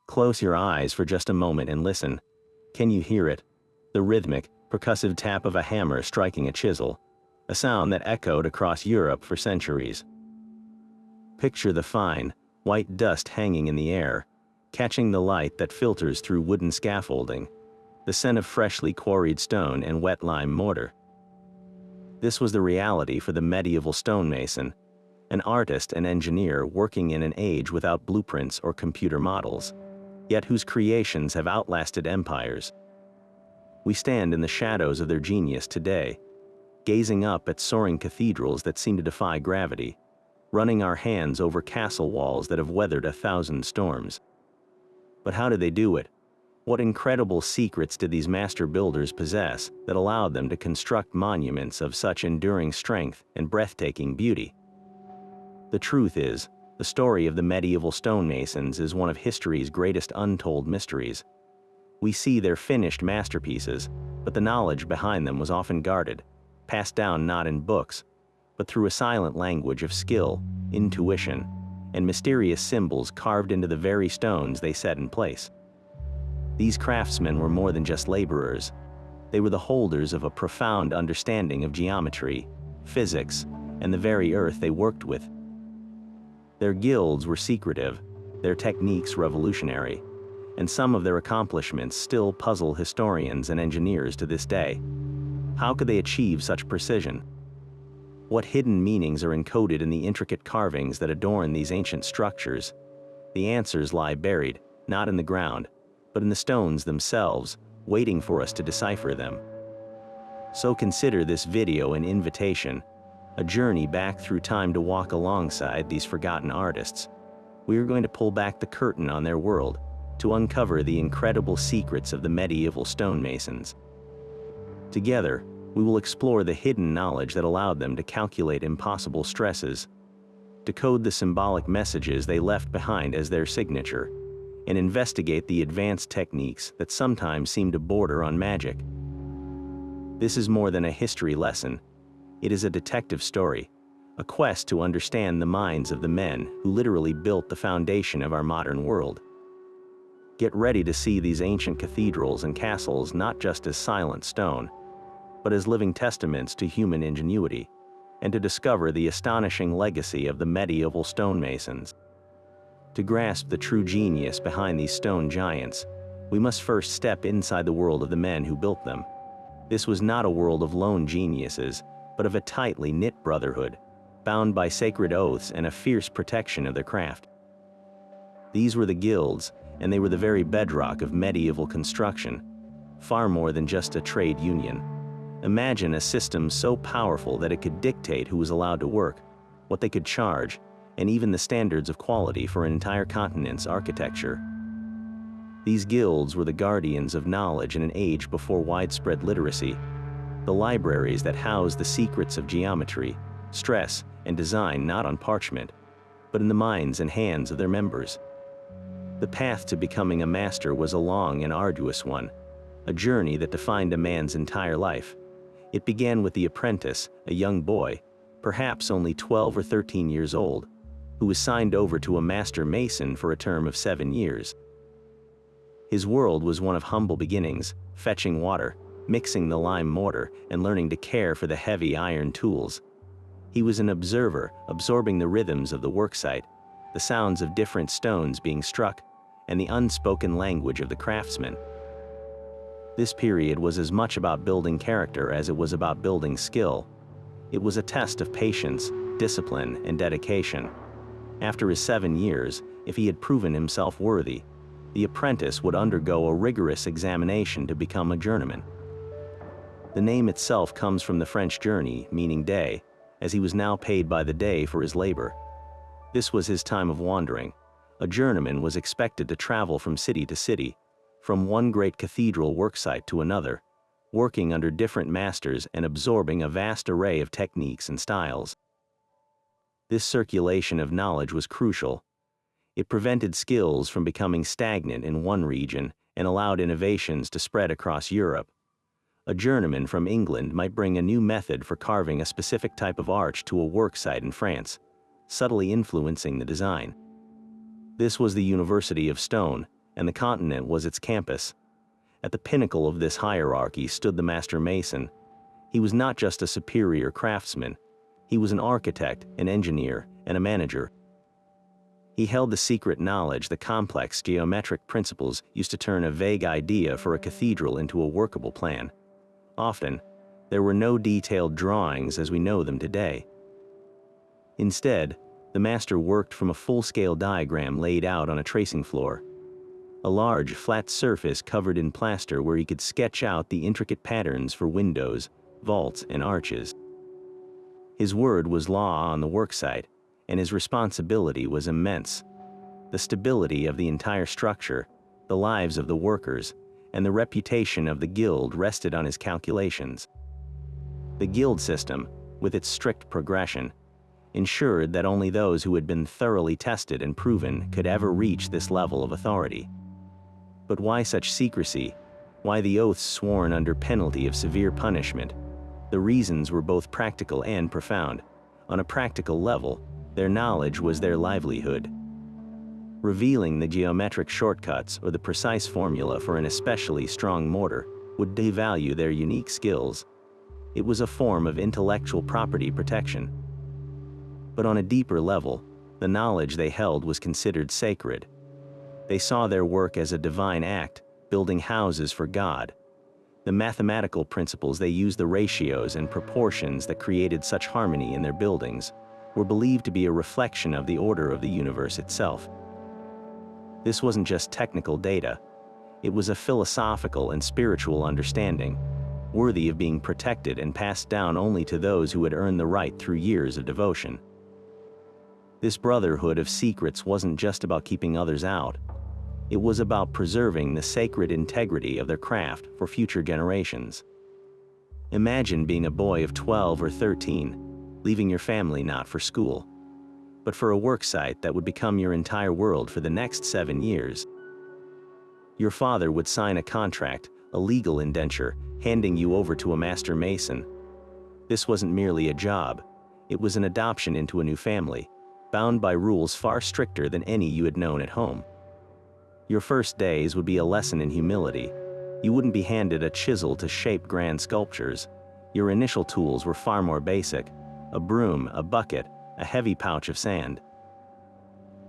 Close your eyes for just a moment and listen. Can you hear it? The rhythmic, percussive tap of a hammer striking a chisel, a sound that echoed across Europe for centuries. Picture the fine, white dust hanging in the air, catching the light that filters through wooden scaffolding, the scent of freshly quarried stone and wet lime mortar. This was the reality for the medieval stonemason, an artist and engineer working in an age without blueprints or computer models, yet whose creations have outlasted empires. We stand in the shadows of their genius today, gazing up at soaring cathedrals that seem to defy gravity, running our hands over castle walls that have weathered 1,000 storms. But how did they do it? What incredible secrets did these master builders possess that allowed them to construct monuments of such enduring strength and breathtaking beauty? The truth is, the story of the medieval stonemasons is one of history's greatest untold mysteries. We see their finished masterpieces, but the knowledge behind them was often guarded, passed down not in books, but through a silent language of skill, intuition, and mysterious symbols carved into the very stones they set in place. These craftsmen were more than just laborers. They were the holders of a profound understanding of geometry, physics, and the very earth they worked with. Their guilds were secretive, their techniques revolutionary, and some of their accomplishments still puzzle historians and engineers to this day. How could they achieve such precision? What hidden meanings are encoded in the intricate carvings that adorn these ancient structures? The answers lie buried, not in the ground, but in the stones themselves, waiting for us to decipher them. So consider this video an invitation, a journey back through time to walk alongside these forgotten artists. We are going to pull back the curtain on their world, to uncover the incredible secrets of the medieval stonemasons. Together, we will explore the hidden knowledge that allowed them to calculate impossible stresses, decode the symbolic messages they left behind as their signature, and investigate the advanced techniques that sometimes seem to border on magic. This is more than a history lesson. It is a detective story, a quest to understand the minds of the men who literally built the foundation of our modern world. Get ready to see these ancient cathedrals and castles not just as silent stone, but as living testaments to human ingenuity, and to discover the astonishing legacy of the medieval stonemasons. To grasp the true genius behind these stone giants, we must first step inside the world of the men who built them. This was not a world of lone geniuses, but of a tightly knit brotherhood, bound by sacred oaths and a fierce protection of their craft. These were the guilds, and they were the very bedrock of medieval construction, far more than just a trade union. Imagine a system so powerful that it could dictate who was allowed to work, what they could charge, and even the standards of quality for an entire continent's architecture. These guilds were the guardians of knowledge in an age before widespread literacy, the libraries that housed the secrets of geometry, stress, and design not on parchment, but in the minds and hands of their members. The path to becoming a master was a long and arduous one, a journey that defined a man's entire life. It began with the apprentice, a young boy, perhaps only 12 or 13 years old, who was signed over to a master mason for a term of 7 years. His world was one of humble beginnings, fetching water, mixing the lime mortar, and learning to care for the heavy iron tools. He was an observer, absorbing the rhythms of the worksite, the sounds of different stones being struck, and the unspoken language of the craftsmen. This period was as much about building character as it was about building skill. It was a test of patience, discipline, and dedication. After his 7 years, if he had proven himself worthy, the apprentice would undergo a rigorous examination to become a journeyman. The name itself comes from the French journey, meaning day, as he was now paid by the day for his labor. This was his time of wandering. A journeyman was expected to travel from city to city, from one great cathedral worksite to another, working under different masters and absorbing a vast array of techniques and styles. This circulation of knowledge was crucial. It prevented skills from becoming stagnant in one region and allowed innovations to spread across Europe. A journeyman from England might bring a new method for carving a specific type of arch to a worksite in France, subtly influencing the design. This was the University of Stone, and the continent was its campus. At the pinnacle of this hierarchy stood the master mason. He was not just a superior craftsman. He was an architect, an engineer, and a manager. He held the secret knowledge that complex geometric principles used to turn a vague idea for a cathedral into a workable plan. Often, there were no detailed drawings as we know them today. Instead, the master worked from a full-scale diagram laid out on a tracing floor, a large, flat surface covered in plaster where he could sketch out the intricate patterns for windows, vaults, and arches. His word was law on the worksite, and his responsibility was immense. The stability of the entire structure, the lives of the workers, and the reputation of the guild rested on his calculations. The guild system, with its strict progression, ensured that only those who had been thoroughly tested and proven could ever reach this level of authority. But why such secrecy? Why the oaths sworn under penalty of severe punishment? The reasons were both practical and profound. On a practical level, their knowledge was their livelihood. Revealing the geometric shortcuts or the precise formula for an especially strong mortar would devalue their unique skills. It was a form of intellectual property protection. But on a deeper level, the knowledge they held was considered sacred. They saw their work as a divine act, building houses for God. The mathematical principles they used, the ratios and proportions that created such harmony in their buildings, were believed to be a reflection of the order of the universe itself. This wasn't just technical data. It was a philosophical and spiritual understanding, worthy of being protected and passed down only to those who had earned the right through years of devotion. This brotherhood of secrets wasn't just about keeping others out. It was about preserving the sacred integrity of their craft for future generations. Imagine being a boy of 12 or 13, leaving your family not for school, but for a worksite that would become your entire world for the next 7 years. Your father would sign a contract, a legal indenture, handing you over to a master mason. This wasn't merely a job. It was an adoption into a new family, bound by rules far stricter than any you had known at home. Your first days would be a lesson in humility. You wouldn't be handed a chisel to shape grand sculptures. Your initial tools were far more basic: a broom, a bucket, a heavy pouch of sand.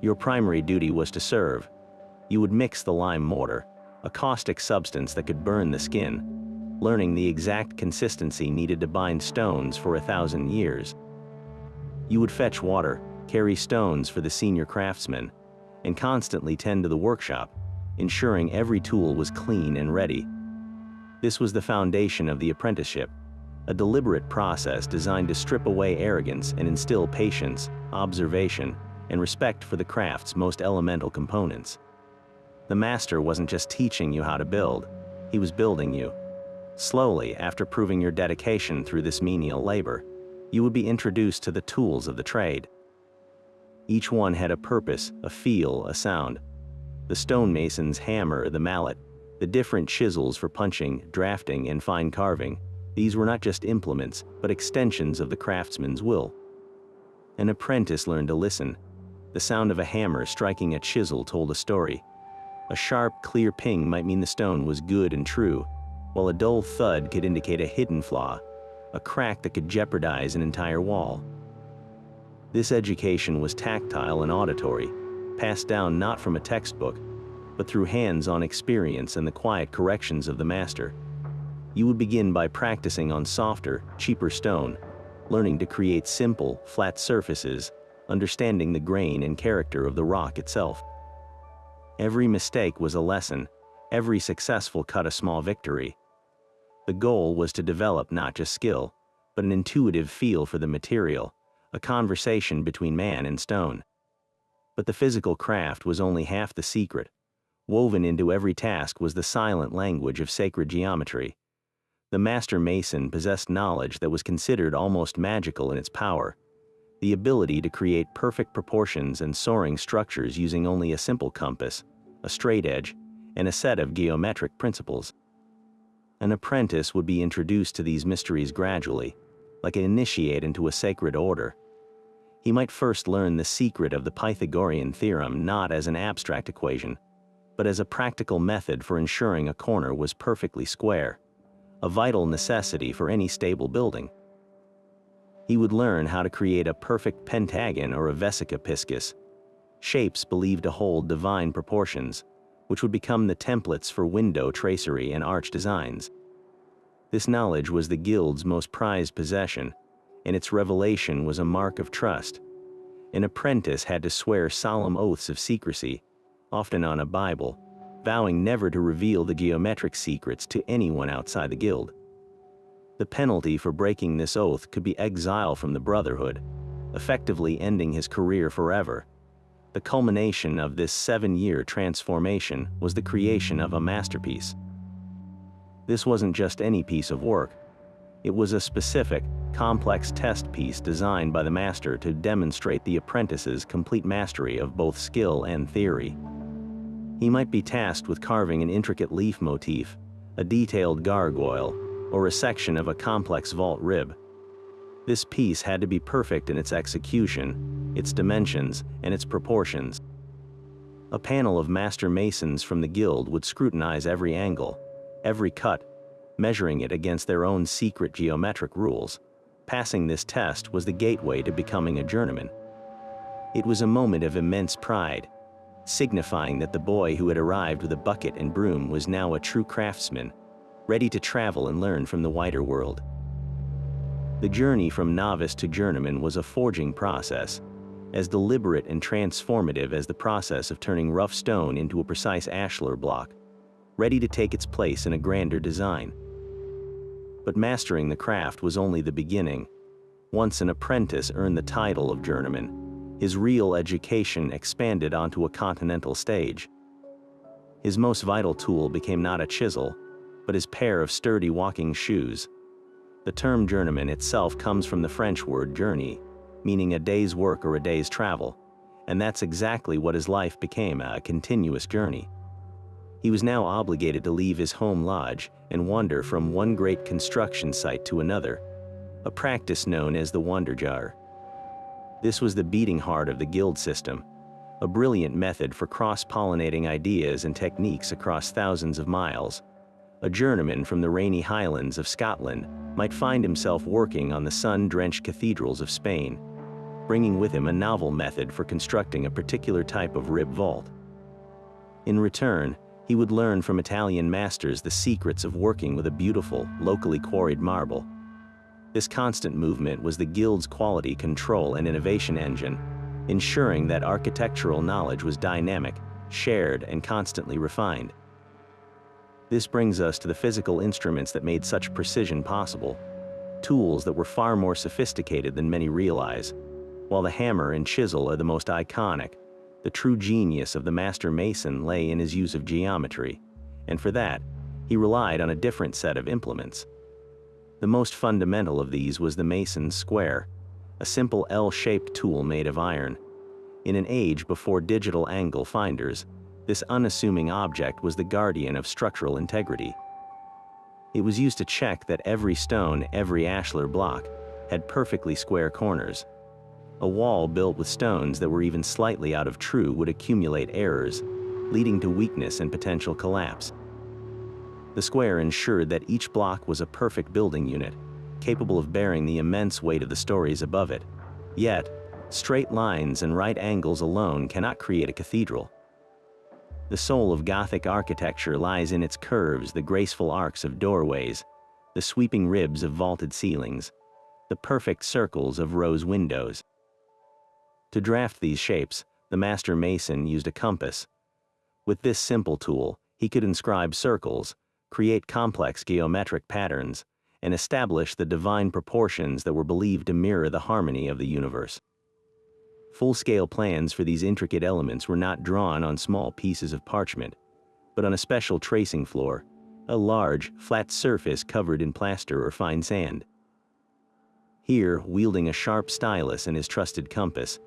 Your primary duty was to serve. You would mix the lime mortar, a caustic substance that could burn the skin, learning the exact consistency needed to bind stones for 1,000 years. You would fetch water, carry stones for the senior craftsmen, and constantly tend to the workshop, ensuring every tool was clean and ready. This was the foundation of the apprenticeship, a deliberate process designed to strip away arrogance and instill patience, observation, and respect for the craft's most elemental components. The master wasn't just teaching you how to build, he was building you. Slowly, after proving your dedication through this menial labor, you would be introduced to the tools of the trade. Each one had a purpose, a feel, a sound. The stonemason's hammer, the mallet, the different chisels for punching, drafting, and fine carving. These were not just implements, but extensions of the craftsman's will. An apprentice learned to listen. The sound of a hammer striking a chisel told a story. A sharp, clear ping might mean the stone was good and true, while a dull thud could indicate a hidden flaw, a crack that could jeopardize an entire wall. This education was tactile and auditory, passed down not from a textbook, but through hands-on experience and the quiet corrections of the master. You would begin by practicing on softer, cheaper stone, learning to create simple, flat surfaces, understanding the grain and character of the rock itself. Every mistake was a lesson, every successful cut a small victory. The goal was to develop not just skill, but an intuitive feel for the material, a conversation between man and stone. But the physical craft was only half the secret. Woven into every task was the silent language of sacred geometry. The master mason possessed knowledge that was considered almost magical in its power, the ability to create perfect proportions and soaring structures using only a simple compass, a straight edge, and a set of geometric principles. An apprentice would be introduced to these mysteries gradually, like an initiate into a sacred order. He might first learn the secret of the Pythagorean theorem not as an abstract equation, but as a practical method for ensuring a corner was perfectly square, a vital necessity for any stable building. He would learn how to create a perfect pentagon or a vesica piscis, shapes believed to hold divine proportions, which would become the templates for window tracery and arch designs. This knowledge was the guild's most prized possession, and its revelation was a mark of trust. An apprentice had to swear solemn oaths of secrecy, often on a Bible, vowing never to reveal the geometric secrets to anyone outside the guild. The penalty for breaking this oath could be exile from the Brotherhood, effectively ending his career forever. The culmination of this 7-year transformation was the creation of a masterpiece. This wasn't just any piece of work. It was a specific, complex test piece designed by the master to demonstrate the apprentice's complete mastery of both skill and theory. He might be tasked with carving an intricate leaf motif, a detailed gargoyle, or a section of a complex vault rib. This piece had to be perfect in its execution, its dimensions, and its proportions. A panel of master masons from the guild would scrutinize every angle, every cut, measuring it against their own secret geometric rules. Passing this test was the gateway to becoming a journeyman. It was a moment of immense pride, signifying that the boy who had arrived with a bucket and broom was now a true craftsman, ready to travel and learn from the wider world. The journey from novice to journeyman was a forging process, as deliberate and transformative as the process of turning rough stone into a precise ashlar block, ready to take its place in a grander design. But mastering the craft was only the beginning. Once an apprentice earned the title of journeyman, his real education expanded onto a continental stage. His most vital tool became not a chisel, but his pair of sturdy walking shoes. The term journeyman itself comes from the French word journey, meaning a day's work or a day's travel, and that's exactly what his life became, a continuous journey. He was now obligated to leave his home lodge and wander from one great construction site to another, a practice known as the wanderjar. This was the beating heart of the guild system, a brilliant method for cross-pollinating ideas and techniques across thousands of miles. A journeyman from the rainy highlands of Scotland might find himself working on the sun-drenched cathedrals of Spain, bringing with him a novel method for constructing a particular type of rib vault. In return, he would learn from Italian masters the secrets of working with a beautiful, locally quarried marble. This constant movement was the guild's quality control and innovation engine, ensuring that architectural knowledge was dynamic, shared, and constantly refined. This brings us to the physical instruments that made such precision possible, tools that were far more sophisticated than many realize. While the hammer and chisel are the most iconic, the true genius of the master mason lay in his use of geometry, and for that, he relied on a different set of implements. The most fundamental of these was the mason's square, a simple L-shaped tool made of iron. In an age before digital angle finders, this unassuming object was the guardian of structural integrity. It was used to check that every stone, every ashlar block, had perfectly square corners. A wall built with stones that were even slightly out of true would accumulate errors, leading to weakness and potential collapse. The square ensured that each block was a perfect building unit, capable of bearing the immense weight of the stories above it. Yet, straight lines and right angles alone cannot create a cathedral. The soul of Gothic architecture lies in its curves, the graceful arcs of doorways, the sweeping ribs of vaulted ceilings, the perfect circles of rose windows. To draft these shapes, the master mason used a compass. With this simple tool, he could inscribe circles, create complex geometric patterns, and establish the divine proportions that were believed to mirror the harmony of the universe. Full-scale plans for these intricate elements were not drawn on small pieces of parchment, but on a special tracing floor, a large, flat surface covered in plaster or fine sand. Here, wielding a sharp stylus and his trusted compass,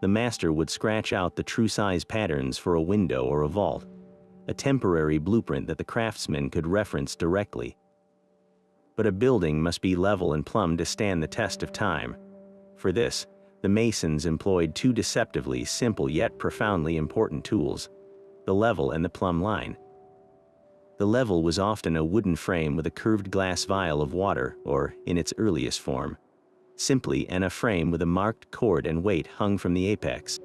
the master would scratch out the true size patterns for a window or a vault, a temporary blueprint that the craftsman could reference directly. But a building must be level and plumb to stand the test of time. For this, the masons employed two deceptively simple yet profoundly important tools: the level and the plumb line. The level was often a wooden frame with a curved glass vial of water, or, in its earliest form, simply a frame with a marked cord and weight hung from the apex.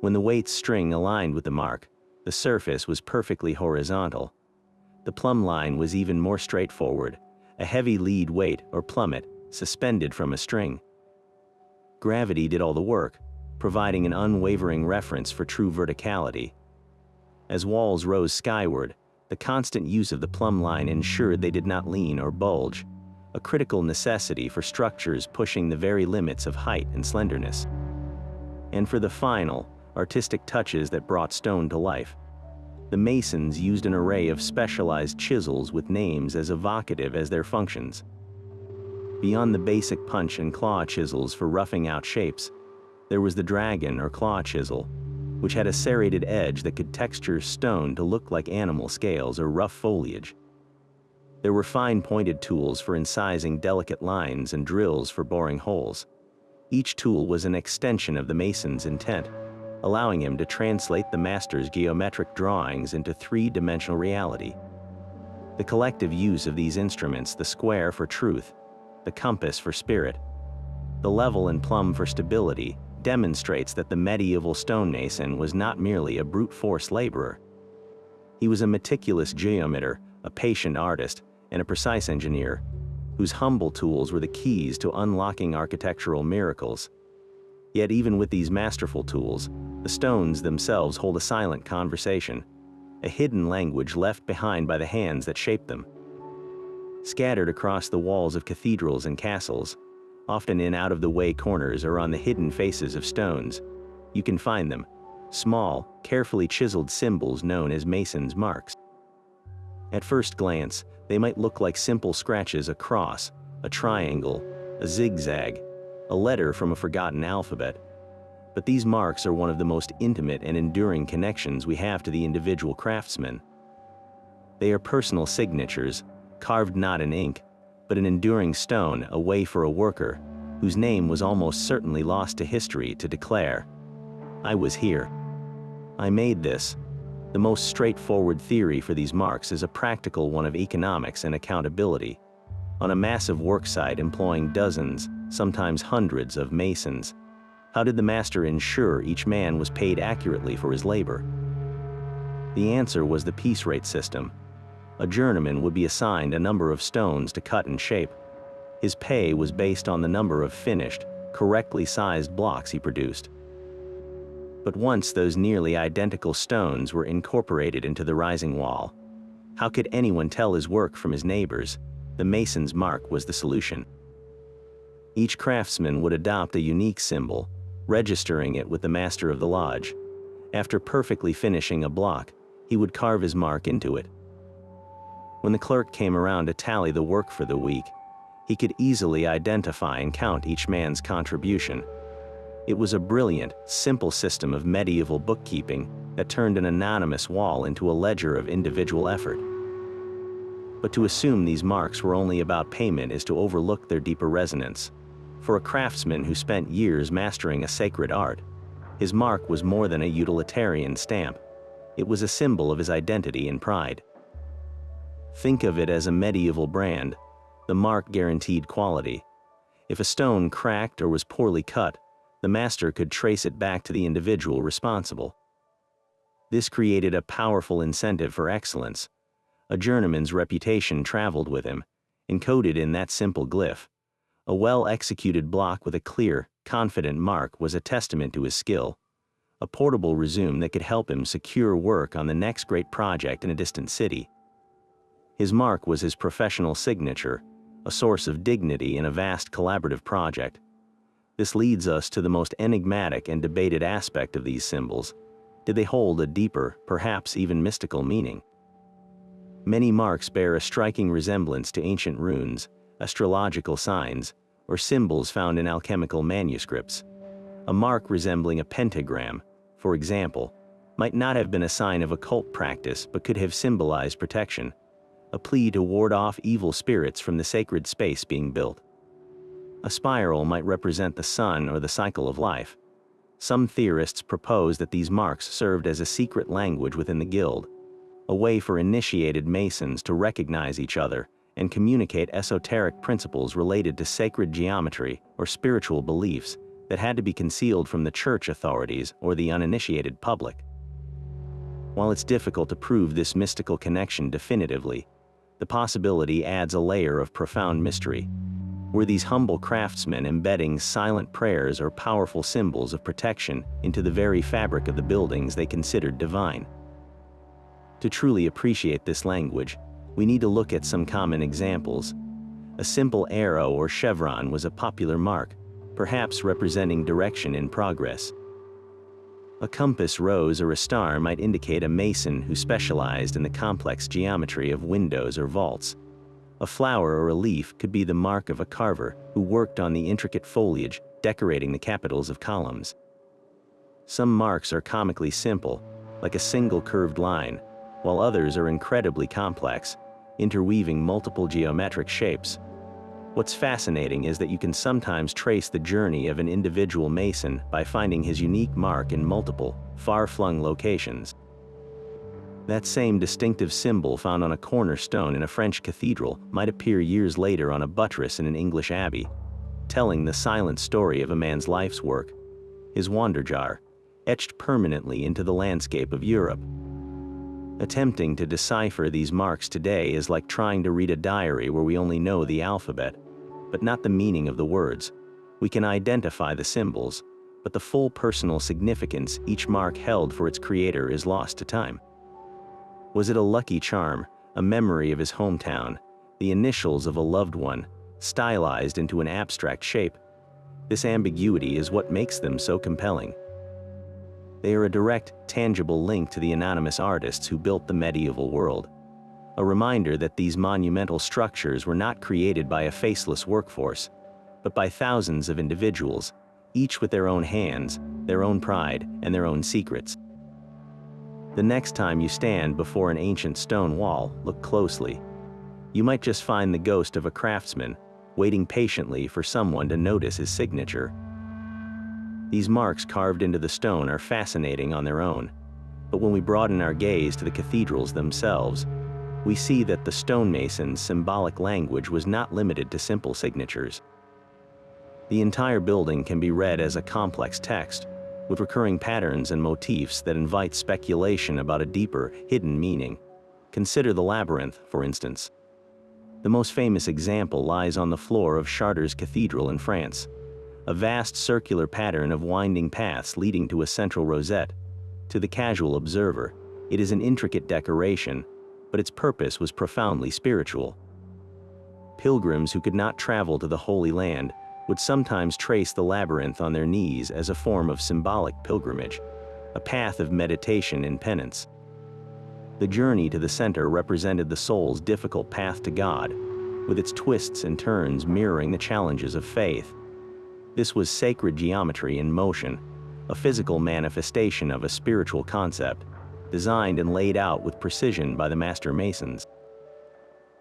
When the weight's string aligned with the mark, the surface was perfectly horizontal. The plumb line was even more straightforward, a heavy lead weight or plummet suspended from a string. Gravity did all the work, providing an unwavering reference for true verticality. As walls rose skyward, the constant use of the plumb line ensured they did not lean or bulge, a critical necessity for structures pushing the very limits of height and slenderness. And for the final, artistic touches that brought stone to life, the masons used an array of specialized chisels with names as evocative as their functions. Beyond the basic punch and claw chisels for roughing out shapes, there was the dragon or claw chisel, which had a serrated edge that could texture stone to look like animal scales or rough foliage. There were fine pointed tools for incising delicate lines and drills for boring holes. Each tool was an extension of the mason's intent, allowing him to translate the master's geometric drawings into three-dimensional reality. The collective use of these instruments, the square for truth, the compass for spirit, the level and plumb for stability, demonstrates that the medieval stonemason was not merely a brute force laborer. He was a meticulous geometer, a patient artist, and a precise engineer, whose humble tools were the keys to unlocking architectural miracles. Yet even with these masterful tools, the stones themselves hold a silent conversation, a hidden language left behind by the hands that shaped them. Scattered across the walls of cathedrals and castles, often in out-of-the-way corners or on the hidden faces of stones, you can find them, small, carefully chiseled symbols known as masons' marks. At first glance, they might look like simple scratches: a cross, a triangle, a zigzag, a letter from a forgotten alphabet. But these marks are one of the most intimate and enduring connections we have to the individual craftsman. They are personal signatures, carved not in ink, but in enduring stone, a way for a worker, whose name was almost certainly lost to history, to declare, "I was here. I made this." The most straightforward theory for these marks is a practical one of economics and accountability. On a massive worksite employing dozens, sometimes hundreds of masons, how did the master ensure each man was paid accurately for his labor? The answer was the piece rate system. A journeyman would be assigned a number of stones to cut and shape. His pay was based on the number of finished, correctly sized blocks he produced. But once those nearly identical stones were incorporated into the rising wall, how could anyone tell his work from his neighbor's? The mason's mark was the solution. Each craftsman would adopt a unique symbol, registering it with the master of the lodge. After perfectly finishing a block, he would carve his mark into it. When the clerk came around to tally the work for the week, he could easily identify and count each man's contribution. It was a brilliant, simple system of medieval bookkeeping that turned an anonymous wall into a ledger of individual effort. But to assume these marks were only about payment is to overlook their deeper resonance. For a craftsman who spent years mastering a sacred art, his mark was more than a utilitarian stamp. It was a symbol of his identity and pride. Think of it as a medieval brand. The mark guaranteed quality. If a stone cracked or was poorly cut, the master could trace it back to the individual responsible. This created a powerful incentive for excellence. A journeyman's reputation traveled with him, encoded in that simple glyph. A well-executed block with a clear, confident mark was a testament to his skill, a portable resume that could help him secure work on the next great project in a distant city. His mark was his professional signature, a source of dignity in a vast collaborative project. This leads us to the most enigmatic and debated aspect of these symbols. Did they hold a deeper, perhaps even mystical meaning? Many marks bear a striking resemblance to ancient runes, astrological signs, or symbols found in alchemical manuscripts. A mark resembling a pentagram, for example, might not have been a sign of occult practice but could have symbolized protection, a plea to ward off evil spirits from the sacred space being built. A spiral might represent the sun or the cycle of life, Some theorists propose that these marks served as a secret language within the guild, a way for initiated masons to recognize each other and communicate esoteric principles related to sacred geometry or spiritual beliefs that had to be concealed from the church authorities or the uninitiated public. While it's difficult to prove this mystical connection definitively, the possibility adds a layer of profound mystery. Were these humble craftsmen embedding silent prayers or powerful symbols of protection into the very fabric of the buildings they considered divine? To truly appreciate this language, we need to look at some common examples. A simple arrow or chevron was a popular mark, perhaps representing direction in progress. A compass rose or a star might indicate a mason who specialized in the complex geometry of windows or vaults. A flower or a leaf could be the mark of a carver who worked on the intricate foliage decorating the capitals of columns. Some marks are comically simple, like a single curved line, while others are incredibly complex, interweaving multiple geometric shapes. What's fascinating is that you can sometimes trace the journey of an individual mason by finding his unique mark in multiple, far-flung locations. That same distinctive symbol found on a cornerstone in a French cathedral might appear years later on a buttress in an English abbey, telling the silent story of a man's life's work, his wanderjar, etched permanently into the landscape of Europe. Attempting to decipher these marks today is like trying to read a diary where we only know the alphabet, but not the meaning of the words. We can identify the symbols, but the full personal significance each mark held for its creator is lost to time. Was it a lucky charm, a memory of his hometown, the initials of a loved one, stylized into an abstract shape? This ambiguity is what makes them so compelling. They are a direct, tangible link to the anonymous artists who built the medieval world. A reminder that these monumental structures were not created by a faceless workforce, but by thousands of individuals, each with their own hands, their own pride, and their own secrets. The next time you stand before an ancient stone wall, look closely. You might just find the ghost of a craftsman, waiting patiently for someone to notice his signature. These marks carved into the stone are fascinating on their own, but when we broaden our gaze to the cathedrals themselves, we see that the stonemasons' symbolic language was not limited to simple signatures. The entire building can be read as a complex text, with recurring patterns and motifs that invite speculation about a deeper, hidden meaning. Consider the labyrinth, for instance. The most famous example lies on the floor of Chartres Cathedral in France, a vast circular pattern of winding paths leading to a central rosette. To the casual observer, it is an intricate decoration, but its purpose was profoundly spiritual. Pilgrims who could not travel to the Holy Land would sometimes trace the labyrinth on their knees as a form of symbolic pilgrimage, a path of meditation and penance. The journey to the center represented the soul's difficult path to God, with its twists and turns mirroring the challenges of faith. This was sacred geometry in motion, a physical manifestation of a spiritual concept, designed and laid out with precision by the master masons.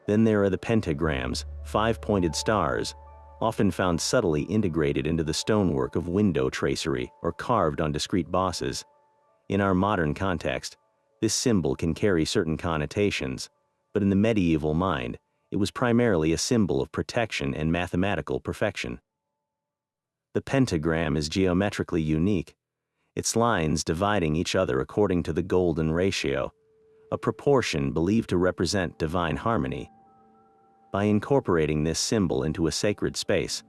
Then there are the pentagrams, five-pointed stars, often found subtly integrated into the stonework of window tracery or carved on discrete bosses. In our modern context, this symbol can carry certain connotations, but in the medieval mind, it was primarily a symbol of protection and mathematical perfection. The pentagram is geometrically unique, its lines dividing each other according to the golden ratio, a proportion believed to represent divine harmony. By incorporating this symbol into a sacred space,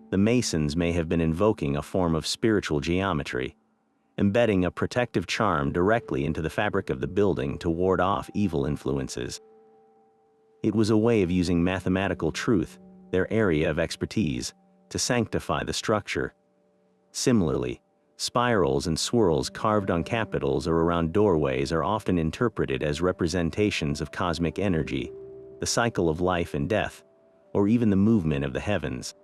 the Masons may have been invoking a form of spiritual geometry, embedding a protective charm directly into the fabric of the building to ward off evil influences. It was a way of using mathematical truth, their area of expertise, to sanctify the structure. Similarly, spirals and swirls carved on capitals or around doorways are often interpreted as representations of cosmic energy, the cycle of life and death, or even the movement of the heavens.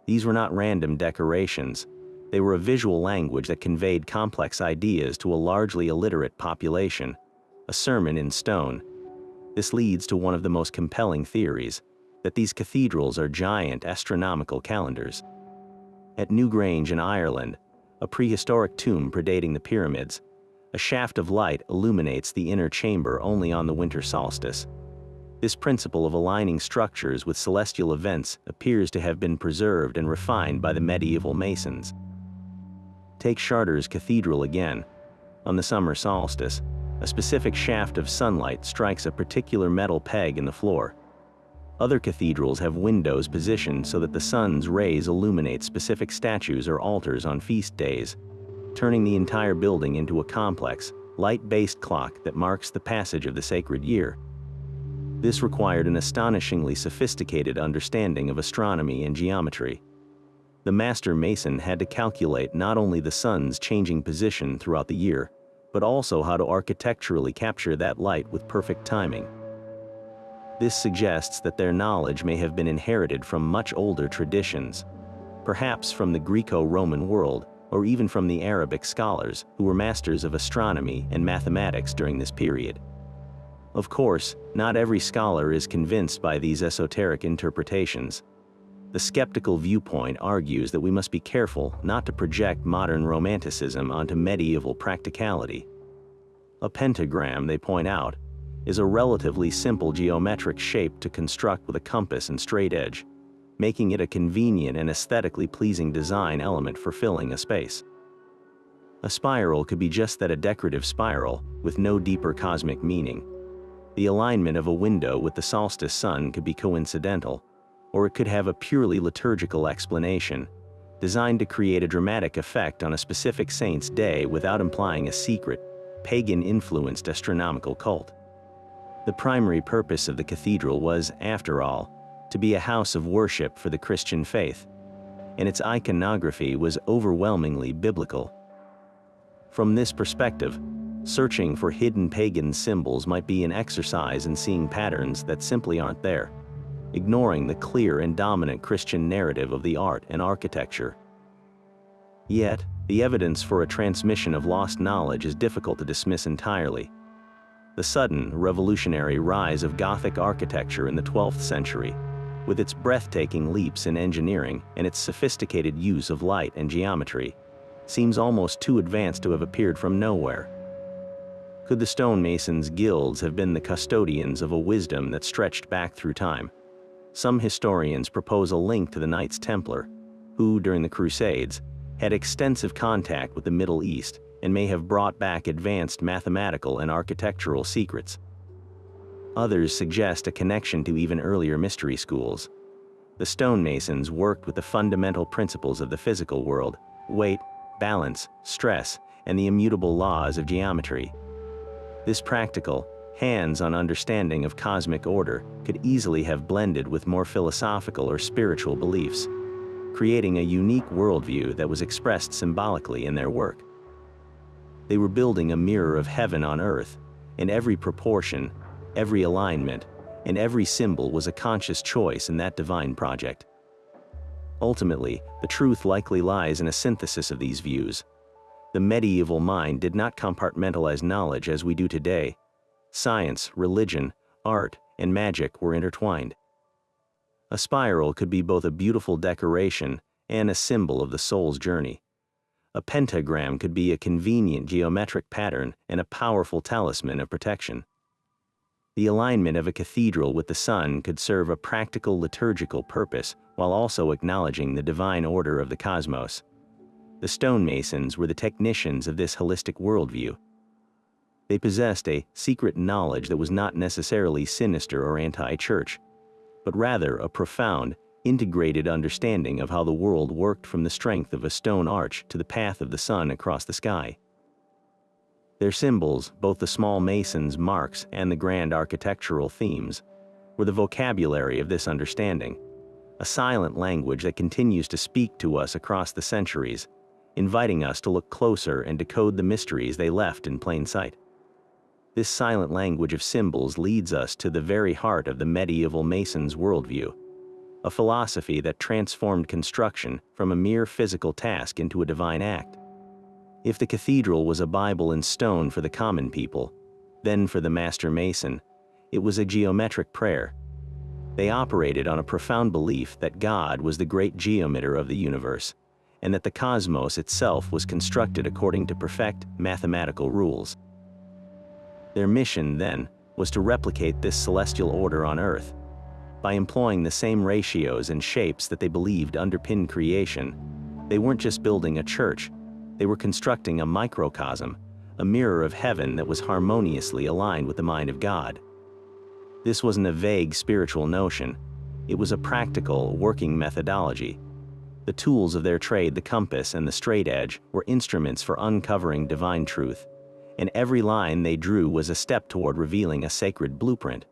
These were not random decorations. They were a visual language that conveyed complex ideas to a largely illiterate population, a sermon in stone. This leads to one of the most compelling theories, that these cathedrals are giant astronomical calendars. At Newgrange in Ireland, a prehistoric tomb predating the pyramids, a shaft of light illuminates the inner chamber only on the winter solstice. This principle of aligning structures with celestial events appears to have been preserved and refined by the medieval masons. Take Chartres Cathedral again. On the summer solstice, a specific shaft of sunlight strikes a particular metal peg in the floor. Other cathedrals have windows positioned so that the sun's rays illuminate specific statues or altars on feast days, turning the entire building into a complex, light-based clock that marks the passage of the sacred year. This required an astonishingly sophisticated understanding of astronomy and geometry. The master mason had to calculate not only the sun's changing position throughout the year, but also how to architecturally capture that light with perfect timing. This suggests that their knowledge may have been inherited from much older traditions, perhaps from the Greco-Roman world, or even from the Arabic scholars who were masters of astronomy and mathematics during this period. Of course, not every scholar is convinced by these esoteric interpretations. The skeptical viewpoint argues that we must be careful not to project modern romanticism onto medieval practicality. A pentagram, they point out, is a relatively simple geometric shape to construct with a compass and straight edge, making it a convenient and aesthetically pleasing design element for filling a space. A spiral could be just that, a decorative spiral with no deeper cosmic meaning. The alignment of a window with the solstice sun could be coincidental, or it could have a purely liturgical explanation, designed to create a dramatic effect on a specific saint's day without implying a secret, pagan-influenced astronomical cult. The primary purpose of the cathedral was, after all, to be a house of worship for the Christian faith, and its iconography was overwhelmingly biblical. From this perspective, searching for hidden pagan symbols might be an exercise in seeing patterns that simply aren't there, ignoring the clear and dominant Christian narrative of the art and architecture. Yet, the evidence for a transmission of lost knowledge is difficult to dismiss entirely. The sudden, revolutionary rise of Gothic architecture in the 12th century, with its breathtaking leaps in engineering and its sophisticated use of light and geometry, seems almost too advanced to have appeared from nowhere. Could the stonemasons' guilds have been the custodians of a wisdom that stretched back through time? Some historians propose a link to the Knights Templar, who, during the Crusades, had extensive contact with the Middle East and may have brought back advanced mathematical and architectural secrets. Others suggest a connection to even earlier mystery schools. The stonemasons worked with the fundamental principles of the physical world: weight, balance, stress, and the immutable laws of geometry. This practical, hands-on understanding of cosmic order could easily have blended with more philosophical or spiritual beliefs, creating a unique worldview that was expressed symbolically in their work. They were building a mirror of heaven on earth, and every proportion, every alignment, and every symbol was a conscious choice in that divine project. Ultimately, the truth likely lies in a synthesis of these views. The medieval mind did not compartmentalize knowledge as we do today. Science, religion, art, and magic were intertwined. A spiral could be both a beautiful decoration and a symbol of the soul's journey. A pentagram could be a convenient geometric pattern and a powerful talisman of protection. The alignment of a cathedral with the sun could serve a practical liturgical purpose while also acknowledging the divine order of the cosmos. The stonemasons were the technicians of this holistic worldview. They possessed a secret knowledge that was not necessarily sinister or anti-church, but rather a profound, integrated understanding of how the world worked from the strength of a stone arch to the path of the sun across the sky. Their symbols, both the small mason's marks and the grand architectural themes, were the vocabulary of this understanding, a silent language that continues to speak to us across the centuries, inviting us to look closer and decode the mysteries they left in plain sight. This silent language of symbols leads us to the very heart of the medieval mason's worldview, a philosophy that transformed construction from a mere physical task into a divine act. If the cathedral was a Bible in stone for the common people, then for the master mason, it was a geometric prayer. They operated on a profound belief that God was the great geometer of the universe, and that the cosmos itself was constructed according to perfect mathematical rules. Their mission, then, was to replicate this celestial order on Earth. By employing the same ratios and shapes that they believed underpinned creation, they weren't just building a church, they were constructing a microcosm, a mirror of heaven that was harmoniously aligned with the mind of God. This wasn't a vague spiritual notion, it was a practical, working methodology. The tools of their trade, the compass and the straight edge, were instruments for uncovering divine truth, and every line they drew was a step toward revealing a sacred blueprint.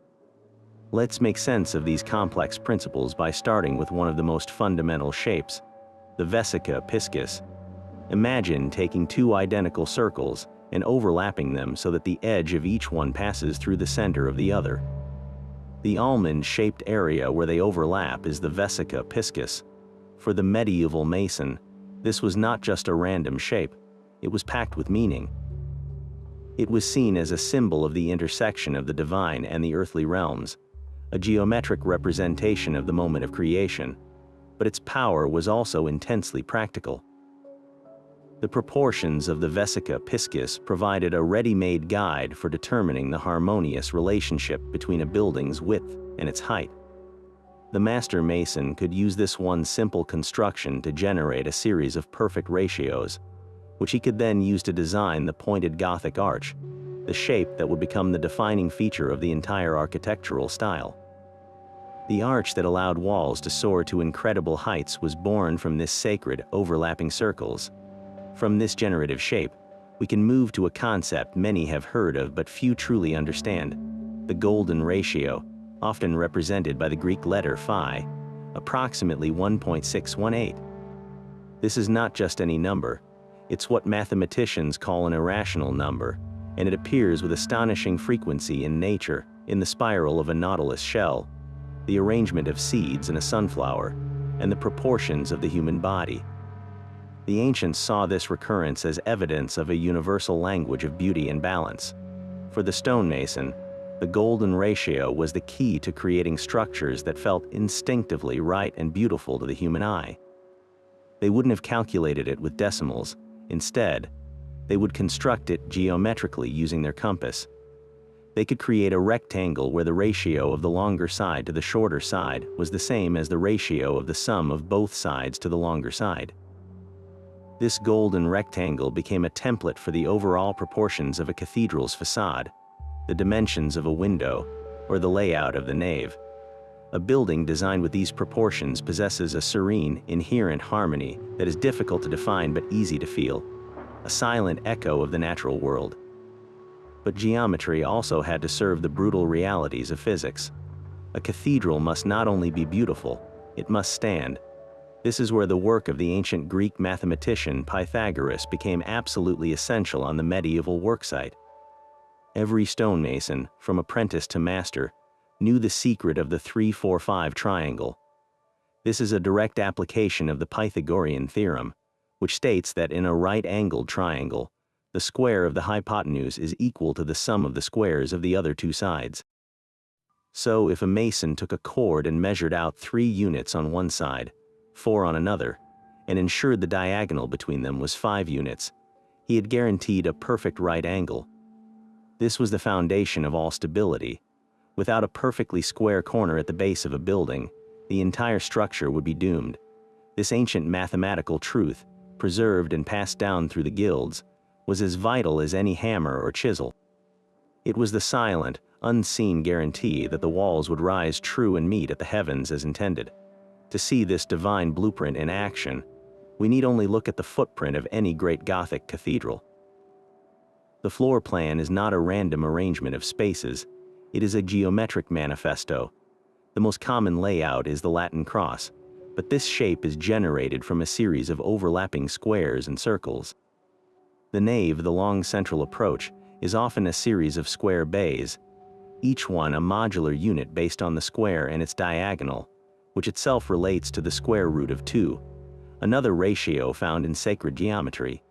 Let's make sense of these complex principles by starting with one of the most fundamental shapes, the vesica piscis. Imagine taking two identical circles and overlapping them so that the edge of each one passes through the center of the other. The almond-shaped area where they overlap is the vesica piscis. For the medieval mason, this was not just a random shape, it was packed with meaning. It was seen as a symbol of the intersection of the divine and the earthly realms, a geometric representation of the moment of creation, but its power was also intensely practical. The proportions of the vesica piscis provided a ready-made guide for determining the harmonious relationship between a building's width and its height. The master mason could use this one simple construction to generate a series of perfect ratios, which he could then use to design the pointed Gothic arch, the shape that would become the defining feature of the entire architectural style. The arch that allowed walls to soar to incredible heights was born from this sacred, overlapping circles. From this generative shape, we can move to a concept many have heard of but few truly understand: the golden ratio, often represented by the Greek letter phi, approximately 1.618. This is not just any number, it's what mathematicians call an irrational number, and it appears with astonishing frequency in nature, in the spiral of a nautilus shell, the arrangement of seeds in a sunflower, and the proportions of the human body. The ancients saw this recurrence as evidence of a universal language of beauty and balance. For the stonemason, the golden ratio was the key to creating structures that felt instinctively right and beautiful to the human eye. They wouldn't have calculated it with decimals. Instead, they would construct it geometrically using their compass. They could create a rectangle where the ratio of the longer side to the shorter side was the same as the ratio of the sum of both sides to the longer side. This golden rectangle became a template for the overall proportions of a cathedral's facade, the dimensions of a window, or the layout of the nave. A building designed with these proportions possesses a serene, inherent harmony that is difficult to define but easy to feel, a silent echo of the natural world. But geometry also had to serve the brutal realities of physics. A cathedral must not only be beautiful, it must stand. This is where the work of the ancient Greek mathematician Pythagoras became absolutely essential on the medieval worksite. Every stonemason, from apprentice to master, knew the secret of the 3-4-5 triangle. This is a direct application of the Pythagorean theorem, which states that in a right-angled triangle, the square of the hypotenuse is equal to the sum of the squares of the other two sides. So if a mason took a chord and measured out 3 units on one side, 4 on another, and ensured the diagonal between them was 5 units, he had guaranteed a perfect right angle. This was the foundation of all stability. Without a perfectly square corner at the base of a building, the entire structure would be doomed. This ancient mathematical truth, preserved and passed down through the guilds, was as vital as any hammer or chisel. It was the silent, unseen guarantee that the walls would rise true and meet at the heavens as intended. To see this divine blueprint in action, we need only look at the footprint of any great Gothic cathedral. The floor plan is not a random arrangement of spaces, it is a geometric manifesto. The most common layout is the Latin cross, but this shape is generated from a series of overlapping squares and circles. The nave, the long central approach, is often a series of square bays, each one a modular unit based on the square and its diagonal, which itself relates to the square root of 2, another ratio found in sacred geometry.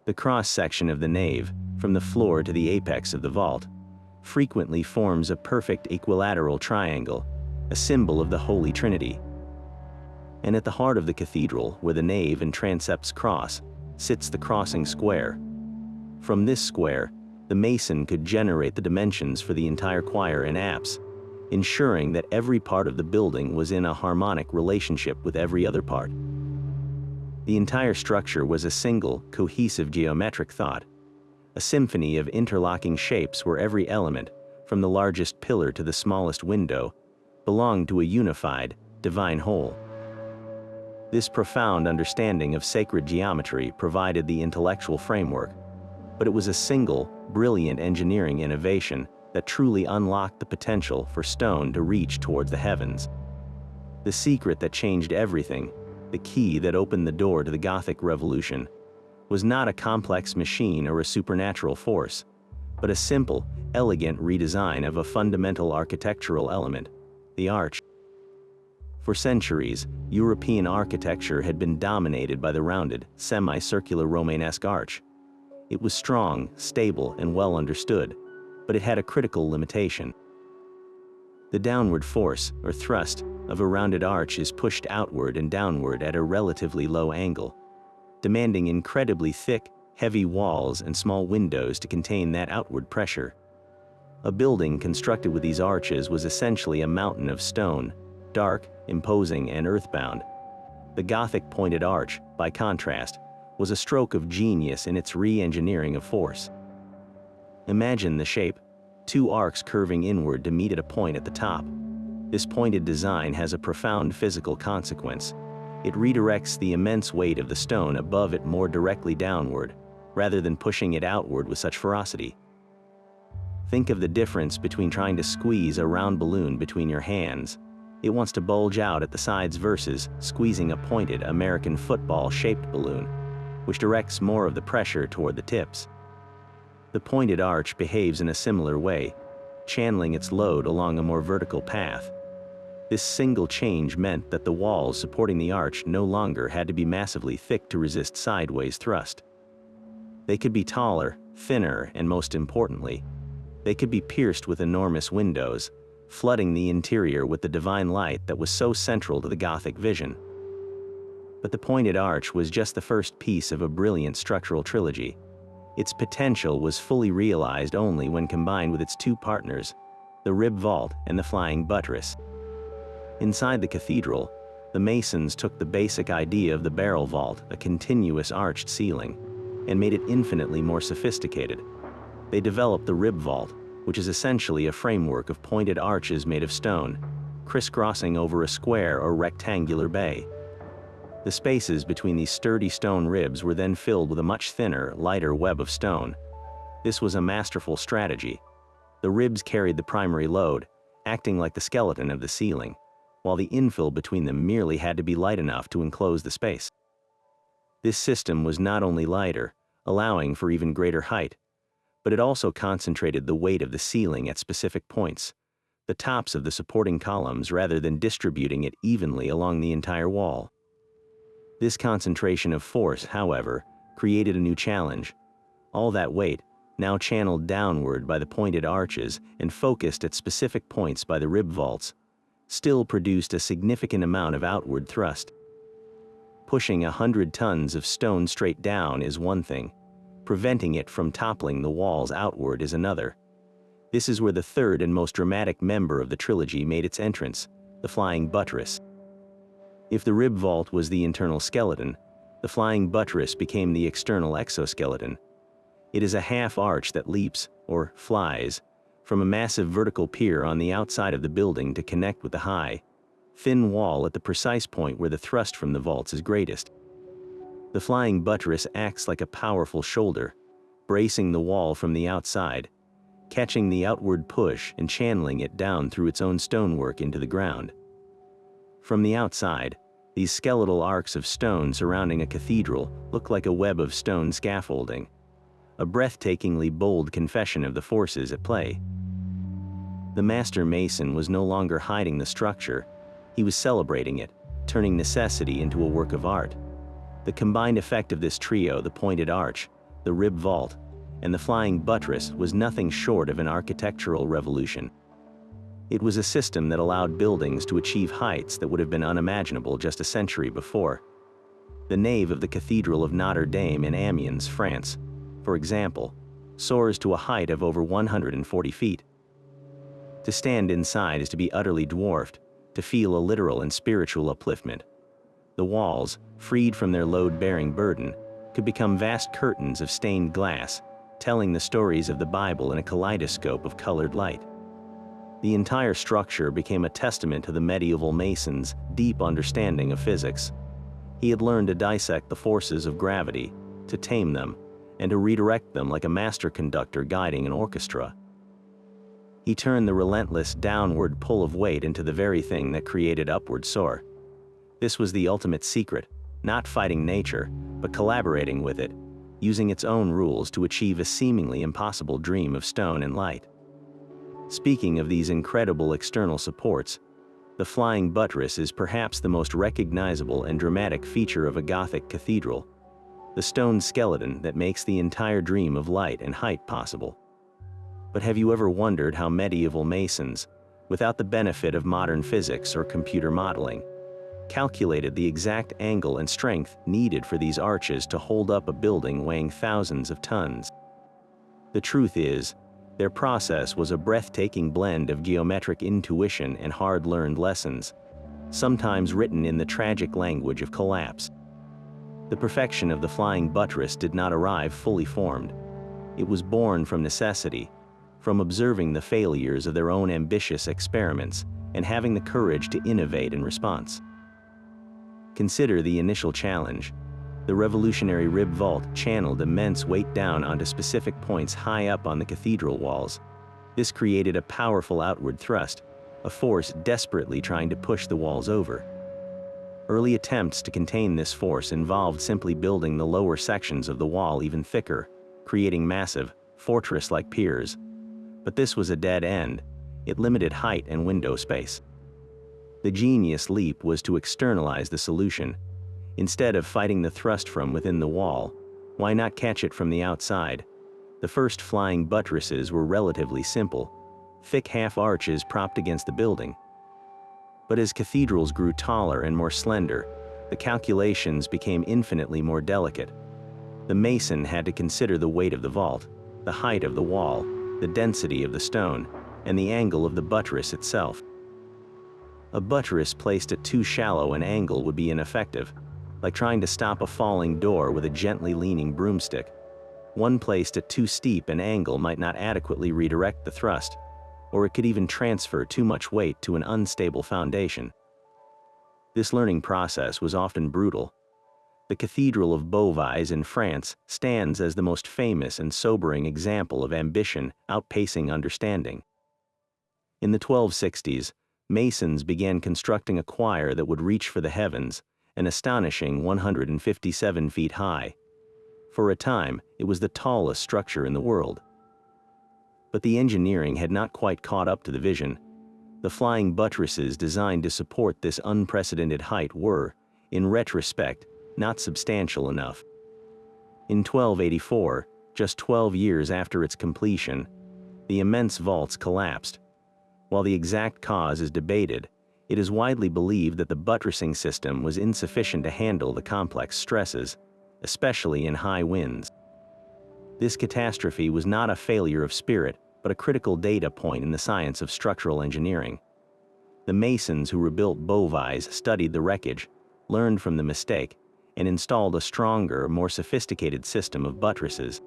The cross-section of the nave, from the floor to the apex of the vault, frequently forms a perfect equilateral triangle, a symbol of the Holy Trinity. And at the heart of the cathedral, where the nave and transepts cross, sits the crossing square. From this square, the mason could generate the dimensions for the entire choir and apse, ensuring that every part of the building was in a harmonic relationship with every other part. The entire structure was a single, cohesive geometric thought, a symphony of interlocking shapes where every element, from the largest pillar to the smallest window, belonged to a unified, divine whole. This profound understanding of sacred geometry provided the intellectual framework, but it was a single, brilliant engineering innovation that truly unlocked the potential for stone to reach towards the heavens. The secret that changed everything, the key that opened the door to the Gothic Revolution, was not a complex machine or a supernatural force, but a simple, elegant redesign of a fundamental architectural element, the arch. For centuries, European architecture had been dominated by the rounded, semicircular Romanesque arch. It was strong, stable, and well understood, but it had a critical limitation. The downward force, or thrust, of a rounded arch is pushed outward and downward at a relatively low angle, demanding incredibly thick, heavy walls and small windows to contain that outward pressure. A building constructed with these arches was essentially a mountain of stone, dark, imposing, and earthbound. The Gothic pointed arch, by contrast, was a stroke of genius in its re-engineering of force. Imagine the shape: two arcs curving inward to meet at a point at the top. This pointed design has a profound physical consequence. It redirects the immense weight of the stone above it more directly downward, rather than pushing it outward with such ferocity. Think of the difference between trying to squeeze a round balloon between your hands. It wants to bulge out at the sides versus squeezing a pointed American football-shaped balloon, which directs more of the pressure toward the tips. The pointed arch behaves in a similar way, channeling its load along a more vertical path. This single change meant that the walls supporting the arch no longer had to be massively thick to resist sideways thrust. They could be taller, thinner, and most importantly, they could be pierced with enormous windows, flooding the interior with the divine light that was so central to the Gothic vision. But the pointed arch was just the first piece of a brilliant structural trilogy. Its potential was fully realized only when combined with its two partners, the rib vault and the flying buttress. Inside the cathedral, the masons took the basic idea of the barrel vault, a continuous arched ceiling, and made it infinitely more sophisticated. They developed the rib vault, which is essentially a framework of pointed arches made of stone, crisscrossing over a square or rectangular bay. The spaces between these sturdy stone ribs were then filled with a much thinner, lighter web of stone. This was a masterful strategy. The ribs carried the primary load, acting like the skeleton of the ceiling, while the infill between them merely had to be light enough to enclose the space. This system was not only lighter, allowing for even greater height, but it also concentrated the weight of the ceiling at specific points, the tops of the supporting columns, rather than distributing it evenly along the entire wall. This concentration of force, however, created a new challenge. All that weight, now channeled downward by the pointed arches and focused at specific points by the rib vaults, still produced a significant amount of outward thrust. Pushing 100 tons of stone straight down is one thing. Preventing it from toppling the walls outward is another. This is where the third and most dramatic member of the trilogy made its entrance, the flying buttress. If the rib vault was the internal skeleton, the flying buttress became the external exoskeleton. It is a half arch that leaps, or flies, from a massive vertical pier on the outside of the building to connect with the high, thin wall at the precise point where the thrust from the vaults is greatest. The flying buttress acts like a powerful shoulder, bracing the wall from the outside, catching the outward push and channeling it down through its own stonework into the ground. From the outside, these skeletal arcs of stone surrounding a cathedral look like a web of stone scaffolding, a breathtakingly bold confession of the forces at play. The master mason was no longer hiding the structure, he was celebrating it, turning necessity into a work of art. The combined effect of this trio, the pointed arch, the rib vault, and the flying buttress, was nothing short of an architectural revolution. It was a system that allowed buildings to achieve heights that would have been unimaginable just a century before. The nave of the Cathedral of Notre Dame in Amiens, France, for example, soars to a height of over 140 feet. To stand inside is to be utterly dwarfed, to feel a literal and spiritual upliftment. The walls, freed from their load-bearing burden, could become vast curtains of stained glass, telling the stories of the Bible in a kaleidoscope of colored light. The entire structure became a testament to the medieval mason's deep understanding of physics. He had learned to dissect the forces of gravity, to tame them, and to redirect them like a master conductor guiding an orchestra. He turned the relentless downward pull of weight into the very thing that created upward soar. This was the ultimate secret, not fighting nature, but collaborating with it, using its own rules to achieve a seemingly impossible dream of stone and light. Speaking of these incredible external supports, the flying buttress is perhaps the most recognizable and dramatic feature of a Gothic cathedral, the stone skeleton that makes the entire dream of light and height possible. But have you ever wondered how medieval masons, without the benefit of modern physics or computer modeling, calculated the exact angle and strength needed for these arches to hold up a building weighing thousands of tons? The truth is, their process was a breathtaking blend of geometric intuition and hard-learned lessons, sometimes written in the tragic language of collapse. The perfection of the flying buttress did not arrive fully formed. It was born from necessity, from observing the failures of their own ambitious experiments and having the courage to innovate in response. Consider the initial challenge. The revolutionary rib vault channeled immense weight down onto specific points high up on the cathedral walls. This created a powerful outward thrust, a force desperately trying to push the walls over. Early attempts to contain this force involved simply building the lower sections of the wall even thicker, creating massive, fortress-like piers. But this was a dead end. It limited height and window space. The genius leap was to externalize the solution. Instead of fighting the thrust from within the wall, why not catch it from the outside? The first flying buttresses were relatively simple, thick half-arches propped against the building. But as cathedrals grew taller and more slender, the calculations became infinitely more delicate. The mason had to consider the weight of the vault, the height of the wall, the density of the stone, and the angle of the buttress itself. A buttress placed at too shallow an angle would be ineffective, like trying to stop a falling door with a gently leaning broomstick. One placed at too steep an angle might not adequately redirect the thrust, or it could even transfer too much weight to an unstable foundation. This learning process was often brutal. The Cathedral of Beauvais in France stands as the most famous and sobering example of ambition outpacing understanding. In the 1260s, masons began constructing a choir that would reach for the heavens, an astonishing 157 feet high. For a time, it was the tallest structure in the world. But the engineering had not quite caught up to the vision. The flying buttresses designed to support this unprecedented height were, in retrospect, not substantial enough. In 1284, just 12 years after its completion, the immense vaults collapsed. While the exact cause is debated, it is widely believed that the buttressing system was insufficient to handle the complex stresses, especially in high winds. This catastrophe was not a failure of spirit, but a critical data point in the science of structural engineering. The masons who rebuilt Beauvais studied the wreckage, learned from the mistake, and installed a stronger, more sophisticated system of buttresses.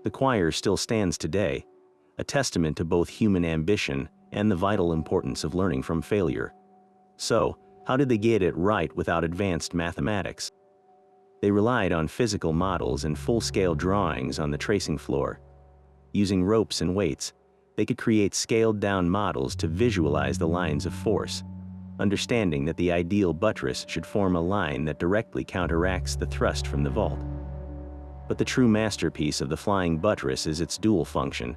The choir still stands today, a testament to both human ambition and the vital importance of learning from failure. So, how did they get it right without advanced mathematics? They relied on physical models and full-scale drawings on the tracing floor. Using ropes and weights, they could create scaled-down models to visualize the lines of force, understanding that the ideal buttress should form a line that directly counteracts the thrust from the vault. But the true masterpiece of the flying buttress is its dual function.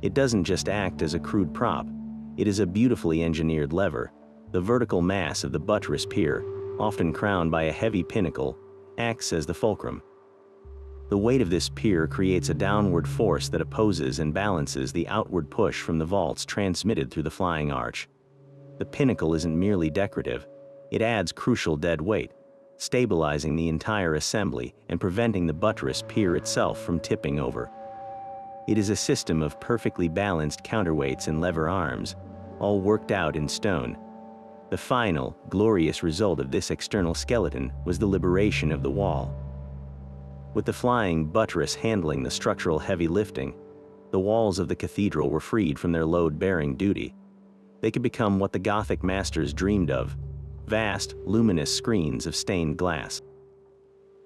It doesn't just act as a crude prop. It is a beautifully engineered lever. The vertical mass of the buttress pier, often crowned by a heavy pinnacle, acts as the fulcrum. The weight of this pier creates a downward force that opposes and balances the outward push from the vaults transmitted through the flying arch. The pinnacle isn't merely decorative, it adds crucial dead weight, stabilizing the entire assembly and preventing the buttress pier itself from tipping over. It is a system of perfectly balanced counterweights and lever arms, all worked out in stone. The final, glorious result of this external skeleton was the liberation of the wall. With the flying buttress handling the structural heavy lifting, the walls of the cathedral were freed from their load-bearing duty. They could become what the Gothic masters dreamed of: vast, luminous screens of stained glass.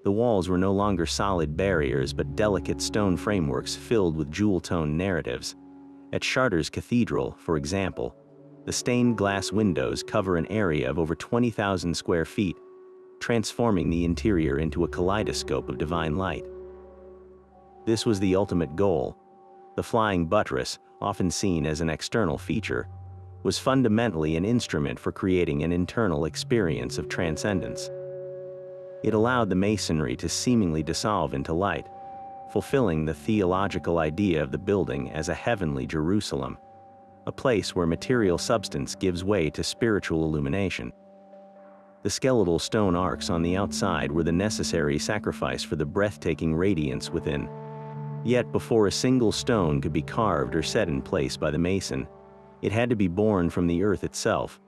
The walls were no longer solid barriers but delicate stone frameworks filled with jewel-toned narratives. At Chartres Cathedral, for example, the stained glass windows cover an area of over 20,000 square feet, transforming the interior into a kaleidoscope of divine light. This was the ultimate goal. The flying buttress, often seen as an external feature, was fundamentally an instrument for creating an internal experience of transcendence. It allowed the masonry to seemingly dissolve into light, fulfilling the theological idea of the building as a heavenly Jerusalem, a place where material substance gives way to spiritual illumination. The skeletal stone arcs on the outside were the necessary sacrifice for the breathtaking radiance within. Yet before a single stone could be carved or set in place by the mason, it had to be born from the earth itself,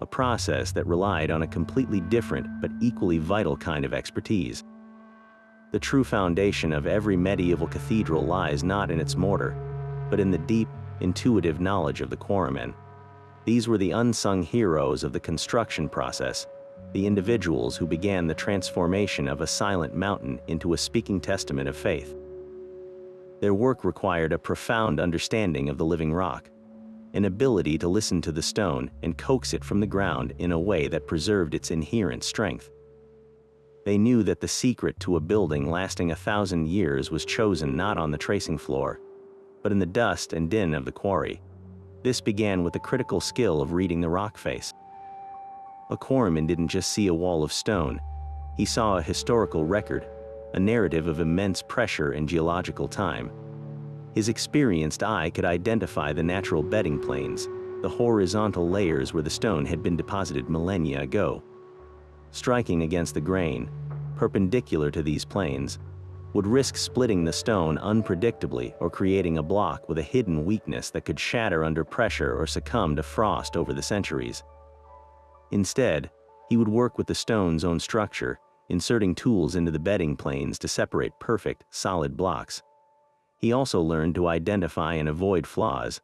a process that relied on a completely different but equally vital kind of expertise. The true foundation of every medieval cathedral lies not in its mortar, but in the deep, intuitive knowledge of the quarrymen. These were the unsung heroes of the construction process, the individuals who began the transformation of a silent mountain into a speaking testament of faith. Their work required a profound understanding of the living rock, an ability to listen to the stone and coax it from the ground in a way that preserved its inherent strength. They knew that the secret to a building lasting 1,000 years was chosen not on the tracing floor, but in the dust and din of the quarry. This began with the critical skill of reading the rock face. A quarryman didn't just see a wall of stone, he saw a historical record, a narrative of immense pressure and geological time. His experienced eye could identify the natural bedding planes, the horizontal layers where the stone had been deposited millennia ago. Striking against the grain, perpendicular to these planes, would risk splitting the stone unpredictably or creating a block with a hidden weakness that could shatter under pressure or succumb to frost over the centuries. Instead, he would work with the stone's own structure, inserting tools into the bedding planes to separate perfect, solid blocks. He also learned to identify and avoid flaws,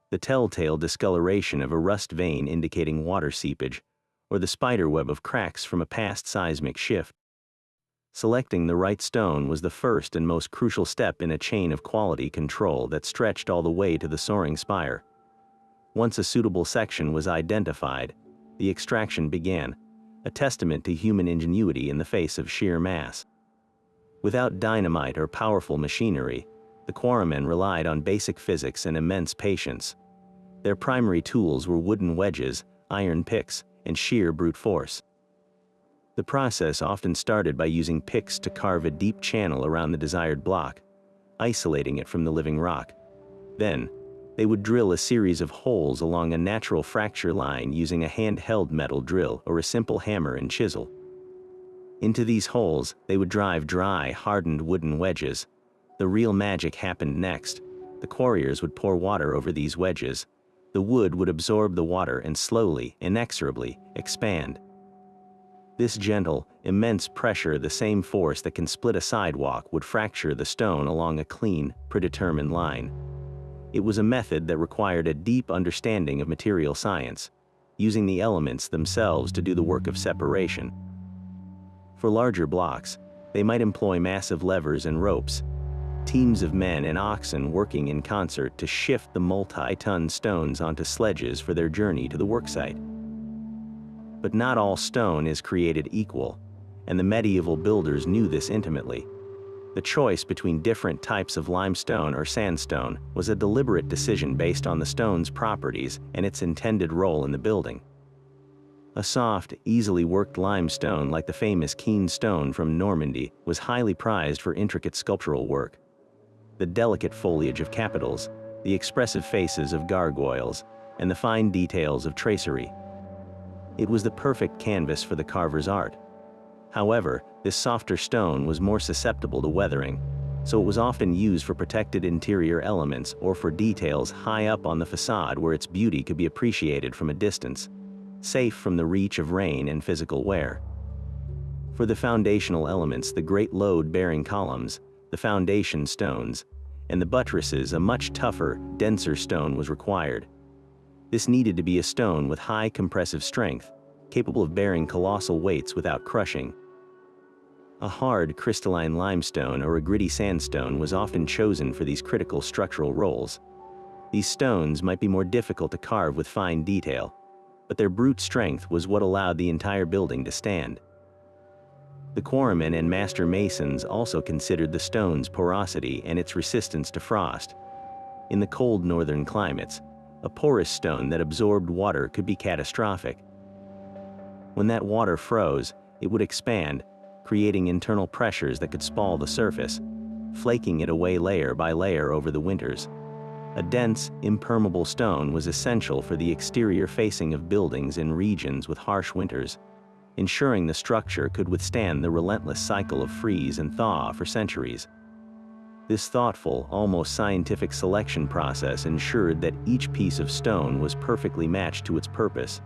the telltale discoloration of a rust vein indicating water seepage, or the spiderweb of cracks from a past seismic shift. Selecting the right stone was the first and most crucial step in a chain of quality control that stretched all the way to the soaring spire. Once a suitable section was identified, the extraction began, a testament to human ingenuity in the face of sheer mass. Without dynamite or powerful machinery, the quarrymen relied on basic physics and immense patience. Their primary tools were wooden wedges, iron picks, and sheer brute force. The process often started by using picks to carve a deep channel around the desired block, isolating it from the living rock. Then, they would drill a series of holes along a natural fracture line using a handheld metal drill or a simple hammer and chisel. Into these holes, they would drive dry, hardened wooden wedges. The real magic happened next. The quarriers would pour water over these wedges. The wood would absorb the water and slowly, inexorably, expand. This gentle, immense pressure, the same force that can split a sidewalk, would fracture the stone along a clean, predetermined line. It was a method that required a deep understanding of material science, using the elements themselves to do the work of separation. For larger blocks, they might employ massive levers and ropes, teams of men and oxen working in concert to shift the multi-ton stones onto sledges for their journey to the worksite. But not all stone is created equal, and the medieval builders knew this intimately. The choice between different types of limestone or sandstone was a deliberate decision based on the stone's properties and its intended role in the building. A soft, easily worked limestone like the famous Keen stone from Normandy was highly prized for intricate sculptural work. The delicate foliage of capitals, the expressive faces of gargoyles, and the fine details of tracery. It was the perfect canvas for the carver's art. However, this softer stone was more susceptible to weathering, so it was often used for protected interior elements or for details high up on the facade where its beauty could be appreciated from a distance, safe from the reach of rain and physical wear. For the foundational elements, the great load-bearing columns, the foundation stones, and the buttresses, a much tougher, denser stone was required. This needed to be a stone with high compressive strength, capable of bearing colossal weights without crushing. A hard, crystalline limestone or a gritty sandstone was often chosen for these critical structural roles. These stones might be more difficult to carve with fine detail, but their brute strength was what allowed the entire building to stand. The quarrymen and master masons also considered the stone's porosity and its resistance to frost. In the cold northern climates, a porous stone that absorbed water could be catastrophic. When that water froze, it would expand, creating internal pressures that could spall the surface, flaking it away layer by layer over the winters. A dense, impermeable stone was essential for the exterior facing of buildings in regions with harsh winters, ensuring the structure could withstand the relentless cycle of freeze and thaw for centuries. This thoughtful, almost scientific selection process ensured that each piece of stone was perfectly matched to its purpose,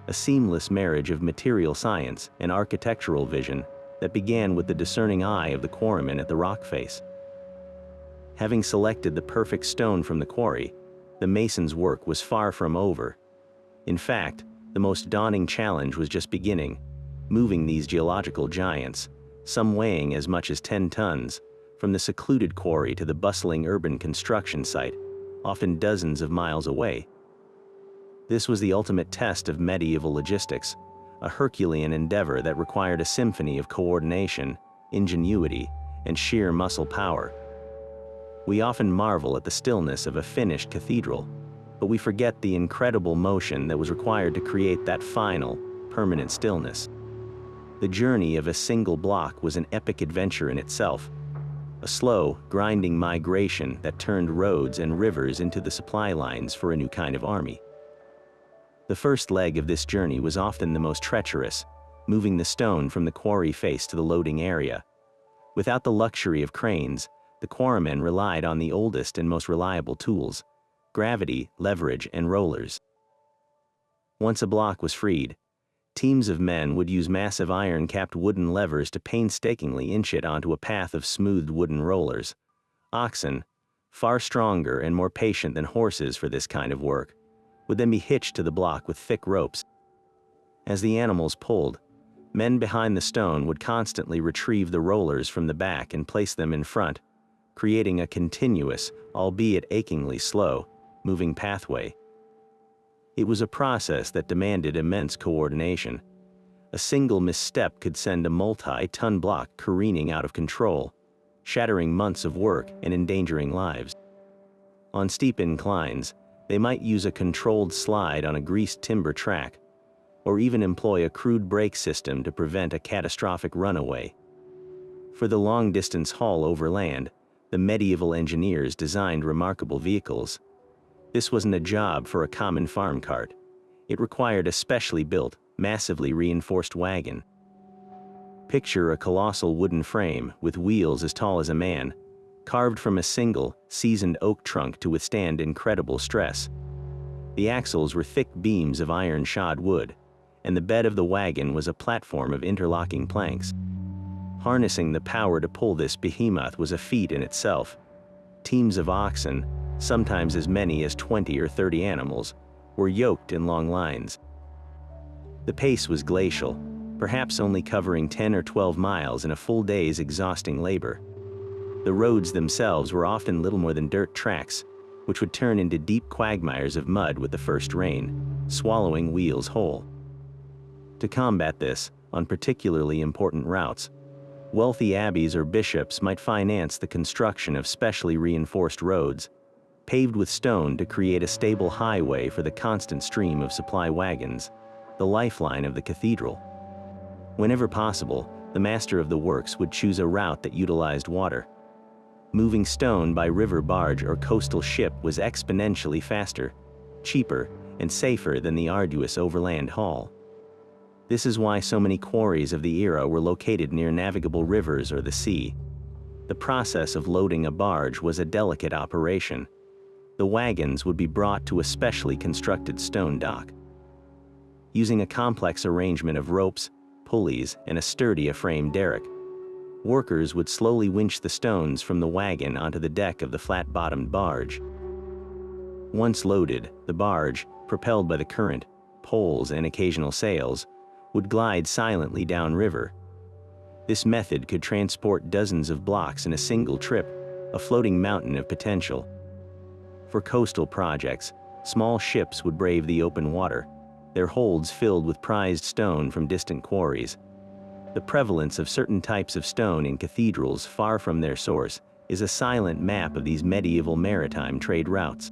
a seamless marriage of material science and architectural vision that began with the discerning eye of the quarryman at the rock face. Having selected the perfect stone from the quarry, the mason's work was far from over. In fact, the most daunting challenge was just beginning, moving these geological giants, some weighing as much as 10 tons, from the secluded quarry to the bustling urban construction site, often dozens of miles away. This was the ultimate test of medieval logistics, a Herculean endeavor that required a symphony of coordination, ingenuity, and sheer muscle power. We often marvel at the stillness of a finished cathedral, but we forget the incredible motion that was required to create that final, permanent stillness. The journey of a single block was an epic adventure in itself, a slow, grinding migration that turned roads and rivers into the supply lines for a new kind of army. The first leg of this journey was often the most treacherous, moving the stone from the quarry face to the loading area. Without the luxury of cranes, the quarrymen relied on the oldest and most reliable tools: gravity, leverage, and rollers. Once a block was freed, teams of men would use massive iron-capped wooden levers to painstakingly inch it onto a path of smoothed wooden rollers. Oxen, far stronger and more patient than horses for this kind of work, would then be hitched to the block with thick ropes. As the animals pulled, men behind the stone would constantly retrieve the rollers from the back and place them in front, creating a continuous, albeit achingly slow, moving pathway. It was a process that demanded immense coordination. A single misstep could send a multi-ton block careening out of control, shattering months of work and endangering lives. On steep inclines, they might use a controlled slide on a greased timber track, or even employ a crude brake system to prevent a catastrophic runaway. For the long-distance haul overland, the medieval engineers designed remarkable vehicles. This wasn't a job for a common farm cart. It required a specially built, massively reinforced wagon. Picture a colossal wooden frame with wheels as tall as a man, carved from a single, seasoned oak trunk to withstand incredible stress. The axles were thick beams of iron-shod wood, and the bed of the wagon was a platform of interlocking planks. Harnessing the power to pull this behemoth was a feat in itself. Teams of oxen, sometimes as many as 20 or 30 animals, were yoked in long lines. The pace was glacial, perhaps only covering 10 or 12 miles in a full day's exhausting labor. The roads themselves were often little more than dirt tracks, which would turn into deep quagmires of mud with the first rain, swallowing wheels whole. To combat this, on particularly important routes, wealthy abbeys or bishops might finance the construction of specially reinforced roads, paved with stone to create a stable highway for the constant stream of supply wagons. the lifeline of the cathedral. Whenever possible, the master of the works would choose a route that utilized water. Moving stone by river barge or coastal ship was exponentially faster, cheaper, and safer than the arduous overland haul. This is why so many quarries of the era were located near navigable rivers or the sea. The process of loading a barge was a delicate operation. The wagons would be brought to a specially constructed stone dock. Using a complex arrangement of ropes, pulleys, and a sturdy frame derrick, workers would slowly winch the stones from the wagon onto the deck of the flat-bottomed barge. Once loaded, the barge, propelled by the current, poles, and occasional sails, would glide silently downriver. This method could transport dozens of blocks in a single trip, a floating mountain of potential. For coastal projects, small ships would brave the open water, their holds filled with prized stone from distant quarries. The prevalence of certain types of stone in cathedrals far from their source is a silent map of these medieval maritime trade routes.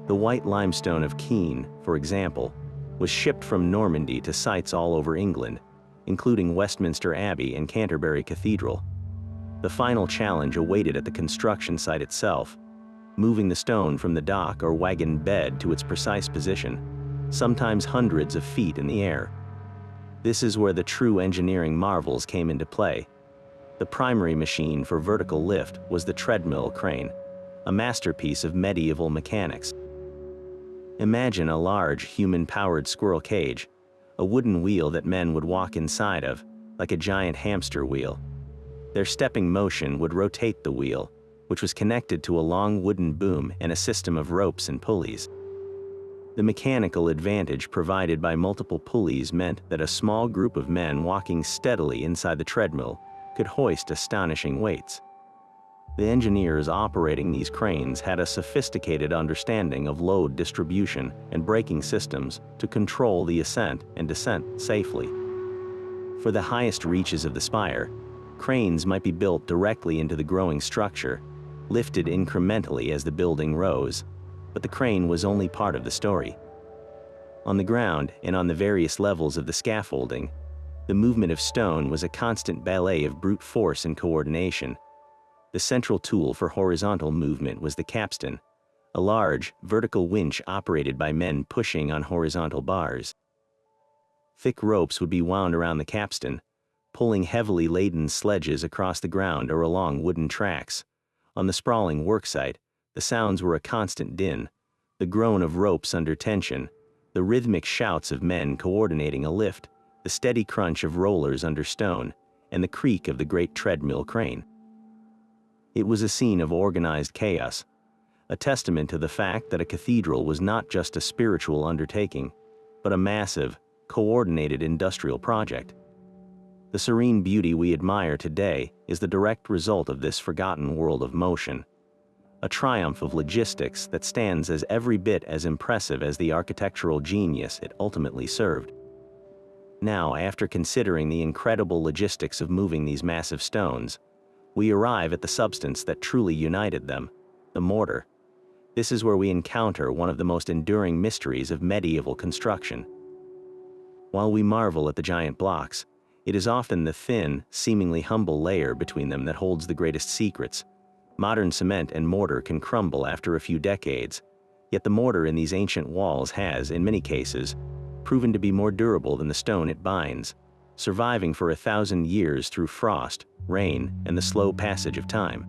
The white limestone of Keene, for example, was shipped from Normandy to sites all over England, including Westminster Abbey and Canterbury Cathedral. The final challenge awaited at the construction site itself, moving the stone from the dock or wagon bed to its precise position, sometimes hundreds of feet in the air. This is where the true engineering marvels came into play. The primary machine for vertical lift was the treadmill crane, a masterpiece of medieval mechanics. Imagine a large, human-powered squirrel cage, a wooden wheel that men would walk inside of, like a giant hamster wheel. Their stepping motion would rotate the wheel, which was connected to a long wooden boom and a system of ropes and pulleys. The mechanical advantage provided by multiple pulleys meant that a small group of men walking steadily inside the treadmill could hoist astonishing weights. The engineers operating these cranes had a sophisticated understanding of load distribution and braking systems to control the ascent and descent safely. For the highest reaches of the spire, cranes might be built directly into the growing structure, lifted incrementally as the building rose, but the crane was only part of the story. On the ground and on the various levels of the scaffolding, the movement of stone was a constant ballet of brute force and coordination. The central tool for horizontal movement was the capstan, a large, vertical winch operated by men pushing on horizontal bars. Thick ropes would be wound around the capstan, pulling heavily laden sledges across the ground or along wooden tracks. On the sprawling worksite, the sounds were a constant din, the groan of ropes under tension, the rhythmic shouts of men coordinating a lift, the steady crunch of rollers under stone, and the creak of the great treadmill crane. It was a scene of organized chaos, a testament to the fact that a cathedral was not just a spiritual undertaking, but a massive, coordinated industrial project. The serene beauty we admire today is the direct result of this forgotten world of motion, a triumph of logistics that stands as every bit as impressive as the architectural genius it ultimately served. Now, after considering the incredible logistics of moving these massive stones, we arrive at the substance that truly united them, the mortar. This is where we encounter one of the most enduring mysteries of medieval construction. While we marvel at the giant blocks, it is often the thin, seemingly humble layer between them that holds the greatest secrets. Modern cement and mortar can crumble after a few decades, yet the mortar in these ancient walls has, in many cases, proven to be more durable than the stone it binds, surviving for 1,000 years through frost, rain, and the slow passage of time.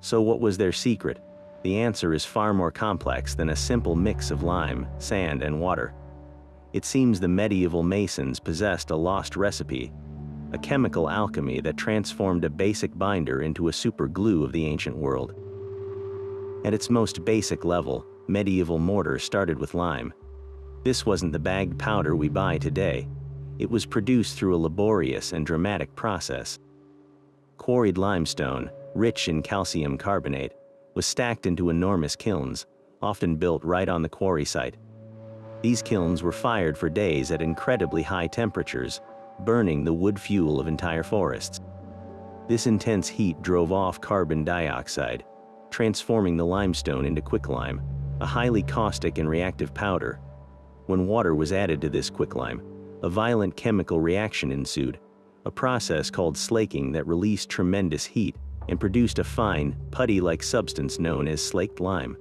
So what was their secret? The answer is far more complex than a simple mix of lime, sand, and water. It seems the medieval masons possessed a lost recipe, a chemical alchemy that transformed a basic binder into a super glue of the ancient world. At its most basic level, medieval mortar started with lime. This wasn't the bagged powder we buy today. It was produced through a laborious and dramatic process. Quarried limestone, rich in calcium carbonate, was stacked into enormous kilns, often built right on the quarry site. These kilns were fired for days at incredibly high temperatures, burning the wood fuel of entire forests. This intense heat drove off carbon dioxide, transforming the limestone into quicklime, a highly caustic and reactive powder. When water was added to this quicklime, a violent chemical reaction ensued, a process called slaking that released tremendous heat and produced a fine, putty-like substance known as slaked lime.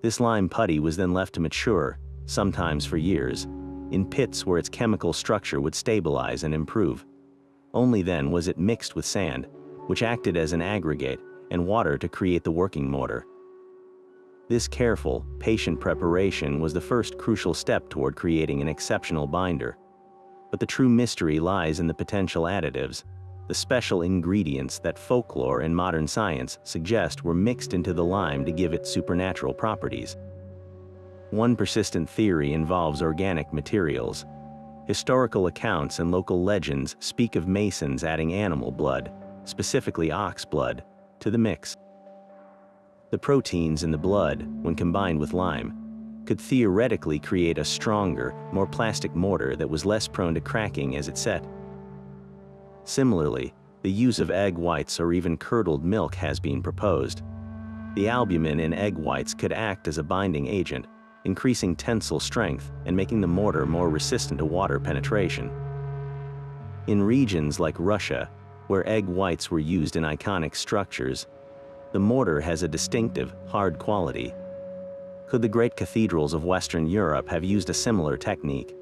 This lime putty was then left to mature, sometimes for years, in pits where its chemical structure would stabilize and improve. Only then was it mixed with sand, which acted as an aggregate, and water to create the working mortar. This careful, patient preparation was the first crucial step toward creating an exceptional binder. But the true mystery lies in the potential additives, the special ingredients that folklore and modern science suggest were mixed into the lime to give it supernatural properties. One persistent theory involves organic materials. Historical accounts and local legends speak of masons adding animal blood, specifically ox blood, to the mix. The proteins in the blood, when combined with lime, could theoretically create a stronger, more plastic mortar that was less prone to cracking as it set. Similarly, the use of egg whites or even curdled milk has been proposed. The albumin in egg whites could act as a binding agent, increasing tensile strength and making the mortar more resistant to water penetration. In regions like Russia, where egg whites were used in iconic structures, the mortar has a distinctive, hard quality. Could the great cathedrals of Western Europe have used a similar technique,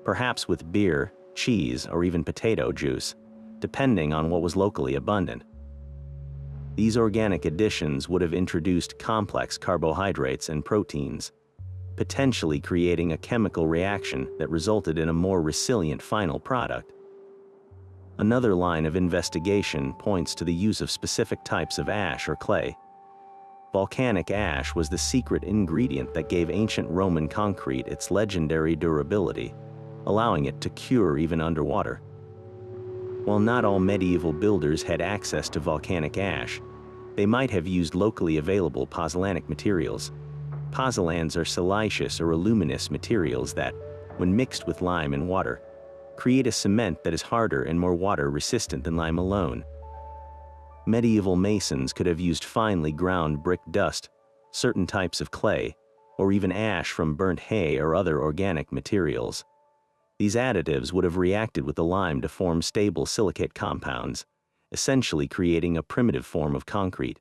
perhaps with beer, cheese, or even potato juice, depending on what was locally abundant? These organic additions would have introduced complex carbohydrates and proteins, potentially creating a chemical reaction that resulted in a more resilient final product. Another line of investigation points to the use of specific types of ash or clay. Volcanic ash was the secret ingredient that gave ancient Roman concrete its legendary durability, allowing it to cure even underwater. While not all medieval builders had access to volcanic ash, they might have used locally available pozzolanic materials. Pozzolans are siliceous or aluminous materials that, when mixed with lime and water, create a cement that is harder and more water-resistant than lime alone. Medieval masons could have used finely ground brick dust, certain types of clay, or even ash from burnt hay or other organic materials. These additives would have reacted with the lime to form stable silicate compounds, essentially creating a primitive form of concrete.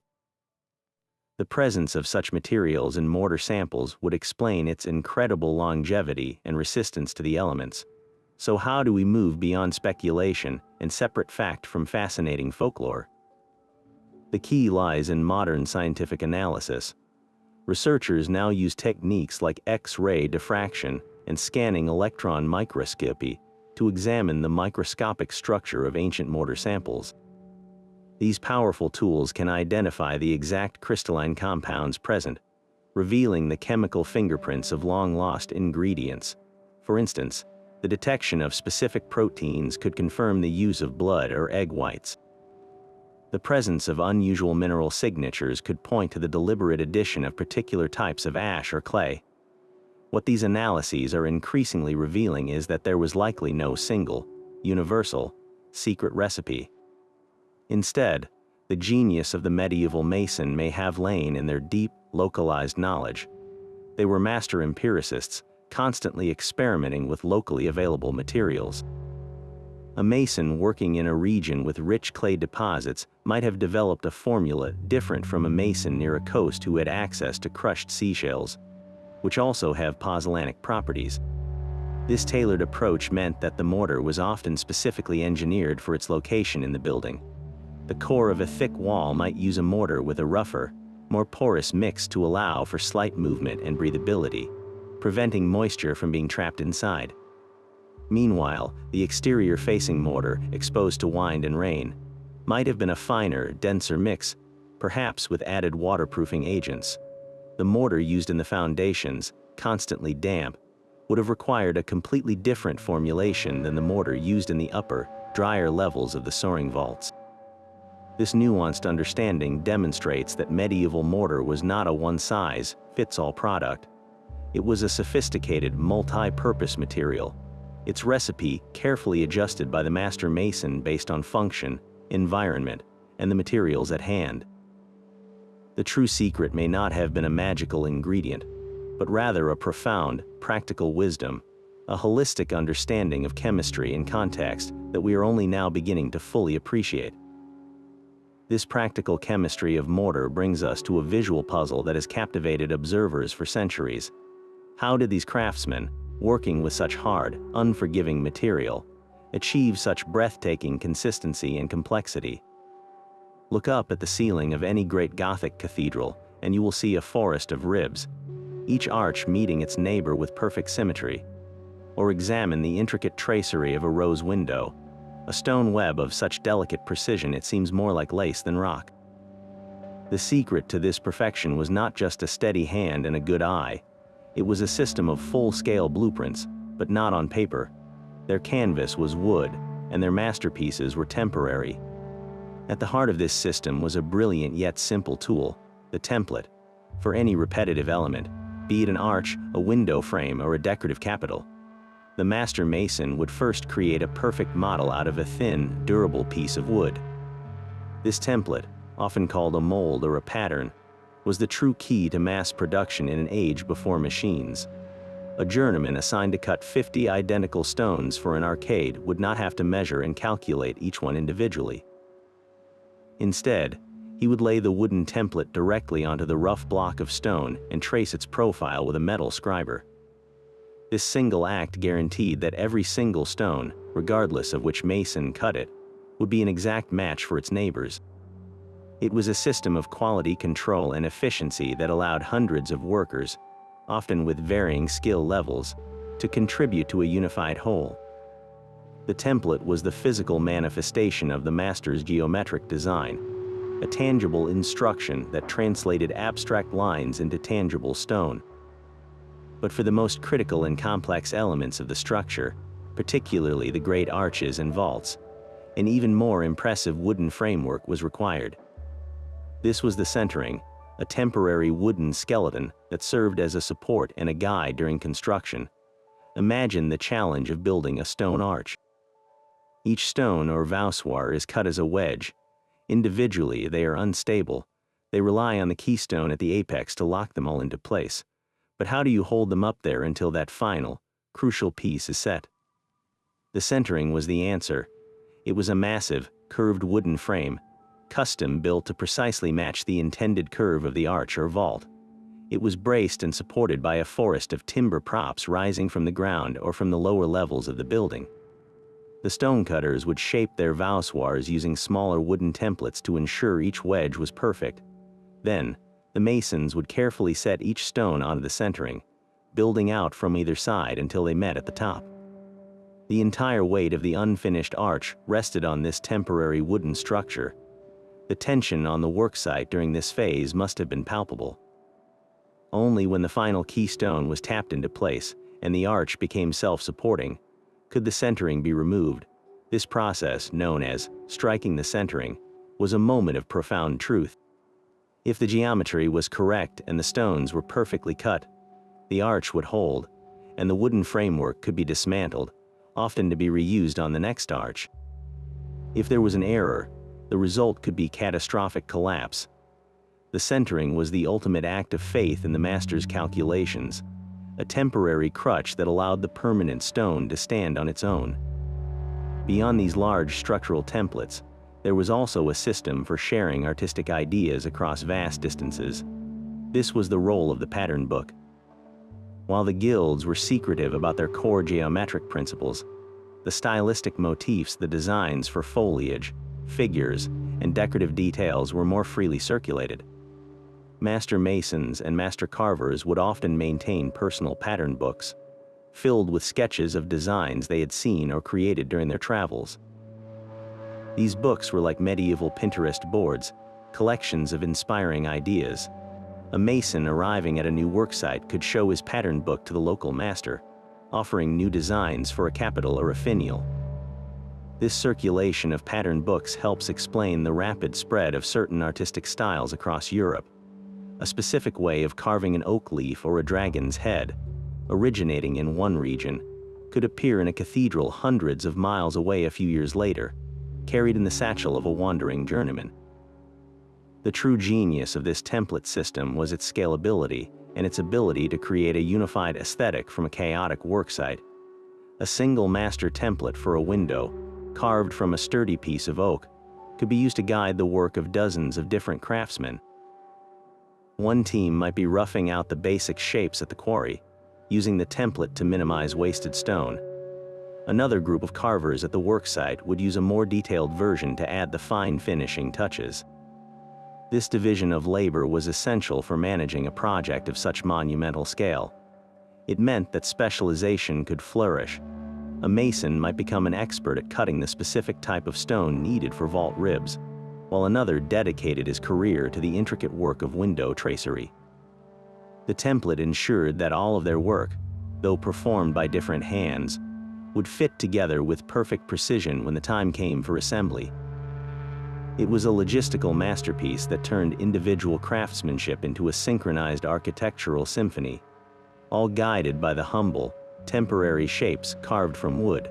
The presence of such materials in mortar samples would explain its incredible longevity and resistance to the elements. So how do we move beyond speculation and separate fact from fascinating folklore? The key lies in modern scientific analysis. Researchers now use techniques like X-ray diffraction and scanning electron microscopy to examine the microscopic structure of ancient mortar samples. These powerful tools can identify the exact crystalline compounds present, revealing the chemical fingerprints of long-lost ingredients. For instance, the detection of specific proteins could confirm the use of blood or egg whites. The presence of unusual mineral signatures could point to the deliberate addition of particular types of ash or clay. What these analyses are increasingly revealing is that there was likely no single, universal, secret recipe. Instead, the genius of the medieval mason may have lain in their deep, localized knowledge. They were master empiricists, constantly experimenting with locally available materials. A mason working in a region with rich clay deposits might have developed a formula different from a mason near a coast who had access to crushed seashells, which also have pozzolanic properties. This tailored approach meant that the mortar was often specifically engineered for its location in the building. The core of a thick wall might use a mortar with a rougher, more porous mix to allow for slight movement and breathability, preventing moisture from being trapped inside. Meanwhile, the exterior-facing mortar, exposed to wind and rain, might have been a finer, denser mix, perhaps with added waterproofing agents. The mortar used in the foundations, constantly damp, would have required a completely different formulation than the mortar used in the upper, drier levels of the soaring vaults. This nuanced understanding demonstrates that medieval mortar was not a one-size-fits-all product. It was a sophisticated, multi-purpose material, its recipe carefully adjusted by the master mason based on function, environment, and the materials at hand. The true secret may not have been a magical ingredient, but rather a profound, practical wisdom, a holistic understanding of chemistry and context that we are only now beginning to fully appreciate. This practical chemistry of mortar brings us to a visual puzzle that has captivated observers for centuries. How did these craftsmen, working with such hard, unforgiving material, achieve such breathtaking consistency and complexity? Look up at the ceiling of any great Gothic cathedral, and you will see a forest of ribs, each arch meeting its neighbor with perfect symmetry. Or examine the intricate tracery of a rose window, a stone web of such delicate precision it seems more like lace than rock. The secret to this perfection was not just a steady hand and a good eye. It was a system of full-scale blueprints, but not on paper. Their canvas was wood, and their masterpieces were temporary. At the heart of this system was a brilliant yet simple tool, the template, for any repetitive element, be it an arch, a window frame, or a decorative capital. The master mason would first create a perfect model out of a thin, durable piece of wood. This template, often called a mold or a pattern, was the true key to mass production in an age before machines. A journeyman assigned to cut 50 identical stones for an arcade would not have to measure and calculate each one individually. Instead, he would lay the wooden template directly onto the rough block of stone and trace its profile with a metal scriber. This single act guaranteed that every single stone, regardless of which mason cut it, would be an exact match for its neighbors. It was a system of quality control and efficiency that allowed hundreds of workers, often with varying skill levels, to contribute to a unified whole. The template was the physical manifestation of the master's geometric design, a tangible instruction that translated abstract lines into tangible stone. But for the most critical and complex elements of the structure, particularly the great arches and vaults, an even more impressive wooden framework was required. This was the centering, a temporary wooden skeleton that served as a support and a guide during construction. Imagine the challenge of building a stone arch. Each stone or voussoir is cut as a wedge. Individually, they are unstable. They rely on the keystone at the apex to lock them all into place. But how do you hold them up there until that final, crucial piece is set? The centering was the answer. It was a massive, curved wooden frame, custom built to precisely match the intended curve of the arch or vault. It was braced and supported by a forest of timber props rising from the ground or from the lower levels of the building. The stonecutters would shape their voussoirs using smaller wooden templates to ensure each wedge was perfect. Then, the masons would carefully set each stone onto the centering, building out from either side until they met at the top. The entire weight of the unfinished arch rested on this temporary wooden structure. The tension on the worksite during this phase must have been palpable. Only when the final keystone was tapped into place and the arch became self-supporting could the centering be removed. This process, known as striking the centering, was a moment of profound truth. If the geometry was correct and the stones were perfectly cut, the arch would hold, and the wooden framework could be dismantled, often to be reused on the next arch. If there was an error, the result could be catastrophic collapse. The centering was the ultimate act of faith in the master's calculations, a temporary crutch that allowed the permanent stone to stand on its own. Beyond these large structural templates, there was also a system for sharing artistic ideas across vast distances. This was the role of the pattern book. While the guilds were secretive about their core geometric principles, the stylistic motifs, the designs for foliage, figures, and decorative details were more freely circulated. Master masons and master carvers would often maintain personal pattern books, filled with sketches of designs they had seen or created during their travels. These books were like medieval Pinterest boards, collections of inspiring ideas. A mason arriving at a new worksite could show his pattern book to the local master, offering new designs for a capital or a finial. This circulation of pattern books helps explain the rapid spread of certain artistic styles across Europe. A specific way of carving an oak leaf or a dragon's head, originating in one region, could appear in a cathedral hundreds of miles away a few years later, carried in the satchel of a wandering journeyman. The true genius of this template system was its scalability and its ability to create a unified aesthetic from a chaotic worksite. A single master template for a window, carved from a sturdy piece of oak, could be used to guide the work of dozens of different craftsmen. One team might be roughing out the basic shapes at the quarry, using the template to minimize wasted stone. Another group of carvers at the worksite would use a more detailed version to add the fine finishing touches. This division of labor was essential for managing a project of such monumental scale. It meant that specialization could flourish. A mason might become an expert at cutting the specific type of stone needed for vault ribs, while another dedicated his career to the intricate work of window tracery. The template ensured that all of their work, though performed by different hands, would fit together with perfect precision when the time came for assembly. It was a logistical masterpiece that turned individual craftsmanship into a synchronized architectural symphony, all guided by the humble, temporary shapes carved from wood.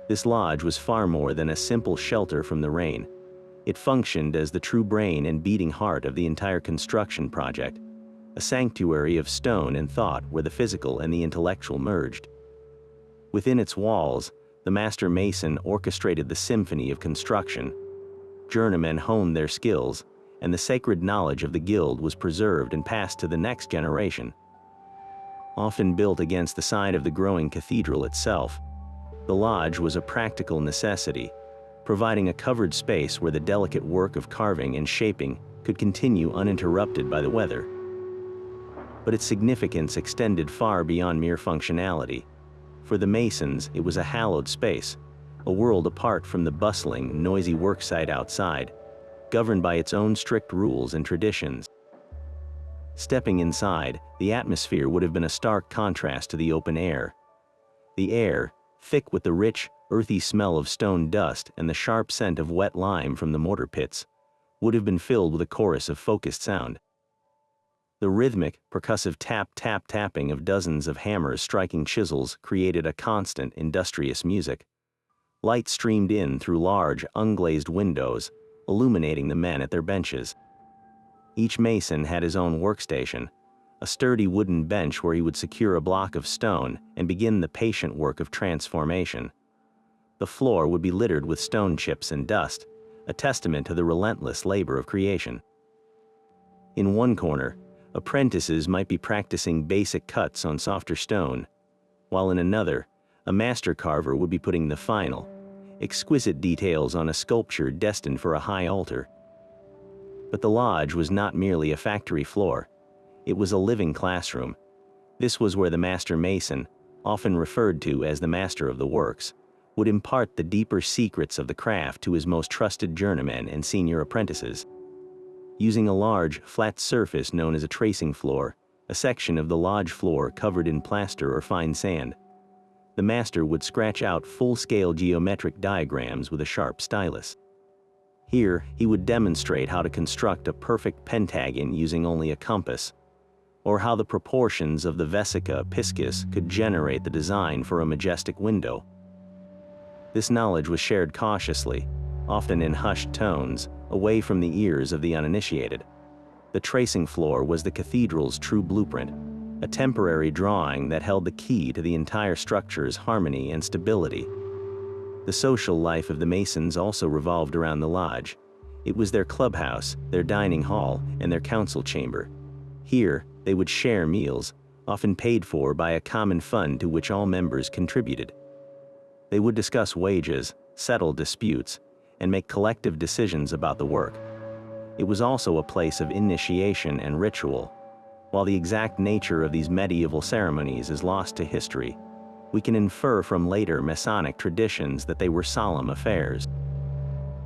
This lodge was far more than a simple shelter from the rain. It functioned as the true brain and beating heart of the entire construction project, a sanctuary of stone and thought where the physical and the intellectual merged. Within its walls, the master mason orchestrated the symphony of construction. Journeymen honed their skills, and the sacred knowledge of the guild was preserved and passed to the next generation. Often built against the side of the growing cathedral itself, the lodge was a practical necessity, providing a covered space where the delicate work of carving and shaping could continue uninterrupted by the weather. But its significance extended far beyond mere functionality. For the Masons, it was a hallowed space, a world apart from the bustling, noisy worksite outside, governed by its own strict rules and traditions. Stepping inside, the atmosphere would have been a stark contrast to the open air. The air, thick with the rich, earthy smell of stone dust and the sharp scent of wet lime from the mortar pits, would have been filled with a chorus of focused sound. The rhythmic, percussive tap-tap-tapping of dozens of hammers striking chisels created a constant, industrious music. Light streamed in through large, unglazed windows, illuminating the men at their benches. Each mason had his own workstation, a sturdy wooden bench where he would secure a block of stone and begin the patient work of transformation. The floor would be littered with stone chips and dust, a testament to the relentless labor of creation. In one corner, apprentices might be practicing basic cuts on softer stone, while in another, a master carver would be putting the final, exquisite details on a sculpture destined for a high altar. But the lodge was not merely a factory floor. It was a living classroom. This was where the master mason, often referred to as the master of the works, would impart the deeper secrets of the craft to his most trusted journeymen and senior apprentices. Using a large, flat surface known as a tracing floor, a section of the lodge floor covered in plaster or fine sand, the master would scratch out full-scale geometric diagrams with a sharp stylus. Here, he would demonstrate how to construct a perfect pentagon using only a compass, or how the proportions of the vesica piscis could generate the design for a majestic window. This knowledge was shared cautiously, often in hushed tones, away from the ears of the uninitiated. The tracing floor was the cathedral's true blueprint, a temporary drawing that held the key to the entire structure's harmony and stability. The social life of the Masons also revolved around the lodge. It was their clubhouse, their dining hall, and their council chamber. Here, they would share meals, often paid for by a common fund to which all members contributed. They would discuss wages, settle disputes, and make collective decisions about the work. It was also a place of initiation and ritual. While the exact nature of these medieval ceremonies is lost to history, we can infer from later Masonic traditions that they were solemn affairs.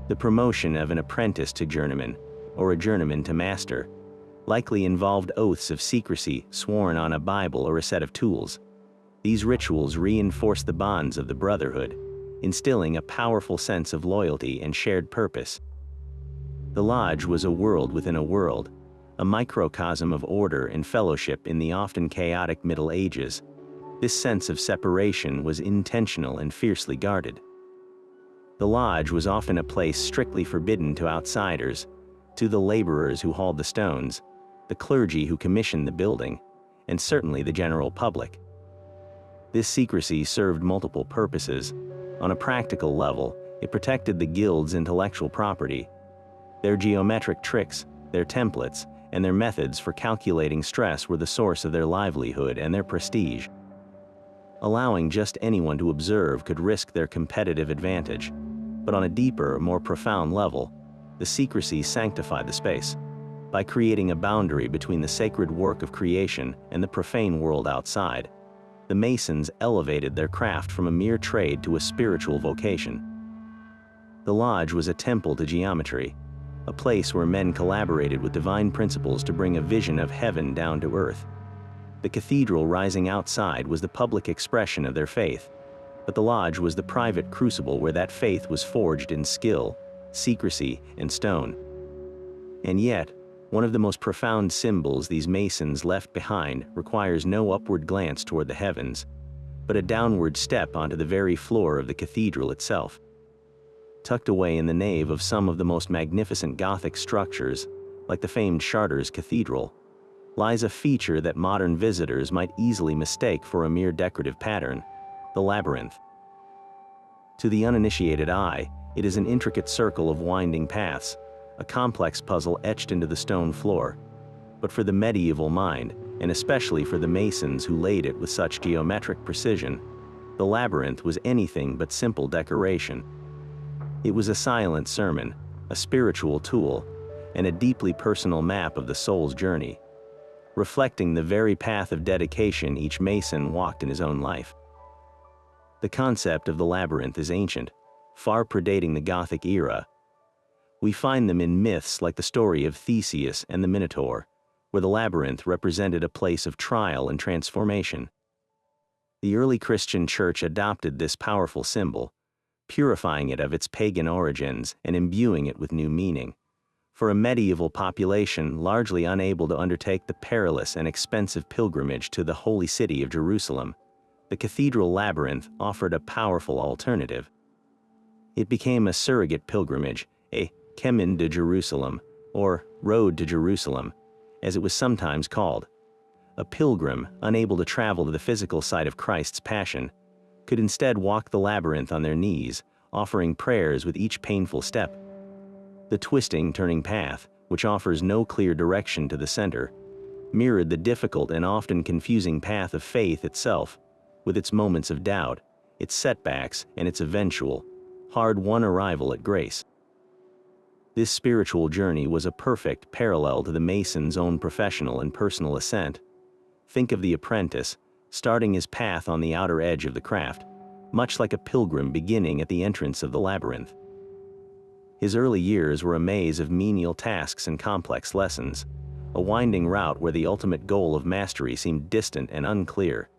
The promotion of an apprentice to journeyman, or a journeyman to master, likely involved oaths of secrecy sworn on a Bible or a set of tools. These rituals reinforced the bonds of the brotherhood, instilling a powerful sense of loyalty and shared purpose. The lodge was a world within a world, a microcosm of order and fellowship in the often chaotic Middle Ages. This sense of separation was intentional and fiercely guarded. The lodge was often a place strictly forbidden to outsiders, to the laborers who hauled the stones, the clergy who commissioned the building, and certainly the general public. This secrecy served multiple purposes. On a practical level, it protected the guild's intellectual property. Their geometric tricks, their templates, and their methods for calculating stress were the source of their livelihood and their prestige. Allowing just anyone to observe could risk their competitive advantage. But on a deeper, more profound level, the secrecy sanctified the space. By creating a boundary between the sacred work of creation and the profane world outside, the Masons elevated their craft from a mere trade to a spiritual vocation. The lodge was a temple to geometry, a place where men collaborated with divine principles to bring a vision of heaven down to earth. The cathedral rising outside was the public expression of their faith, but the lodge was the private crucible where that faith was forged in skill, secrecy, and stone. And yet, one of the most profound symbols these Masons left behind requires no upward glance toward the heavens, but a downward step onto the very floor of the cathedral itself. Tucked away in the nave of some of the most magnificent Gothic structures, like the famed Chartres Cathedral, lies a feature that modern visitors might easily mistake for a mere decorative pattern: the labyrinth. To the uninitiated eye, it is an intricate circle of winding paths, a complex puzzle etched into the stone floor. But for the medieval mind, and especially for the Masons who laid it with such geometric precision, the labyrinth was anything but simple decoration. It was a silent sermon, a spiritual tool, and a deeply personal map of the soul's journey, reflecting the very path of dedication each Mason walked in his own life. The concept of the labyrinth is ancient, far predating the Gothic era. We find them in myths like the story of Theseus and the Minotaur, where the labyrinth represented a place of trial and transformation. The early Christian church adopted this powerful symbol, purifying it of its pagan origins and imbuing it with new meaning. For a medieval population largely unable to undertake the perilous and expensive pilgrimage to the holy city of Jerusalem, the cathedral labyrinth offered a powerful alternative. It became a surrogate pilgrimage, a chemin de Jerusalem, or road to Jerusalem, as it was sometimes called. A pilgrim, unable to travel to the physical site of Christ's passion, could instead walk the labyrinth on their knees, offering prayers with each painful step. The twisting, turning path, which offers no clear direction to the center, mirrored the difficult and often confusing path of faith itself, with its moments of doubt, its setbacks, and its eventual, hard-won arrival at grace. This spiritual journey was a perfect parallel to the Mason's own professional and personal ascent. Think of the apprentice, starting his path on the outer edge of the craft, much like a pilgrim beginning at the entrance of the labyrinth. His early years were a maze of menial tasks and complex lessons, a winding route where the ultimate goal of mastery seemed distant and unclear.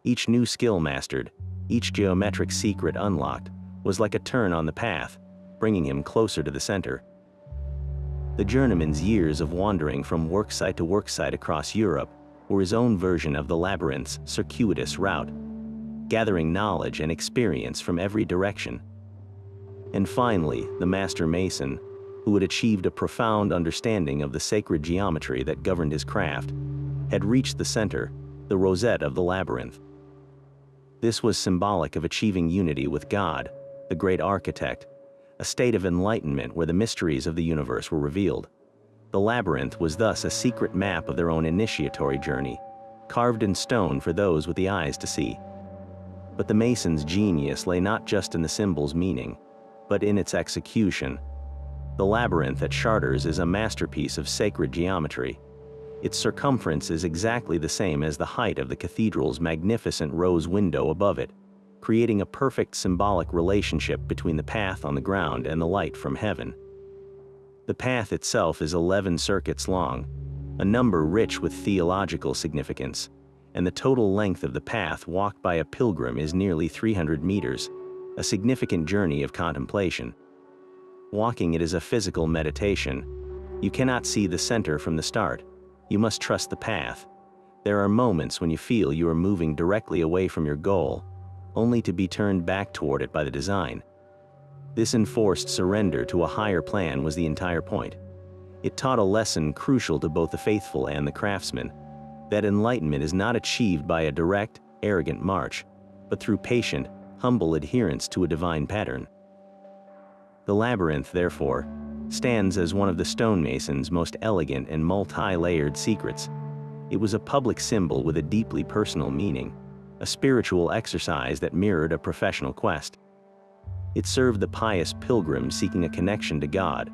Each new skill mastered, each geometric secret unlocked, was like a turn on the path, bringing him closer to the center. The journeyman's years of wandering from worksite to worksite across Europe were his own version of the labyrinth's circuitous route, gathering knowledge and experience from every direction. And finally, the master mason, who had achieved a profound understanding of the sacred geometry that governed his craft, had reached the center, the rosette of the labyrinth. This was symbolic of achieving unity with God, the great architect, a state of enlightenment where the mysteries of the universe were revealed. The labyrinth was thus a secret map of their own initiatory journey, carved in stone for those with the eyes to see. But the Mason's genius lay not just in the symbol's meaning, but in its execution. The labyrinth at Chartres is a masterpiece of sacred geometry. Its circumference is exactly the same as the height of the cathedral's magnificent rose window above it, creating a perfect symbolic relationship between the path on the ground and the light from heaven. The path itself is 11 circuits long, a number rich with theological significance, and the total length of the path walked by a pilgrim is nearly 300 meters, a significant journey of contemplation. Walking it is a physical meditation. You cannot see the center from the start. You must trust the path. There are moments when you feel you are moving directly away from your goal, only to be turned back toward it by the design. This enforced surrender to a higher plan was the entire point. It taught a lesson crucial to both the faithful and the craftsmen, that enlightenment is not achieved by a direct, arrogant march, but through patient, humble adherence to a divine pattern. The labyrinth, therefore, stands as one of the stonemason's most elegant and multi-layered secrets. It was a public symbol with a deeply personal meaning, a spiritual exercise that mirrored a professional quest. It served the pious pilgrim seeking a connection to God,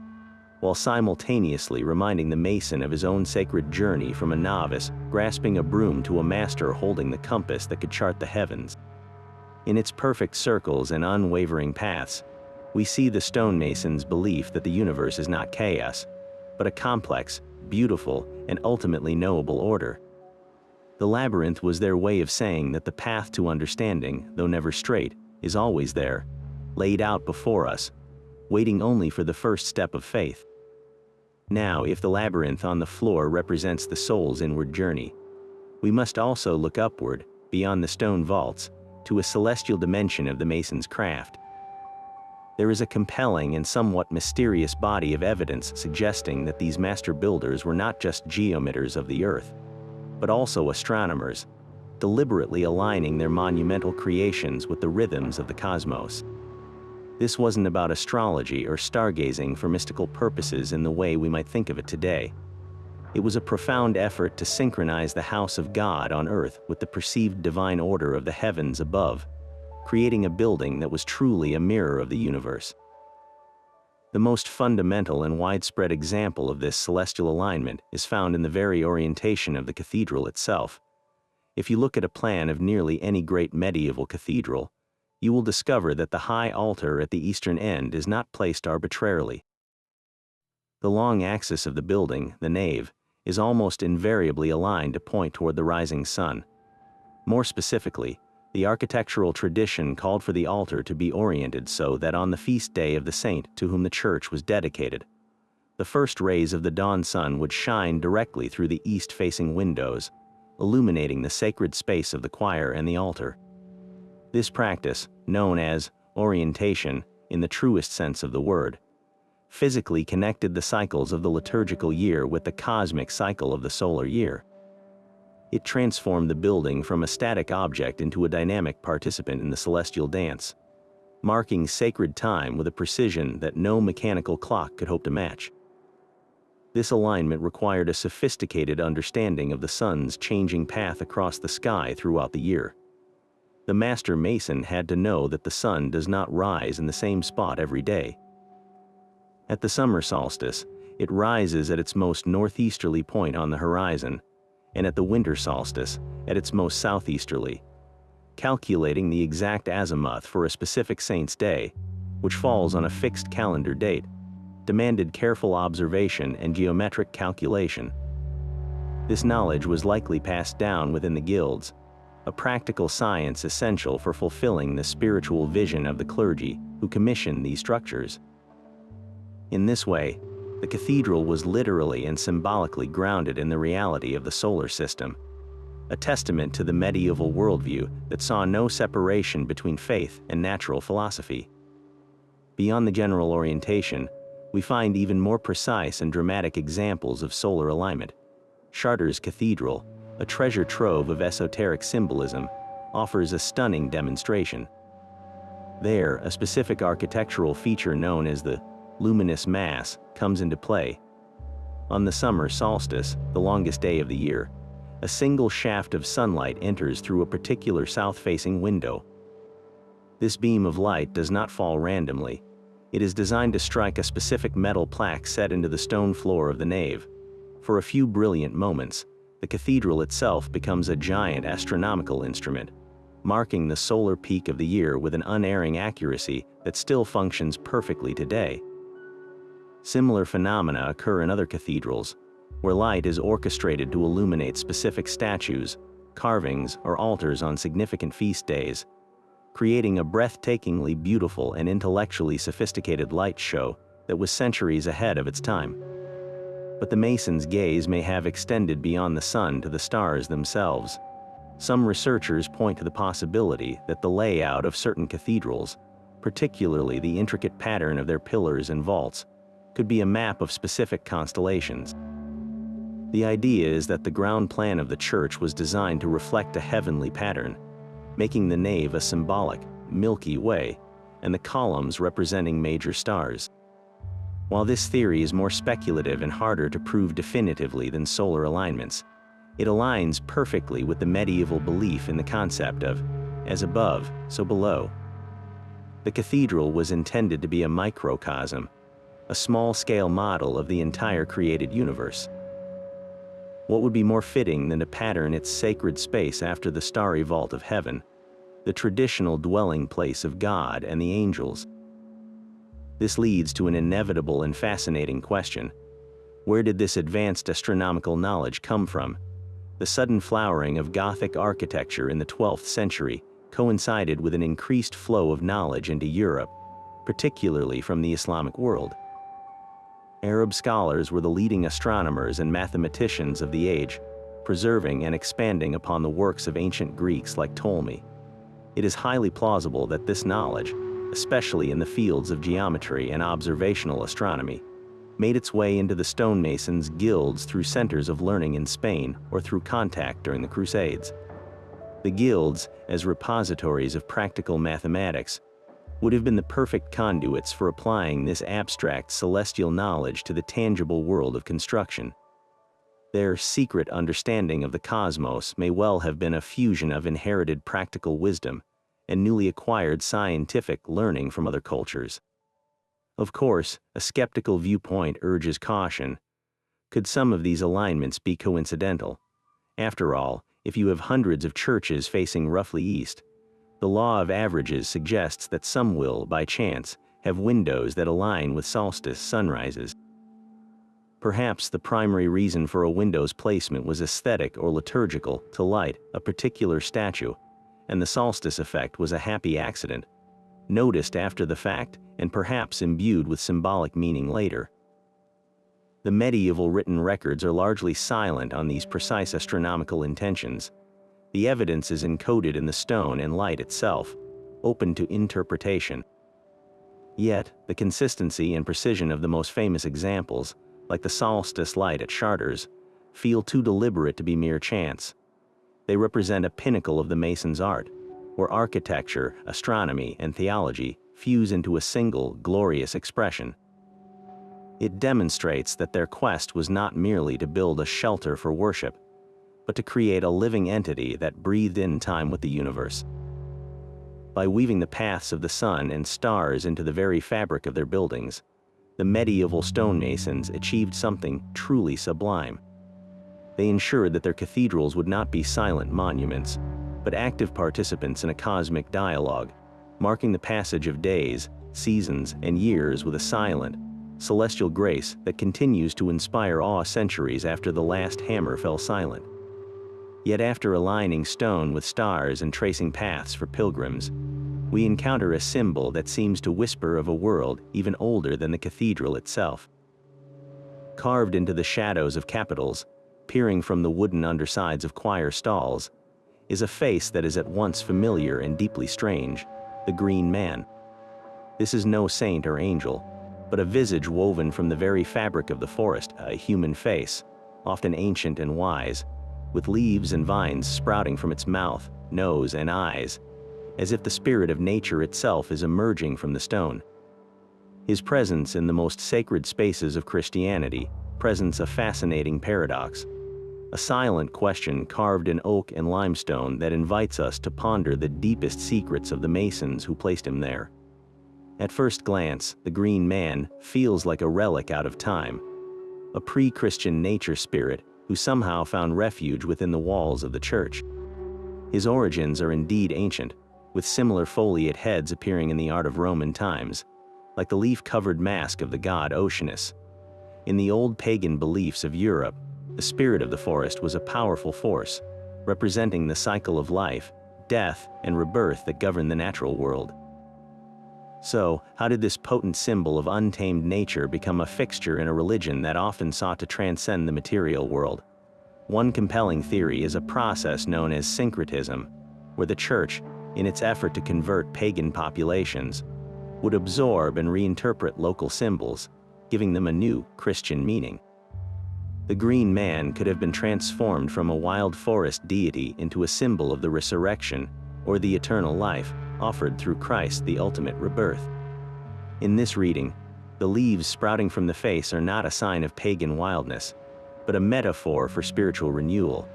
while simultaneously reminding the mason of his own sacred journey from a novice grasping a broom to a master holding the compass that could chart the heavens. In its perfect circles and unwavering paths, we see the stonemason's belief that the universe is not chaos, but a complex, beautiful, and ultimately knowable order. The labyrinth was their way of saying that the path to understanding, though never straight, is always there, laid out before us, waiting only for the first step of faith. Now, if the labyrinth on the floor represents the soul's inward journey, we must also look upward, beyond the stone vaults, to a celestial dimension of the mason's craft. There is a compelling and somewhat mysterious body of evidence suggesting that these master builders were not just geometers of the earth, but also astronomers, deliberately aligning their monumental creations with the rhythms of the cosmos. This wasn't about astrology or stargazing for mystical purposes in the way we might think of it today. It was a profound effort to synchronize the house of God on earth with the perceived divine order of the heavens above, creating a building that was truly a mirror of the universe. The most fundamental and widespread example of this celestial alignment is found in the very orientation of the cathedral itself. If you look at a plan of nearly any great medieval cathedral, you will discover that the high altar at the eastern end is not placed arbitrarily. The long axis of the building, the nave, is almost invariably aligned to point toward the rising sun. More specifically, the architectural tradition called for the altar to be oriented so that on the feast day of the saint to whom the church was dedicated, the first rays of the dawn sun would shine directly through the east-facing windows, illuminating the sacred space of the choir and the altar. This practice, known as orientation in the truest sense of the word, physically connected the cycles of the liturgical year with the cosmic cycle of the solar year. It transformed the building from a static object into a dynamic participant in the celestial dance, marking sacred time with a precision that no mechanical clock could hope to match. This alignment required a sophisticated understanding of the sun's changing path across the sky throughout the year. The master mason had to know that the sun does not rise in the same spot every day. At the summer solstice, it rises at its most northeasterly point on the horizon, and at the winter solstice, at its most southeasterly. Calculating the exact azimuth for a specific saint's day, which falls on a fixed calendar date, demanded careful observation and geometric calculation. This knowledge was likely passed down within the guilds, a practical science essential for fulfilling the spiritual vision of the clergy who commissioned these structures. In this way, the cathedral was literally and symbolically grounded in the reality of the solar system, a testament to the medieval worldview that saw no separation between faith and natural philosophy. Beyond the general orientation, we find even more precise and dramatic examples of solar alignment. Chartres Cathedral, a treasure trove of esoteric symbolism, offers a stunning demonstration. There, a specific architectural feature known as the luminous mass comes into play. On the summer solstice, the longest day of the year, a single shaft of sunlight enters through a particular south-facing window. This beam of light does not fall randomly. It is designed to strike a specific metal plaque set into the stone floor of the nave. For a few brilliant moments, the cathedral itself becomes a giant astronomical instrument, marking the solar peak of the year with an unerring accuracy that still functions perfectly today. Similar phenomena occur in other cathedrals, where light is orchestrated to illuminate specific statues, carvings, or altars on significant feast days, creating a breathtakingly beautiful and intellectually sophisticated light show that was centuries ahead of its time. But the mason's gaze may have extended beyond the sun to the stars themselves. Some researchers point to the possibility that the layout of certain cathedrals, particularly the intricate pattern of their pillars and vaults, could be a map of specific constellations. The idea is that the ground plan of the church was designed to reflect a heavenly pattern, making the nave a symbolic, Milky Way, and the columns representing major stars. While this theory is more speculative and harder to prove definitively than solar alignments, it aligns perfectly with the medieval belief in the concept of as above, so below. The cathedral was intended to be a microcosm, a small-scale model of the entire created universe. What would be more fitting than to pattern its sacred space after the starry vault of heaven, the traditional dwelling place of God and the angels? This leads to an inevitable and fascinating question. Where did this advanced astronomical knowledge come from? The sudden flowering of Gothic architecture in the 12th century coincided with an increased flow of knowledge into Europe, particularly from the Islamic world. Arab scholars were the leading astronomers and mathematicians of the age, preserving and expanding upon the works of ancient Greeks like Ptolemy. It is highly plausible that this knowledge, especially in the fields of geometry and observational astronomy, made its way into the stonemasons' guilds through centers of learning in Spain or through contact during the Crusades. The guilds, as repositories of practical mathematics, would have been the perfect conduits for applying this abstract celestial knowledge to the tangible world of construction. Their secret understanding of the cosmos may well have been a fusion of inherited practical wisdom and newly acquired scientific learning from other cultures. Of course, a skeptical viewpoint urges caution. Could some of these alignments be coincidental? After all, if you have hundreds of churches facing roughly east, the law of averages suggests that some will, by chance, have windows that align with solstice sunrises. Perhaps the primary reason for a window's placement was aesthetic or liturgical, to light a particular statue, and the solstice effect was a happy accident, noticed after the fact and perhaps imbued with symbolic meaning later. The medieval written records are largely silent on these precise astronomical intentions. The evidence is encoded in the stone and light itself, open to interpretation. Yet, the consistency and precision of the most famous examples, like the solstice light at Chartres, feel too deliberate to be mere chance. They represent a pinnacle of the Mason's art, where architecture, astronomy, and theology fuse into a single, glorious expression. It demonstrates that their quest was not merely to build a shelter for worship, but to create a living entity that breathed in time with the universe. By weaving the paths of the sun and stars into the very fabric of their buildings, the medieval stonemasons achieved something truly sublime. They ensured that their cathedrals would not be silent monuments, but active participants in a cosmic dialogue, marking the passage of days, seasons, and years with a silent, celestial grace that continues to inspire awe centuries after the last hammer fell silent. Yet after aligning stone with stars and tracing paths for pilgrims, we encounter a symbol that seems to whisper of a world even older than the cathedral itself. Carved into the shadows of capitals, peering from the wooden undersides of choir stalls, is a face that is at once familiar and deeply strange, the Green Man. This is no saint or angel, but a visage woven from the very fabric of the forest, a human face, often ancient and wise, with leaves and vines sprouting from its mouth, nose, and eyes, as if the spirit of nature itself is emerging from the stone. His presence in the most sacred spaces of Christianity presents a fascinating paradox, a silent question carved in oak and limestone that invites us to ponder the deepest secrets of the Masons who placed him there. At first glance, the Green Man feels like a relic out of time, a pre-Christian nature spirit who somehow found refuge within the walls of the church. His origins are indeed ancient, with similar foliate heads appearing in the art of Roman times, like the leaf-covered mask of the god Oceanus. In the old pagan beliefs of Europe, the spirit of the forest was a powerful force, representing the cycle of life, death, and rebirth that govern the natural world. So, how did this potent symbol of untamed nature become a fixture in a religion that often sought to transcend the material world? One compelling theory is a process known as syncretism, where the church, in its effort to convert pagan populations, would absorb and reinterpret local symbols, giving them a new Christian meaning. The green man could have been transformed from a wild forest deity into a symbol of the resurrection, or the eternal life, offered through Christ, the ultimate rebirth. In this reading, the leaves sprouting from the face are not a sign of pagan wildness, but a metaphor for spiritual renewal,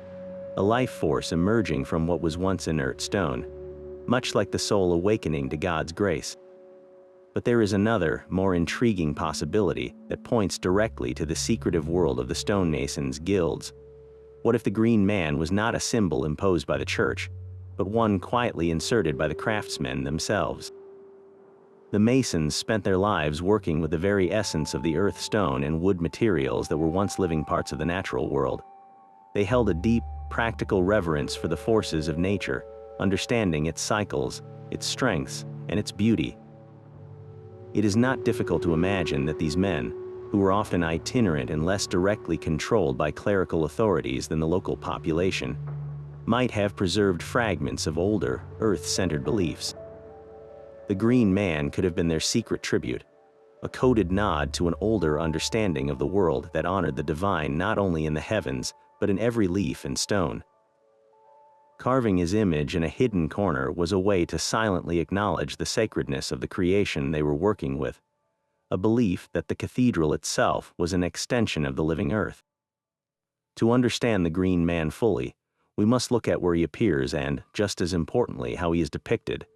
a life force emerging from what was once inert stone, much like the soul awakening to God's grace. But there is another, more intriguing possibility that points directly to the secretive world of the stonemasons' guilds. What if the green man was not a symbol imposed by the church, but one quietly inserted by the craftsmen themselves? The masons spent their lives working with the very essence of the earth, stone, and wood materials that were once living parts of the natural world. They held a deep, practical reverence for the forces of nature, understanding its cycles, its strengths, and its beauty. It is not difficult to imagine that these men, who were often itinerant and less directly controlled by clerical authorities than the local population, might have preserved fragments of older, earth-centered beliefs. The green man could have been their secret tribute, a coded nod to an older understanding of the world that honored the divine not only in the heavens, but in every leaf and stone. Carving his image in a hidden corner was a way to silently acknowledge the sacredness of the creation they were working with, a belief that the cathedral itself was an extension of the living earth. To understand the green man fully, we must look at where he appears and, just as importantly, how he is depicted.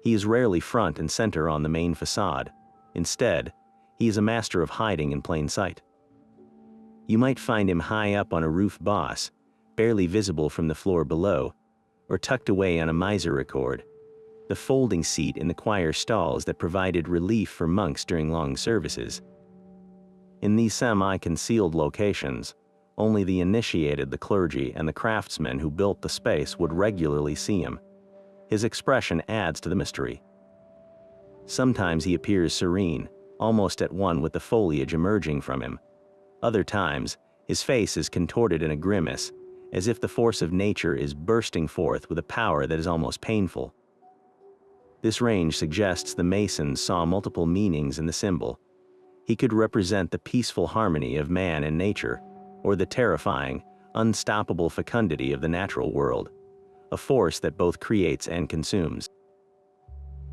He is rarely front and center on the main facade. Instead, he is a master of hiding in plain sight. You might find him high up on a roof boss, barely visible from the floor below, or tucked away on a misericord, the folding seat in the choir stalls that provided relief for monks during long services. In these semi-concealed locations, only the initiated, the clergy, and the craftsmen who built the space would regularly see him. His expression adds to the mystery. Sometimes he appears serene, almost at one with the foliage emerging from him. Other times, his face is contorted in a grimace, as if the force of nature is bursting forth with a power that is almost painful. This range suggests the masons saw multiple meanings in the symbol. He could represent the peaceful harmony of man and nature, or the terrifying, unstoppable fecundity of the natural world, a force that both creates and consumes.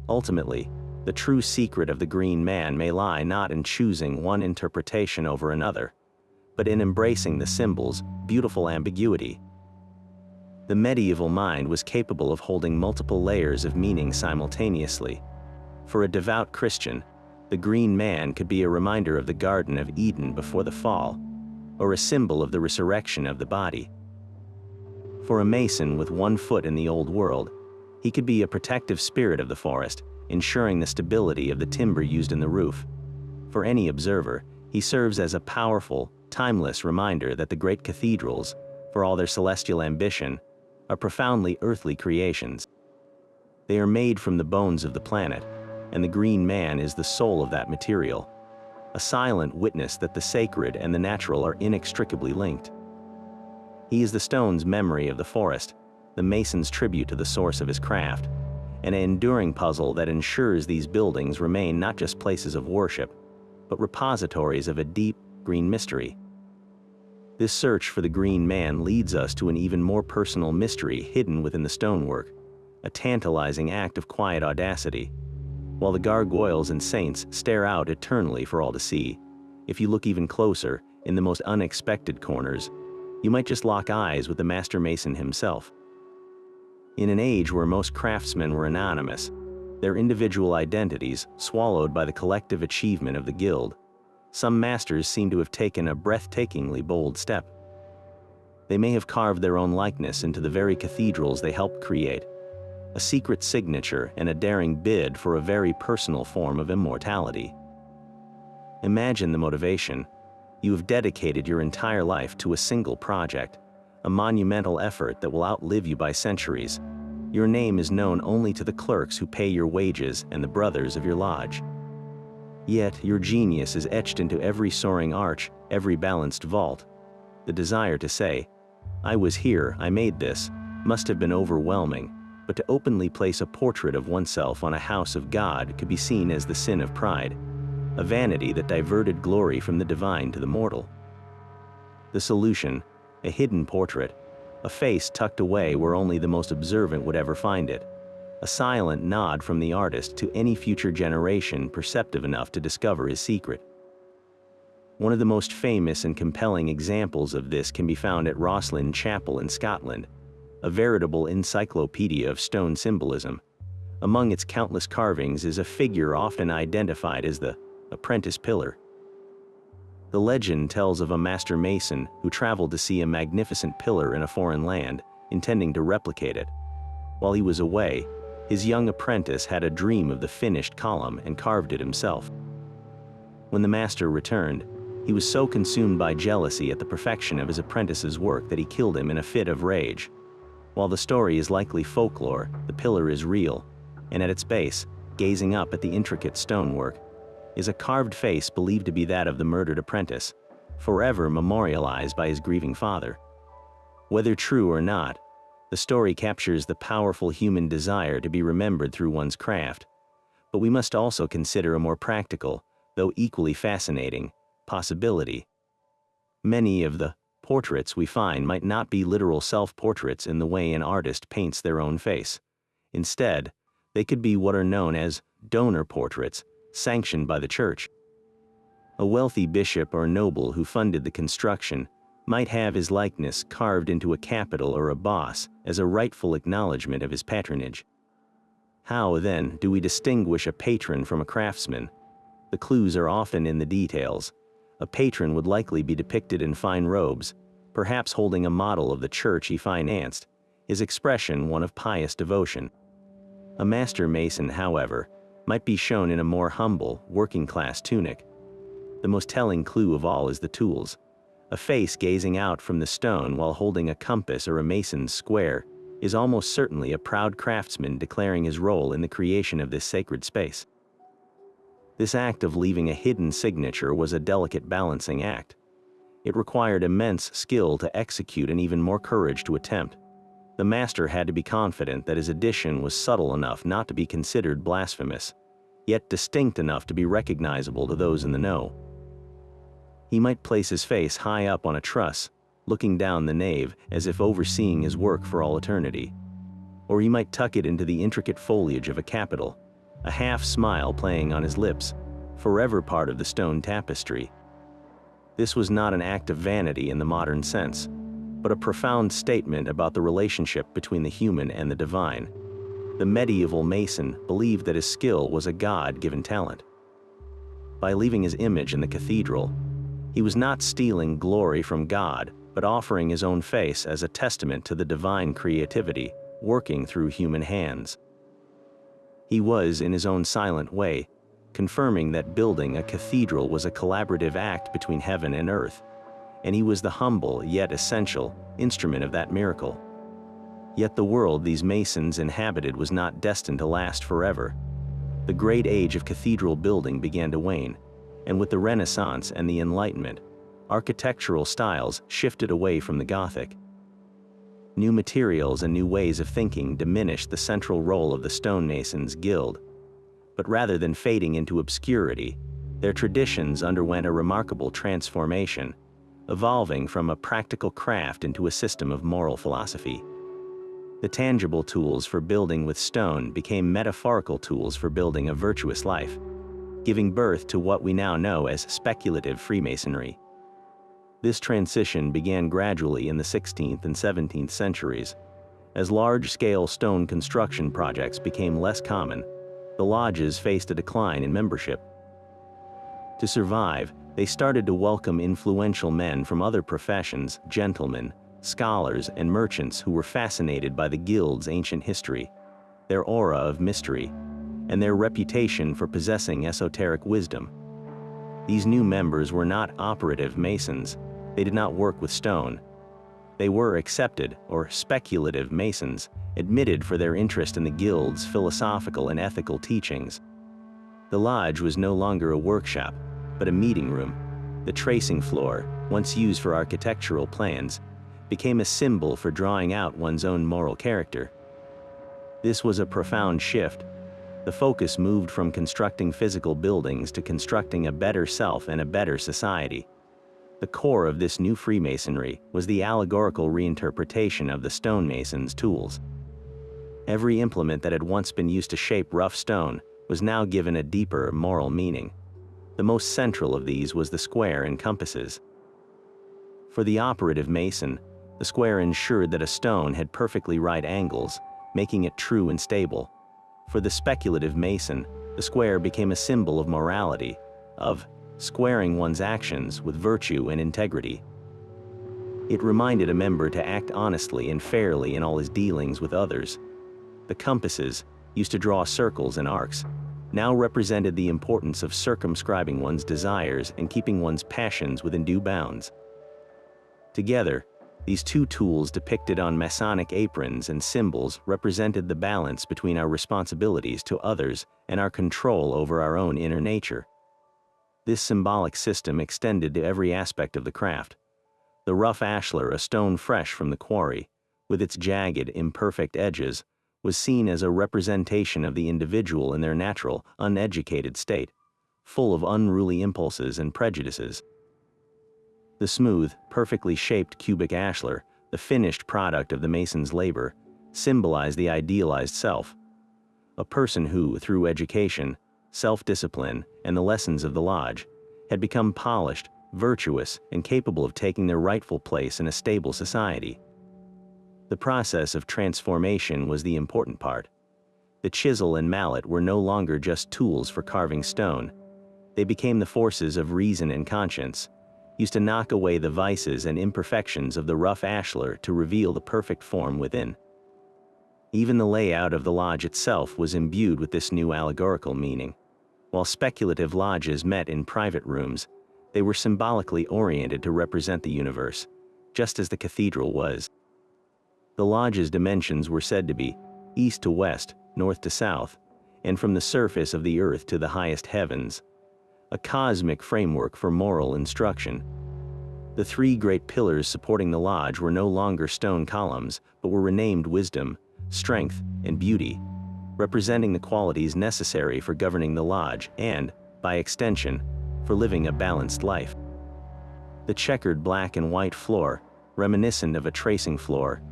Ultimately, the true secret of the green man may lie not in choosing one interpretation over another, but in embracing the symbol's beautiful ambiguity. The medieval mind was capable of holding multiple layers of meaning simultaneously. For a devout Christian, the green man could be a reminder of the Garden of Eden before the fall, or a symbol of the resurrection of the body. For a mason with one foot in the old world, he could be a protective spirit of the forest, ensuring the stability of the timber used in the roof. For any observer, he serves as a powerful, timeless reminder that the great cathedrals, for all their celestial ambition, are profoundly earthly creations. They are made from the bones of the planet, and the green man is the soul of that material, a silent witness that the sacred and the natural are inextricably linked. He is the stone's memory of the forest, the mason's tribute to the source of his craft, an enduring puzzle that ensures these buildings remain not just places of worship, but repositories of a deep, green mystery. This search for the green man leads us to an even more personal mystery hidden within the stonework, a tantalizing act of quiet audacity. While the gargoyles and saints stare out eternally for all to see, if you look even closer, in the most unexpected corners, you might just lock eyes with the master mason himself. In an age where most craftsmen were anonymous, their individual identities swallowed by the collective achievement of the guild, some masters seem to have taken a breathtakingly bold step. They may have carved their own likeness into the very cathedrals they helped create, a secret signature and a daring bid for a very personal form of immortality. Imagine the motivation. You have dedicated your entire life to a single project, a monumental effort that will outlive you by centuries. Your name is known only to the clerks who pay your wages and the brothers of your lodge. Yet your genius is etched into every soaring arch, every balanced vault. The desire to say, "I was here, I made this," must have been overwhelming, but to openly place a portrait of oneself on a house of God could be seen as the sin of pride, a vanity that diverted glory from the divine to the mortal. The solution: a hidden portrait, a face tucked away where only the most observant would ever find it, a silent nod from the artist to any future generation perceptive enough to discover his secret. One of the most famous and compelling examples of this can be found at Rosslyn Chapel in Scotland, a veritable encyclopedia of stone symbolism. Among its countless carvings is a figure often identified as the apprentice pillar. The legend tells of a master mason who traveled to see a magnificent pillar in a foreign land, intending to replicate it. While he was away, his young apprentice had a dream of the finished column and carved it himself. When the master returned, he was so consumed by jealousy at the perfection of his apprentice's work that he killed him in a fit of rage. While the story is likely folklore, the pillar is real, and at its base, gazing up at the intricate stonework, is a carved face believed to be that of the murdered apprentice, forever memorialized by his grieving father. Whether true or not, the story captures the powerful human desire to be remembered through one's craft, but we must also consider a more practical, though equally fascinating, possibility. Many of the portraits we find might not be literal self-portraits in the way an artist paints their own face. Instead, they could be what are known as donor portraits, sanctioned by the church. A wealthy bishop or noble who funded the construction might have his likeness carved into a capital or a boss as a rightful acknowledgement of his patronage. How, then, do we distinguish a patron from a craftsman? The clues are often in the details. A patron would likely be depicted in fine robes, perhaps holding a model of the church he financed, his expression one of pious devotion. A master mason, however, might be shown in a more humble, working-class tunic. The most telling clue of all is the tools. A face gazing out from the stone while holding a compass or a mason's square is almost certainly a proud craftsman declaring his role in the creation of this sacred space. This act of leaving a hidden signature was a delicate balancing act. It required immense skill to execute and even more courage to attempt. The master had to be confident that his addition was subtle enough not to be considered blasphemous, yet distinct enough to be recognizable to those in the know. He might place his face high up on a truss, looking down the nave as if overseeing his work for all eternity. Or he might tuck it into the intricate foliage of a capital, a half-smile playing on his lips, forever part of the stone tapestry. This was not an act of vanity in the modern sense, but a profound statement about the relationship between the human and the divine. The medieval mason believed that his skill was a God-given talent. By leaving his image in the cathedral, he was not stealing glory from God, but offering his own face as a testament to the divine creativity working through human hands. He was, in his own silent way, confirming that building a cathedral was a collaborative act between heaven and earth, and he was the humble yet essential instrument of that miracle. Yet the world these masons inhabited was not destined to last forever. The great age of cathedral building began to wane, and with the Renaissance and the Enlightenment, architectural styles shifted away from the Gothic. New materials and new ways of thinking diminished the central role of the stonemasons' guild. But rather than fading into obscurity, their traditions underwent a remarkable transformation, evolving from a practical craft into a system of moral philosophy. The tangible tools for building with stone became metaphorical tools for building a virtuous life, giving birth to what we now know as speculative Freemasonry. This transition began gradually in the 16th and 17th centuries. As large-scale stone construction projects became less common, the lodges faced a decline in membership. To survive, they started to welcome influential men from other professions, gentlemen, scholars, and merchants who were fascinated by the guild's ancient history, their aura of mystery, and their reputation for possessing esoteric wisdom. These new members were not operative masons. They did not work with stone. They were accepted, or speculative masons, admitted for their interest in the guild's philosophical and ethical teachings. The lodge was no longer a workshop, but a meeting room. The tracing floor, once used for architectural plans, became a symbol for drawing out one's own moral character. This was a profound shift. The focus moved from constructing physical buildings to constructing a better self and a better society. The core of this new Freemasonry was the allegorical reinterpretation of the stonemasons' tools. Every implement that had once been used to shape rough stone was now given a deeper moral meaning. The most central of these was the square and compasses. For the operative mason, the square ensured that a stone had perfectly right angles, making it true and stable. For the speculative mason, the square became a symbol of morality, of squaring one's actions with virtue and integrity. It reminded a member to act honestly and fairly in all his dealings with others. The compasses, used to draw circles and arcs, now represented the importance of circumscribing one's desires and keeping one's passions within due bounds. Together, these two tools depicted on Masonic aprons and symbols represented the balance between our responsibilities to others and our control over our own inner nature. This symbolic system extended to every aspect of the craft. The rough ashlar, a stone fresh from the quarry, with its jagged, imperfect edges, was seen as a representation of the individual in their natural, uneducated state, full of unruly impulses and prejudices. The smooth, perfectly shaped cubic ashlar, the finished product of the mason's labor, symbolized the idealized self. A person who, through education, self-discipline, and the lessons of the lodge, had become polished, virtuous, and capable of taking their rightful place in a stable society. The process of transformation was the important part. The chisel and mallet were no longer just tools for carving stone. They became the forces of reason and conscience, used to knock away the vices and imperfections of the rough ashlar to reveal the perfect form within. Even the layout of the lodge itself was imbued with this new allegorical meaning. While speculative lodges met in private rooms, they were symbolically oriented to represent the universe, just as the cathedral was. The lodge's dimensions were said to be east to west, north to south, and from the surface of the earth to the highest heavens, a cosmic framework for moral instruction. The three great pillars supporting the lodge were no longer stone columns, but were renamed wisdom, strength, and beauty, representing the qualities necessary for governing the lodge and, by extension, for living a balanced life. The checkered black and white floor, reminiscent of a tracing floor,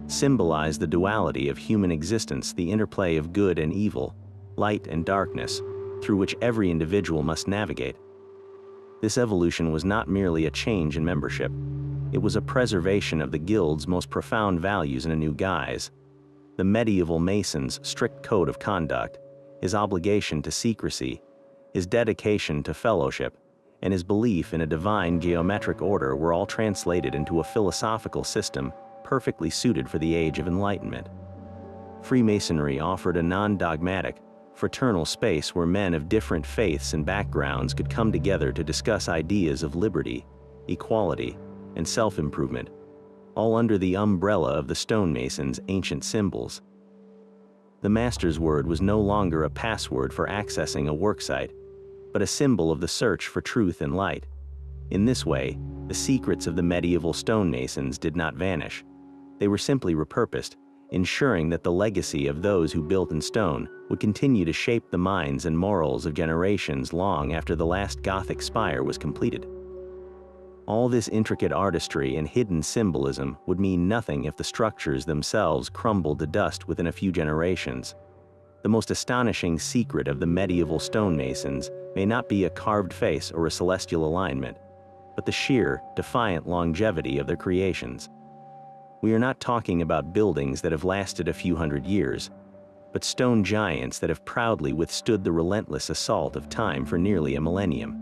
symbolized the duality of human existence, the interplay of good and evil, light and darkness, through which every individual must navigate. This evolution was not merely a change in membership. It was a preservation of the guild's most profound values in a new guise. The medieval mason's strict code of conduct, his obligation to secrecy, his dedication to fellowship, and his belief in a divine geometric order were all translated into a philosophical system perfectly suited for the age of enlightenment. Freemasonry offered a non-dogmatic, fraternal space where men of different faiths and backgrounds could come together to discuss ideas of liberty, equality, and self-improvement, all under the umbrella of the stonemasons' ancient symbols. The master's word was no longer a password for accessing a worksite, but a symbol of the search for truth and light. In this way, the secrets of the medieval stonemasons did not vanish. They were simply repurposed, ensuring that the legacy of those who built in stone would continue to shape the minds and morals of generations long after the last Gothic spire was completed. All this intricate artistry and hidden symbolism would mean nothing if the structures themselves crumbled to dust within a few generations. The most astonishing secret of the medieval stonemasons may not be a carved face or a celestial alignment, but the sheer, defiant longevity of their creations. We are not talking about buildings that have lasted a few hundred years, but stone giants that have proudly withstood the relentless assault of time for nearly a millennium.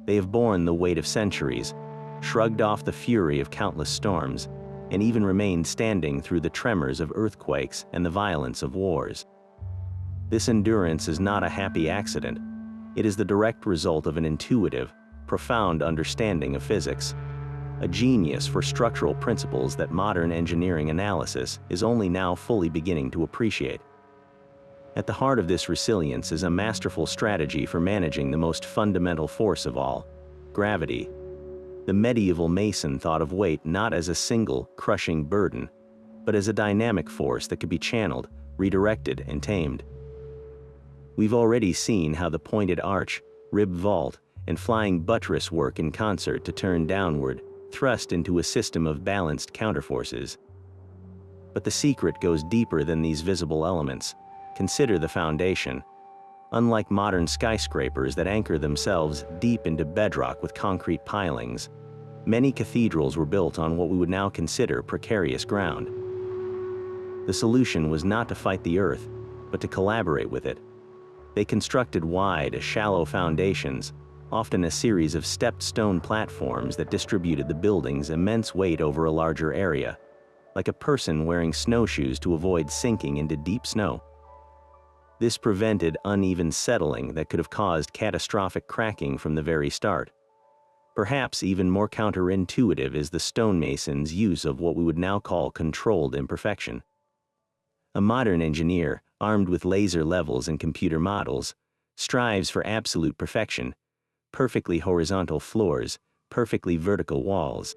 They have borne the weight of centuries, shrugged off the fury of countless storms, and even remained standing through the tremors of earthquakes and the violence of wars. This endurance is not a happy accident. It is the direct result of an intuitive, profound understanding of physics, a genius for structural principles that modern engineering analysis is only now fully beginning to appreciate. At the heart of this resilience is a masterful strategy for managing the most fundamental force of all, gravity. The medieval mason thought of weight not as a single, crushing burden, but as a dynamic force that could be channeled, redirected, and tamed. We've already seen how the pointed arch, ribbed vault, and flying buttress work in concert to turn downward, thrust into a system of balanced counterforces. But the secret goes deeper than these visible elements. Consider the foundation. Unlike modern skyscrapers that anchor themselves deep into bedrock with concrete pilings, many cathedrals were built on what we would now consider precarious ground. The solution was not to fight the earth, but to collaborate with it. They constructed wide, shallow foundations, often a series of stepped stone platforms that distributed the building's immense weight over a larger area, like a person wearing snowshoes to avoid sinking into deep snow. This prevented uneven settling that could have caused catastrophic cracking from the very start. Perhaps even more counterintuitive is the stonemasons' use of what we would now call controlled imperfection. A modern engineer, armed with laser levels and computer models, strives for absolute perfection, perfectly horizontal floors, perfectly vertical walls.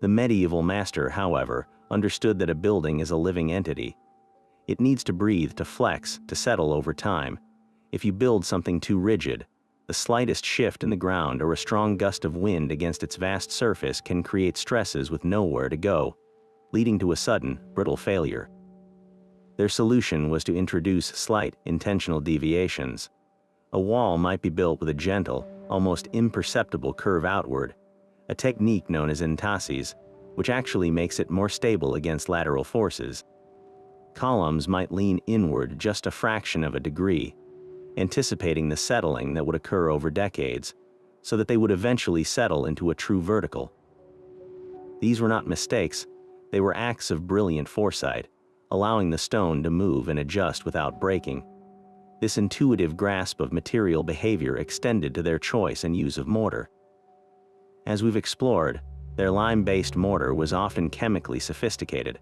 The medieval master, however, understood that a building is a living entity. It needs to breathe, to flex, to settle over time. If you build something too rigid, the slightest shift in the ground or a strong gust of wind against its vast surface can create stresses with nowhere to go, leading to a sudden, brittle failure. Their solution was to introduce slight, intentional deviations. A wall might be built with a gentle, almost imperceptible curve outward, a technique known as entases, which actually makes it more stable against lateral forces. Columns might lean inward just a fraction of a degree, anticipating the settling that would occur over decades, so that they would eventually settle into a true vertical. These were not mistakes, they were acts of brilliant foresight, allowing the stone to move and adjust without breaking. This intuitive grasp of material behavior extended to their choice and use of mortar. As we've explored, their lime-based mortar was often chemically sophisticated,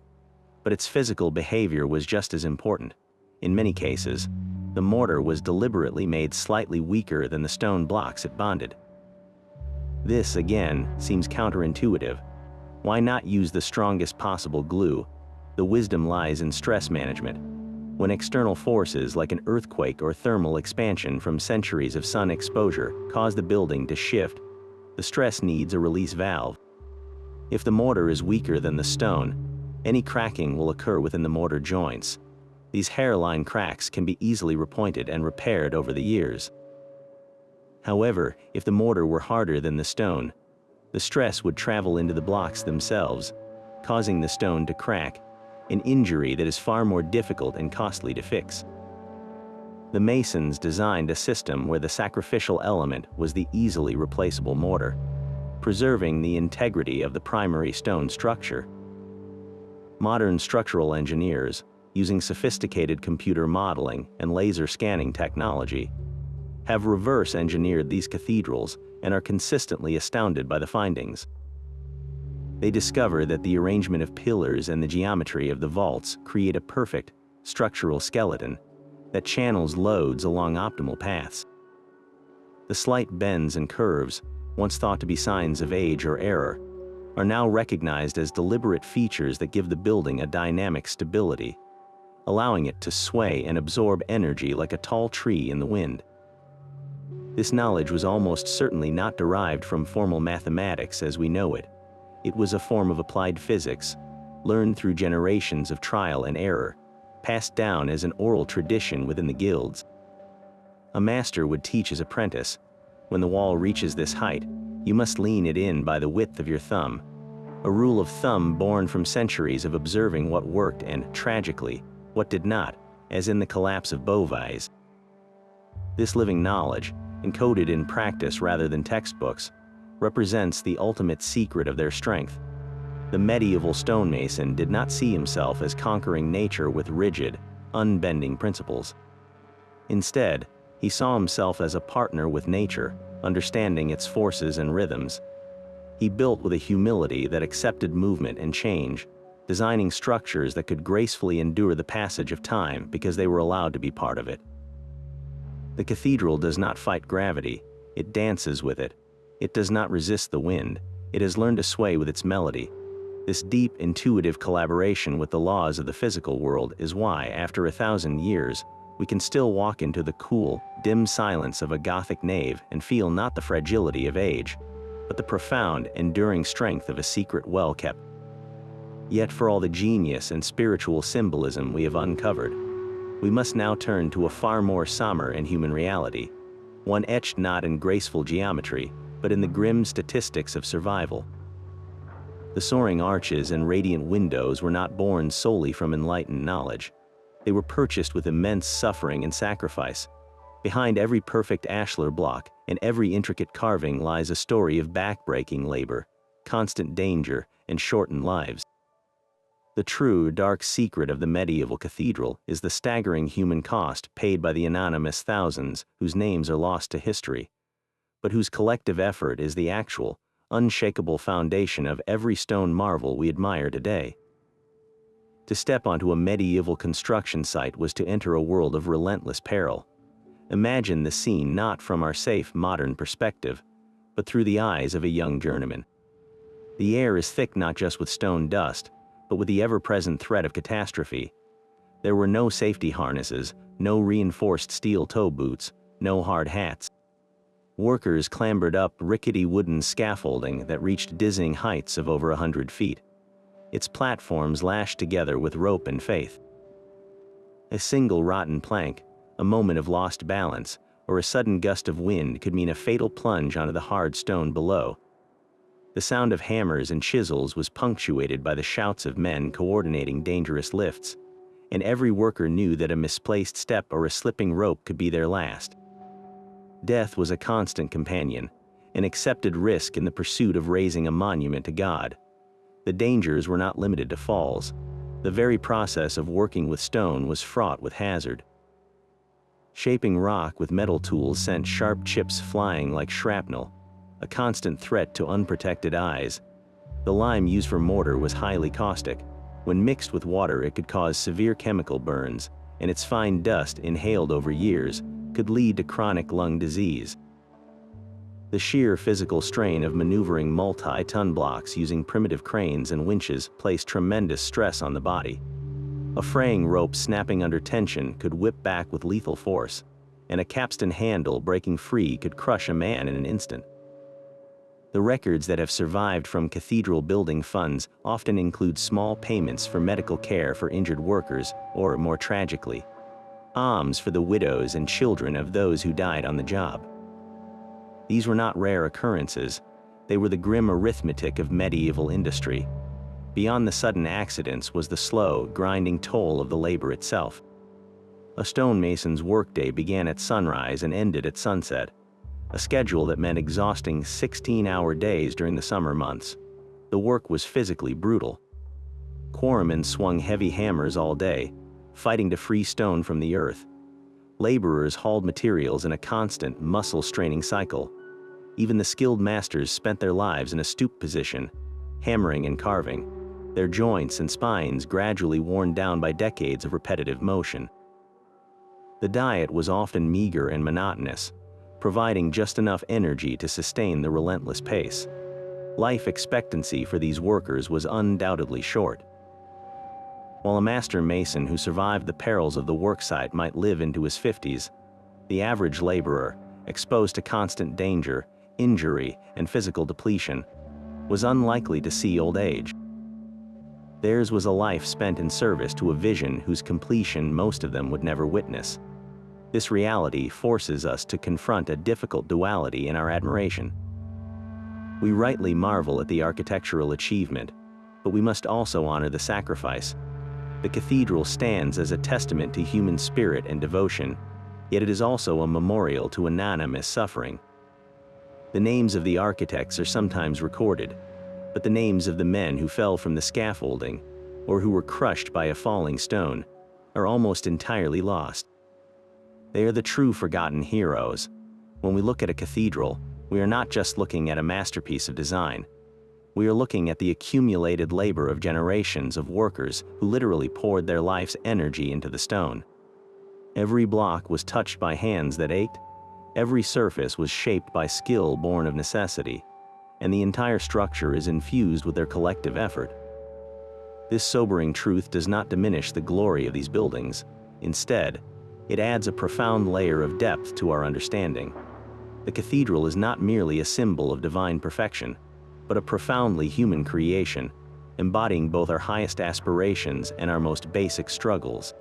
but its physical behavior was just as important. In many cases, the mortar was deliberately made slightly weaker than the stone blocks it bonded. This, again, seems counterintuitive. Why not use the strongest possible glue? The wisdom lies in stress management. When external forces like an earthquake or thermal expansion from centuries of sun exposure cause the building to shift, the stress needs a release valve. If the mortar is weaker than the stone, any cracking will occur within the mortar joints. These hairline cracks can be easily repointed and repaired over the years. However, if the mortar were harder than the stone, the stress would travel into the blocks themselves, causing the stone to crack, an injury that is far more difficult and costly to fix. The Masons designed a system where the sacrificial element was the easily replaceable mortar, preserving the integrity of the primary stone structure. Modern structural engineers, using sophisticated computer modeling and laser scanning technology, have reverse engineered these cathedrals and are consistently astounded by the findings. They discover that the arrangement of pillars and the geometry of the vaults create a perfect, structural skeleton that channels loads along optimal paths. The slight bends and curves, once thought to be signs of age or error, are now recognized as deliberate features that give the building a dynamic stability, allowing it to sway and absorb energy like a tall tree in the wind. This knowledge was almost certainly not derived from formal mathematics as we know it. It was a form of applied physics, learned through generations of trial and error, passed down as an oral tradition within the guilds. A master would teach his apprentice, when the wall reaches this height, you must lean it in by the width of your thumb, a rule of thumb born from centuries of observing what worked and, tragically, what did not, as in the collapse of Beauvais. This living knowledge, encoded in practice rather than textbooks, represents the ultimate secret of their strength. The medieval stonemason did not see himself as conquering nature with rigid, unbending principles. Instead, he saw himself as a partner with nature, understanding its forces and rhythms. He built with a humility that accepted movement and change, designing structures that could gracefully endure the passage of time because they were allowed to be part of it. The cathedral does not fight gravity, it dances with it. It does not resist the wind, it has learned to sway with its melody. This deep, intuitive collaboration with the laws of the physical world is why, after 1,000 years, we can still walk into the cool, dim silence of a Gothic nave and feel not the fragility of age, but the profound, enduring strength of a secret well kept. Yet for all the genius and spiritual symbolism we have uncovered, we must now turn to a far more somber and human reality, one etched not in graceful geometry, but in the grim statistics of survival. The soaring arches and radiant windows were not born solely from enlightened knowledge. They were purchased with immense suffering and sacrifice. Behind every perfect ashlar block and every intricate carving lies a story of back-breaking labor, constant danger, and shortened lives. The true, dark secret of the medieval cathedral is the staggering human cost paid by the anonymous thousands whose names are lost to history, but whose collective effort is the actual, unshakable foundation of every stone marvel we admire today. To step onto a medieval construction site was to enter a world of relentless peril. Imagine the scene not from our safe modern perspective, but through the eyes of a young journeyman. The air is thick not just with stone dust, but with the ever-present threat of catastrophe. There were no safety harnesses, no reinforced steel toe boots, no hard hats. Workers clambered up rickety wooden scaffolding that reached dizzying heights of over 100 feet, its platforms lashed together with rope and faith. A single rotten plank, a moment of lost balance, or a sudden gust of wind could mean a fatal plunge onto the hard stone below. The sound of hammers and chisels was punctuated by the shouts of men coordinating dangerous lifts, and every worker knew that a misplaced step or a slipping rope could be their last. Death was a constant companion, an accepted risk in the pursuit of raising a monument to God. The dangers were not limited to falls. The very process of working with stone was fraught with hazard. Shaping rock with metal tools sent sharp chips flying like shrapnel, a constant threat to unprotected eyes. The lime used for mortar was highly caustic. When mixed with water, it could cause severe chemical burns, and its fine dust, inhaled over years, could lead to chronic lung disease. The sheer physical strain of maneuvering multi-ton blocks using primitive cranes and winches placed tremendous stress on the body. A fraying rope snapping under tension could whip back with lethal force, and a capstan handle breaking free could crush a man in an instant. The records that have survived from cathedral building funds often include small payments for medical care for injured workers, or more tragically, alms for the widows and children of those who died on the job. These were not rare occurrences. They were the grim arithmetic of medieval industry. Beyond the sudden accidents was the slow, grinding toll of the labor itself. A stonemason's workday began at sunrise and ended at sunset, a schedule that meant exhausting 16-hour days during the summer months. The work was physically brutal. Quarrymen swung heavy hammers all day, fighting to free stone from the earth. Laborers hauled materials in a constant, muscle-straining cycle. Even the skilled masters spent their lives in a stoop position, hammering and carving, their joints and spines gradually worn down by decades of repetitive motion. The diet was often meager and monotonous, providing just enough energy to sustain the relentless pace. Life expectancy for these workers was undoubtedly short. While a master mason who survived the perils of the worksite might live into his 50s, the average laborer, exposed to constant danger, injury, and physical depletion, was unlikely to see old age. Theirs was a life spent in service to a vision whose completion most of them would never witness. This reality forces us to confront a difficult duality in our admiration. We rightly marvel at the architectural achievement, but we must also honor the sacrifice. The cathedral stands as a testament to human spirit and devotion, yet it is also a memorial to anonymous suffering. The names of the architects are sometimes recorded, but the names of the men who fell from the scaffolding, or who were crushed by a falling stone, are almost entirely lost. They are the true forgotten heroes. When we look at a cathedral, we are not just looking at a masterpiece of design. We are looking at the accumulated labor of generations of workers who literally poured their life's energy into the stone. Every block was touched by hands that ached. Every surface was shaped by skill born of necessity, and the entire structure is infused with their collective effort. This sobering truth does not diminish the glory of these buildings. Instead, It adds a profound layer of depth to our understanding. The cathedral is not merely a symbol of divine perfection, but a profoundly human creation, embodying both our highest aspirations and our most basic struggles.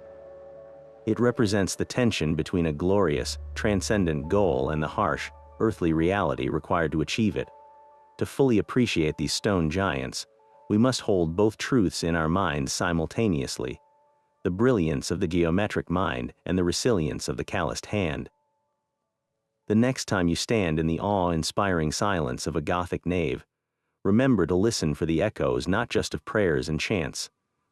It represents the tension between a glorious, transcendent goal and the harsh, earthly reality required to achieve it. To fully appreciate these stone giants, we must hold both truths in our minds simultaneously: the brilliance of the geometric mind and the resilience of the calloused hand. The next time you stand in the awe-inspiring silence of a Gothic nave, remember to listen for the echoes not just of prayers and chants,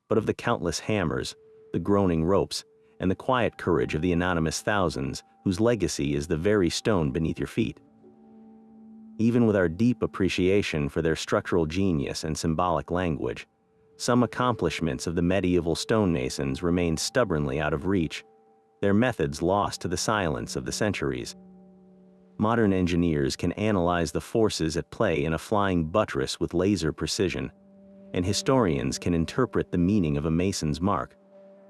but of the countless hammers, the groaning ropes, and the quiet courage of the anonymous thousands whose legacy is the very stone beneath your feet. Even with our deep appreciation for their structural genius and symbolic language, some accomplishments of the medieval stonemasons remain stubbornly out of reach, their methods lost to the silence of the centuries. Modern engineers can analyze the forces at play in a flying buttress with laser precision, and historians can interpret the meaning of a mason's mark,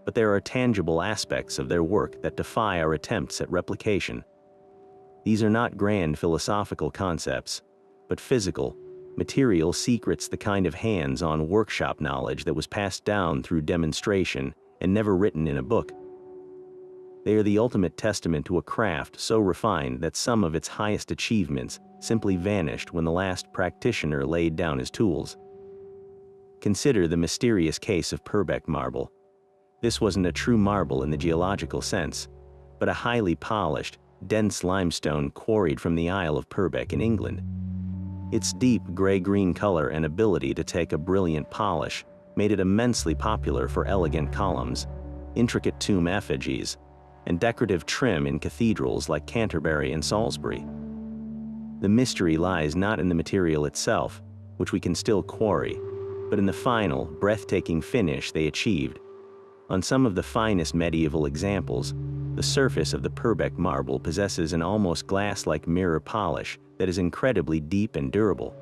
but there are tangible aspects of their work that defy our attempts at replication. These are not grand philosophical concepts, but physical, material secrets, the kind of hands-on workshop knowledge that was passed down through demonstration and never written in a book. They are the ultimate testament to a craft so refined that some of its highest achievements simply vanished when the last practitioner laid down his tools. Consider the mysterious case of Purbeck marble. This wasn't a true marble in the geological sense, but a highly polished, dense limestone quarried from the Isle of Purbeck in England. Its deep gray-green color and ability to take a brilliant polish made it immensely popular for elegant columns, intricate tomb effigies, and decorative trim in cathedrals like Canterbury and Salisbury. The mystery lies not in the material itself, which we can still quarry, but in the final, breathtaking finish they achieved. On some of the finest medieval examples, the surface of the Purbeck marble possesses an almost glass-like mirror polish that is incredibly deep and durable.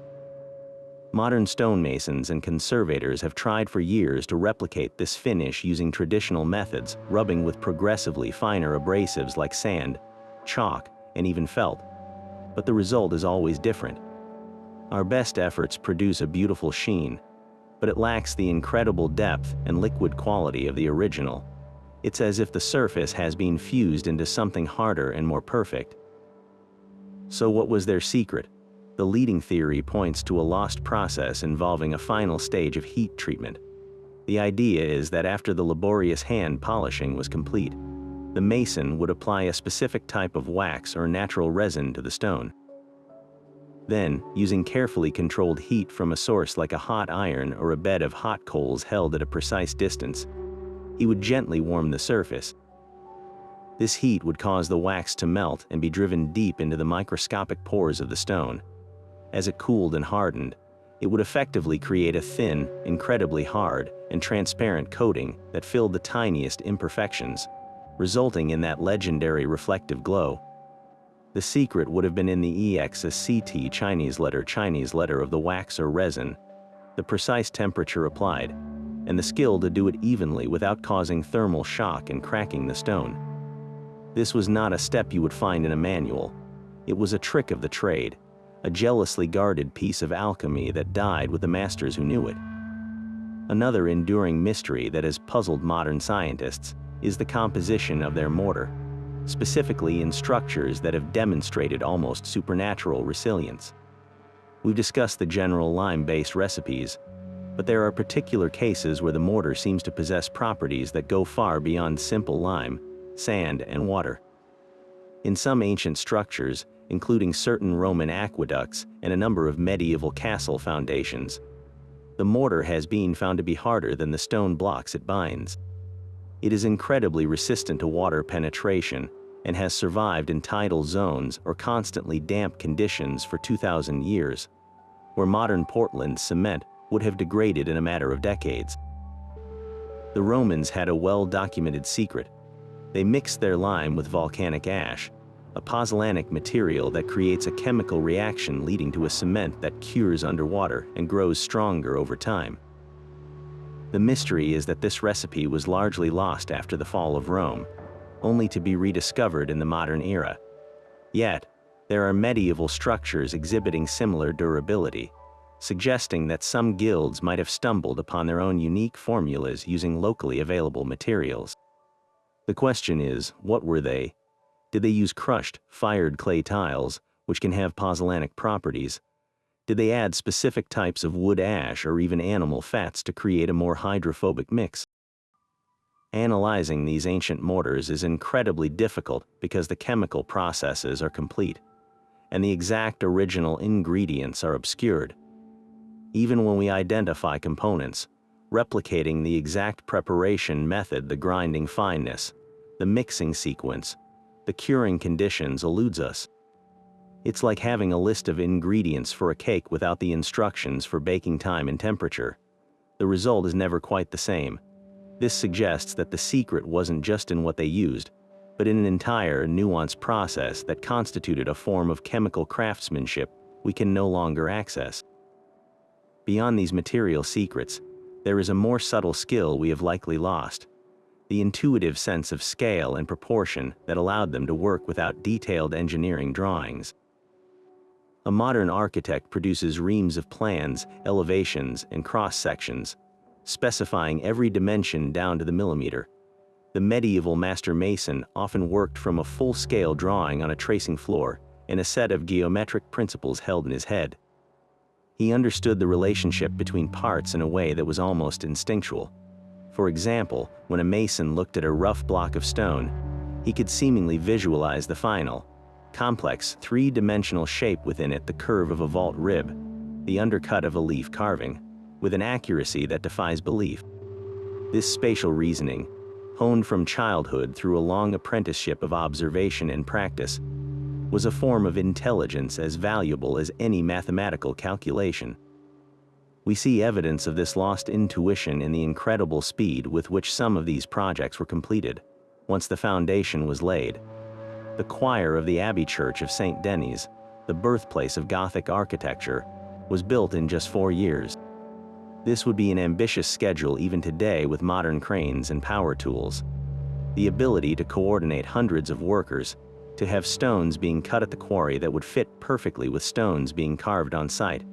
Modern stonemasons and conservators have tried for years to replicate this finish using traditional methods, rubbing with progressively finer abrasives like sand, chalk, and even felt. But the result is always different. Our best efforts produce a beautiful sheen, but it lacks the incredible depth and liquid quality of the original. It's as if the surface has been fused into something harder and more perfect. So what was their secret? The leading theory points to a lost process involving a final stage of heat treatment. The idea is that after the laborious hand polishing was complete, the mason would apply a specific type of wax or natural resin to the stone. Then, using carefully controlled heat from a source like a hot iron or a bed of hot coals held at a precise distance, he would gently warm the surface. This heat would cause the wax to melt and be driven deep into the microscopic pores of the stone. As it cooled and hardened, it would effectively create a thin, incredibly hard, and transparent coating that filled the tiniest imperfections, resulting in that legendary reflective glow. The secret would have been in the EXCT Chinese letter of the wax or resin, the precise temperature applied, and the skill to do it evenly without causing thermal shock and cracking the stone. This was not a step you would find in a manual. It was a trick of the trade, a jealously guarded piece of alchemy that died with the masters who knew it. Another enduring mystery that has puzzled modern scientists is the composition of their mortar, specifically in structures that have demonstrated almost supernatural resilience. We've discussed the general lime-based recipes, but there are particular cases where the mortar seems to possess properties that go far beyond simple lime, sand, and water. In some ancient structures, including certain Roman aqueducts and a number of medieval castle foundations, the mortar has been found to be harder than the stone blocks it binds. It is incredibly resistant to water penetration and has survived in tidal zones or constantly damp conditions for 2,000 years, where modern Portland cement would have degraded in a matter of decades. The Romans had a well-documented secret. They mixed their lime with volcanic ash, a pozzolanic material that creates a chemical reaction leading to a cement that cures underwater and grows stronger over time. The mystery is that this recipe was largely lost after the fall of Rome. only to be rediscovered in the modern era. Yet, there are medieval structures exhibiting similar durability, suggesting that some guilds might have stumbled upon their own unique formulas using locally available materials. The question is, what were they? Did they use crushed, fired clay tiles, which can have pozzolanic properties? Did they add specific types of wood ash or even animal fats to create a more hydrophobic mix? Analyzing these ancient mortars is incredibly difficult because the chemical processes are complete, and the exact original ingredients are obscured. Even when we identify components, replicating the exact preparation method, the grinding fineness, the mixing sequence, the curing conditions eludes us. It's like having a list of ingredients for a cake without the instructions for baking time and temperature. The result is never quite the same. This suggests that the secret wasn't just in what they used, but in an entire, nuanced process that constituted a form of chemical craftsmanship we can no longer access. Beyond these material secrets, there is a more subtle skill we have likely lost: the intuitive sense of scale and proportion that allowed them to work without detailed engineering drawings. A modern architect produces reams of plans, elevations, and cross-sections, specifying every dimension down to the millimeter. The medieval master mason often worked from a full-scale drawing on a tracing floor and a set of geometric principles held in his head. He understood the relationship between parts in a way that was almost instinctual. For example, when a mason looked at a rough block of stone, he could seemingly visualize the final, complex, three-dimensional shape within it: the curve of a vault rib, the undercut of a leaf carving, with an accuracy that defies belief. This spatial reasoning, honed from childhood through a long apprenticeship of observation and practice, was a form of intelligence as valuable as any mathematical calculation. We see evidence of this lost intuition in the incredible speed with which some of these projects were completed, once the foundation was laid. The choir of the Abbey Church of St. Denis, the birthplace of Gothic architecture, was built in just 4 years. This would be an ambitious schedule even today with modern cranes and power tools. The ability to coordinate hundreds of workers, to have stones being cut at the quarry that would fit perfectly with stones being carved on site,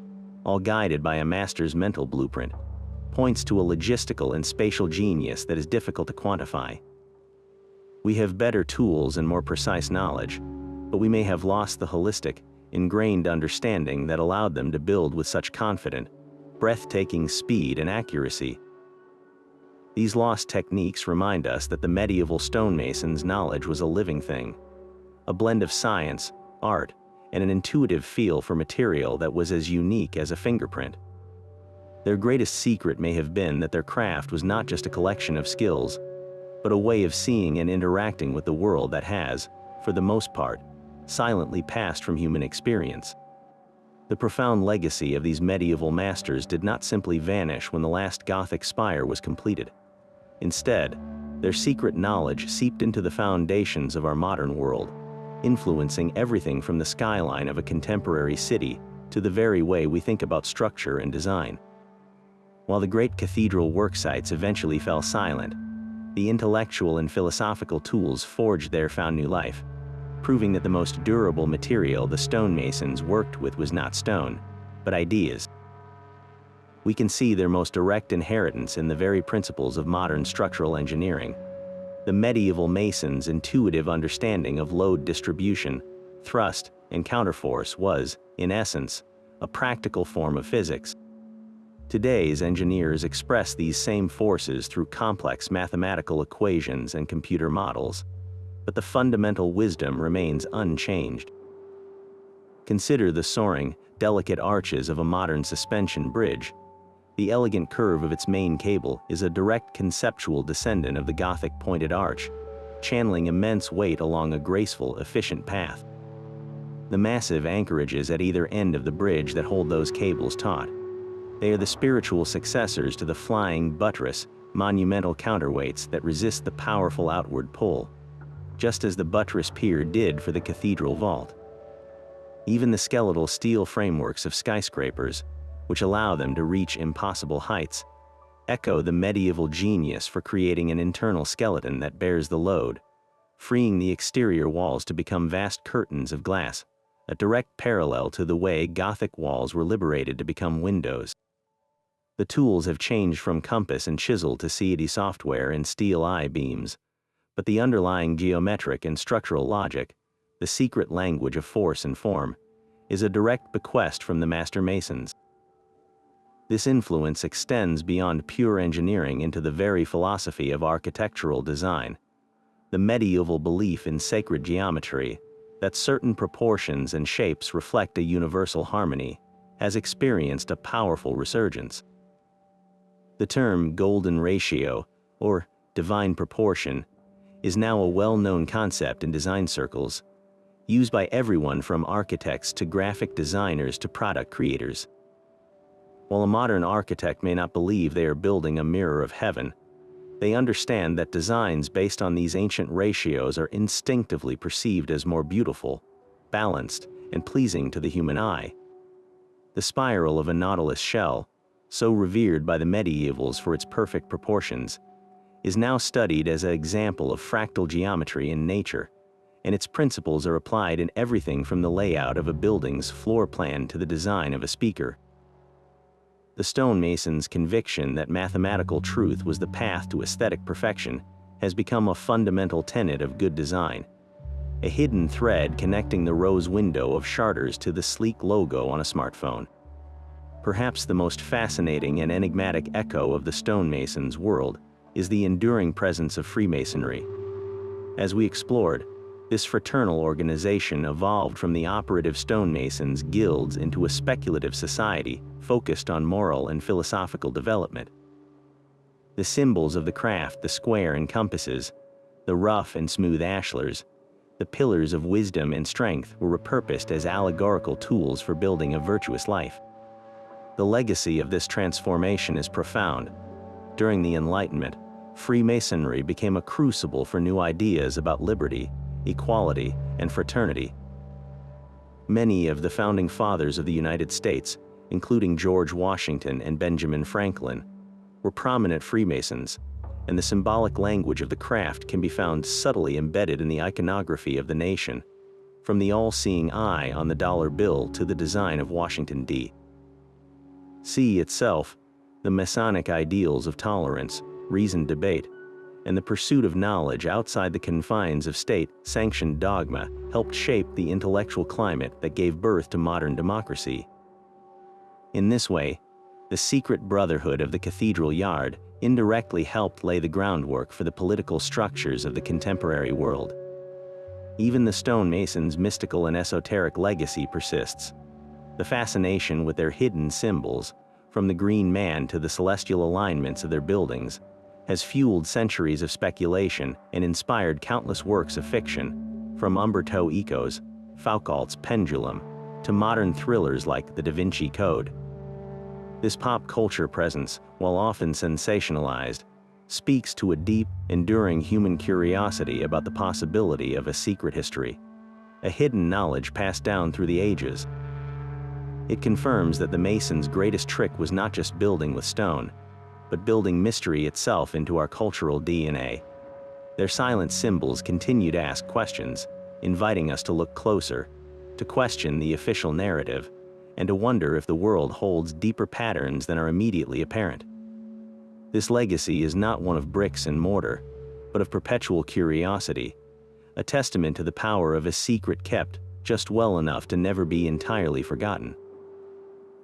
all guided by a master's mental blueprint, points to a logistical and spatial genius that is difficult to quantify. We have better tools and more precise knowledge, but we may have lost the holistic, ingrained understanding that allowed them to build with such confident, breathtaking speed and accuracy. These lost techniques remind us that the medieval stonemasons' knowledge was a living thing, a blend of science, art, and an intuitive feel for material that was as unique as a fingerprint. Their greatest secret may have been that their craft was not just a collection of skills, but a way of seeing and interacting with the world that has, for the most part, silently passed from human experience. The profound legacy of these medieval masters did not simply vanish when the last Gothic spire was completed. Instead, their secret knowledge seeped into the foundations of our modern world, influencing everything from the skyline of a contemporary city to the very way we think about structure and design. While the great cathedral worksites eventually fell silent, the intellectual and philosophical tools forged there found new life, proving that the most durable material the stonemasons worked with was not stone, but ideas. We can see their most direct inheritance in the very principles of modern structural engineering. The medieval masons' intuitive understanding of load distribution, thrust, and counterforce was, in essence, a practical form of physics. Today's engineers express these same forces through complex mathematical equations and computer models, but the fundamental wisdom remains unchanged. Consider the soaring, delicate arches of a modern suspension bridge. The elegant curve of its main cable is a direct conceptual descendant of the Gothic pointed arch, channeling immense weight along a graceful, efficient path. The massive anchorages at either end of the bridge that hold those cables taut. They are the spiritual successors to the flying buttress, monumental counterweights that resist the powerful outward pull, just as the buttress pier did for the cathedral vault. Even the skeletal steel frameworks of skyscrapers, which allow them to reach impossible heights, echo the medieval genius for creating an internal skeleton that bears the load, freeing the exterior walls to become vast curtains of glass, a direct parallel to the way Gothic walls were liberated to become windows. The tools have changed from compass and chisel to CAD software and steel I-beams, but the underlying geometric and structural logic, the secret language of force and form, is a direct bequest from the master masons. This influence extends beyond pure engineering into the very philosophy of architectural design. The medieval belief in sacred geometry, that certain proportions and shapes reflect a universal harmony, has experienced a powerful resurgence. The term golden ratio, or divine proportion, is now a well-known concept in design circles, used by everyone from architects to graphic designers to product creators. While a modern architect may not believe they are building a mirror of heaven, they understand that designs based on these ancient ratios are instinctively perceived as more beautiful, balanced, and pleasing to the human eye. The spiral of a nautilus shell, so revered by the medievals for its perfect proportions, is now studied as an example of fractal geometry in nature, and its principles are applied in everything from the layout of a building's floor plan to the design of a speaker. The stonemasons' conviction that mathematical truth was the path to aesthetic perfection has become a fundamental tenet of good design, a hidden thread connecting the rose window of Charters to the sleek logo on a smartphone. Perhaps the most fascinating and enigmatic echo of the stonemasons' world is the enduring presence of Freemasonry. As we explored, this fraternal organization evolved from the operative stonemasons' guilds into a speculative society focused on moral and philosophical development. The symbols of the craft, the square and compasses, the rough and smooth ashlars, the pillars of wisdom and strength were repurposed as allegorical tools for building a virtuous life. The legacy of this transformation is profound. During the Enlightenment, Freemasonry became a crucible for new ideas about liberty, equality, and fraternity. Many of the founding fathers of the United States, including George Washington and Benjamin Franklin, were prominent Freemasons, and the symbolic language of the craft can be found subtly embedded in the iconography of the nation, from the all-seeing eye on the dollar bill to the design of Washington, D.C. itself. The Masonic ideals of tolerance, reasoned debate, and the pursuit of knowledge outside the confines of state-sanctioned dogma helped shape the intellectual climate that gave birth to modern democracy. In this way, the secret brotherhood of the cathedral yard indirectly helped lay the groundwork for the political structures of the contemporary world. Even the stonemasons' mystical and esoteric legacy persists. The fascination with their hidden symbols, from the green man to the celestial alignments of their buildings, has fueled centuries of speculation and inspired countless works of fiction, from Umberto Eco's Foucault's Pendulum to modern thrillers like The Da Vinci Code. This pop culture presence, while often sensationalized, speaks to a deep, enduring human curiosity about the possibility of a secret history, a hidden knowledge passed down through the ages. It confirms that the Masons' greatest trick was not just building with stone, but building mystery itself into our cultural DNA. Their silent symbols continue to ask questions, inviting us to look closer, to question the official narrative, and to wonder if the world holds deeper patterns than are immediately apparent. This legacy is not one of bricks and mortar, but of perpetual curiosity, a testament to the power of a secret kept just well enough to never be entirely forgotten.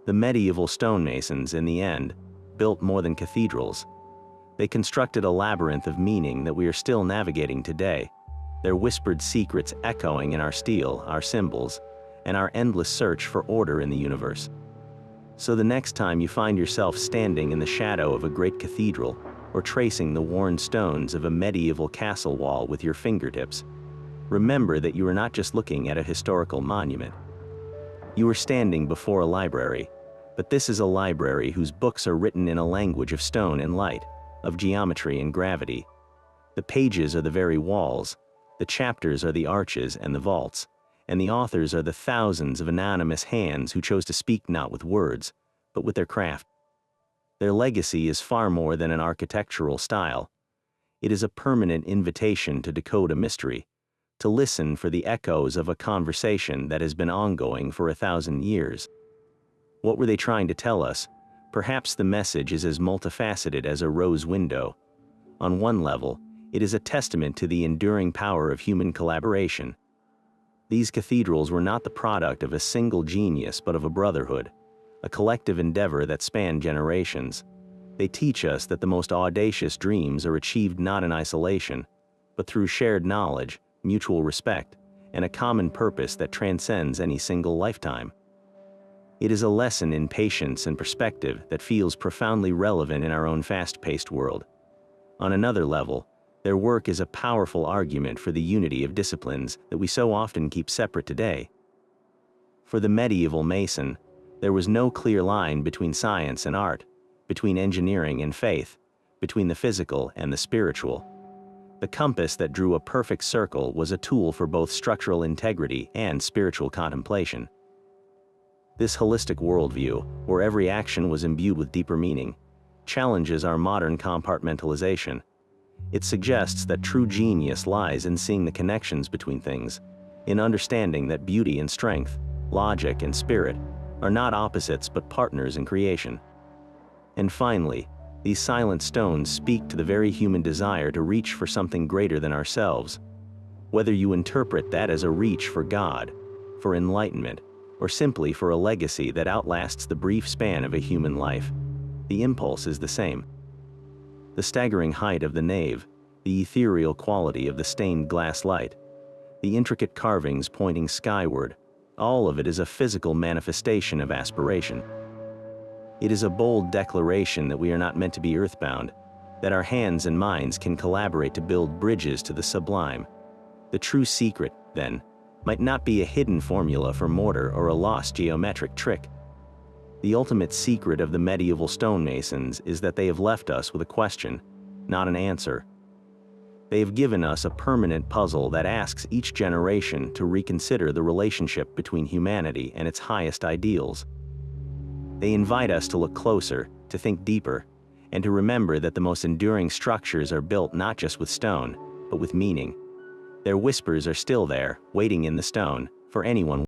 The medieval stonemasons, in the end, built more than cathedrals. They constructed a labyrinth of meaning that we are still navigating today, their whispered secrets echoing in our steel, our symbols, and our endless search for order in the universe. So the next time you find yourself standing in the shadow of a great cathedral, or tracing the worn stones of a medieval castle wall with your fingertips, remember that you are not just looking at a historical monument. You are standing before a library, but this is a library whose books are written in a language of stone and light, of geometry and gravity. The pages are the very walls, the chapters are the arches and the vaults, and the authors are the thousands of anonymous hands who chose to speak not with words, but with their craft. Their legacy is far more than an architectural style. It is a permanent invitation to decode a mystery, to listen for the echoes of a conversation that has been ongoing for 1,000 years. What were they trying to tell us? Perhaps the message is as multifaceted as a rose window. On one level, it is a testament to the enduring power of human collaboration. These cathedrals were not the product of a single genius but of a brotherhood, a collective endeavor that spanned generations. They teach us that the most audacious dreams are achieved not in isolation, but through shared knowledge, mutual respect, and a common purpose that transcends any single lifetime. It is a lesson in patience and perspective that feels profoundly relevant in our own fast-paced world. On another level, their work is a powerful argument for the unity of disciplines that we so often keep separate today. For the medieval Mason, there was no clear line between science and art, between engineering and faith, between the physical and the spiritual. The compass that drew a perfect circle was a tool for both structural integrity and spiritual contemplation. This holistic worldview, where every action was imbued with deeper meaning, challenges our modern compartmentalization. It suggests that true genius lies in seeing the connections between things, in understanding that beauty and strength, logic and spirit, are not opposites but partners in creation. And finally, these silent stones speak to the very human desire to reach for something greater than ourselves. Whether you interpret that as a reach for God, for enlightenment, or simply for a legacy that outlasts the brief span of a human life, the impulse is the same. The staggering height of the nave, the ethereal quality of the stained glass light, the intricate carvings pointing skyward, all of it is a physical manifestation of aspiration. It is a bold declaration that we are not meant to be earthbound, that our hands and minds can collaborate to build bridges to the sublime. The true secret, then, might not be a hidden formula for mortar or a lost geometric trick. The ultimate secret of the medieval stonemasons is that they have left us with a question, not an answer. They have given us a permanent puzzle that asks each generation to reconsider the relationship between humanity and its highest ideals. They invite us to look closer, to think deeper, and to remember that the most enduring structures are built not just with stone, but with meaning. Their whispers are still there, waiting in the stone, for anyone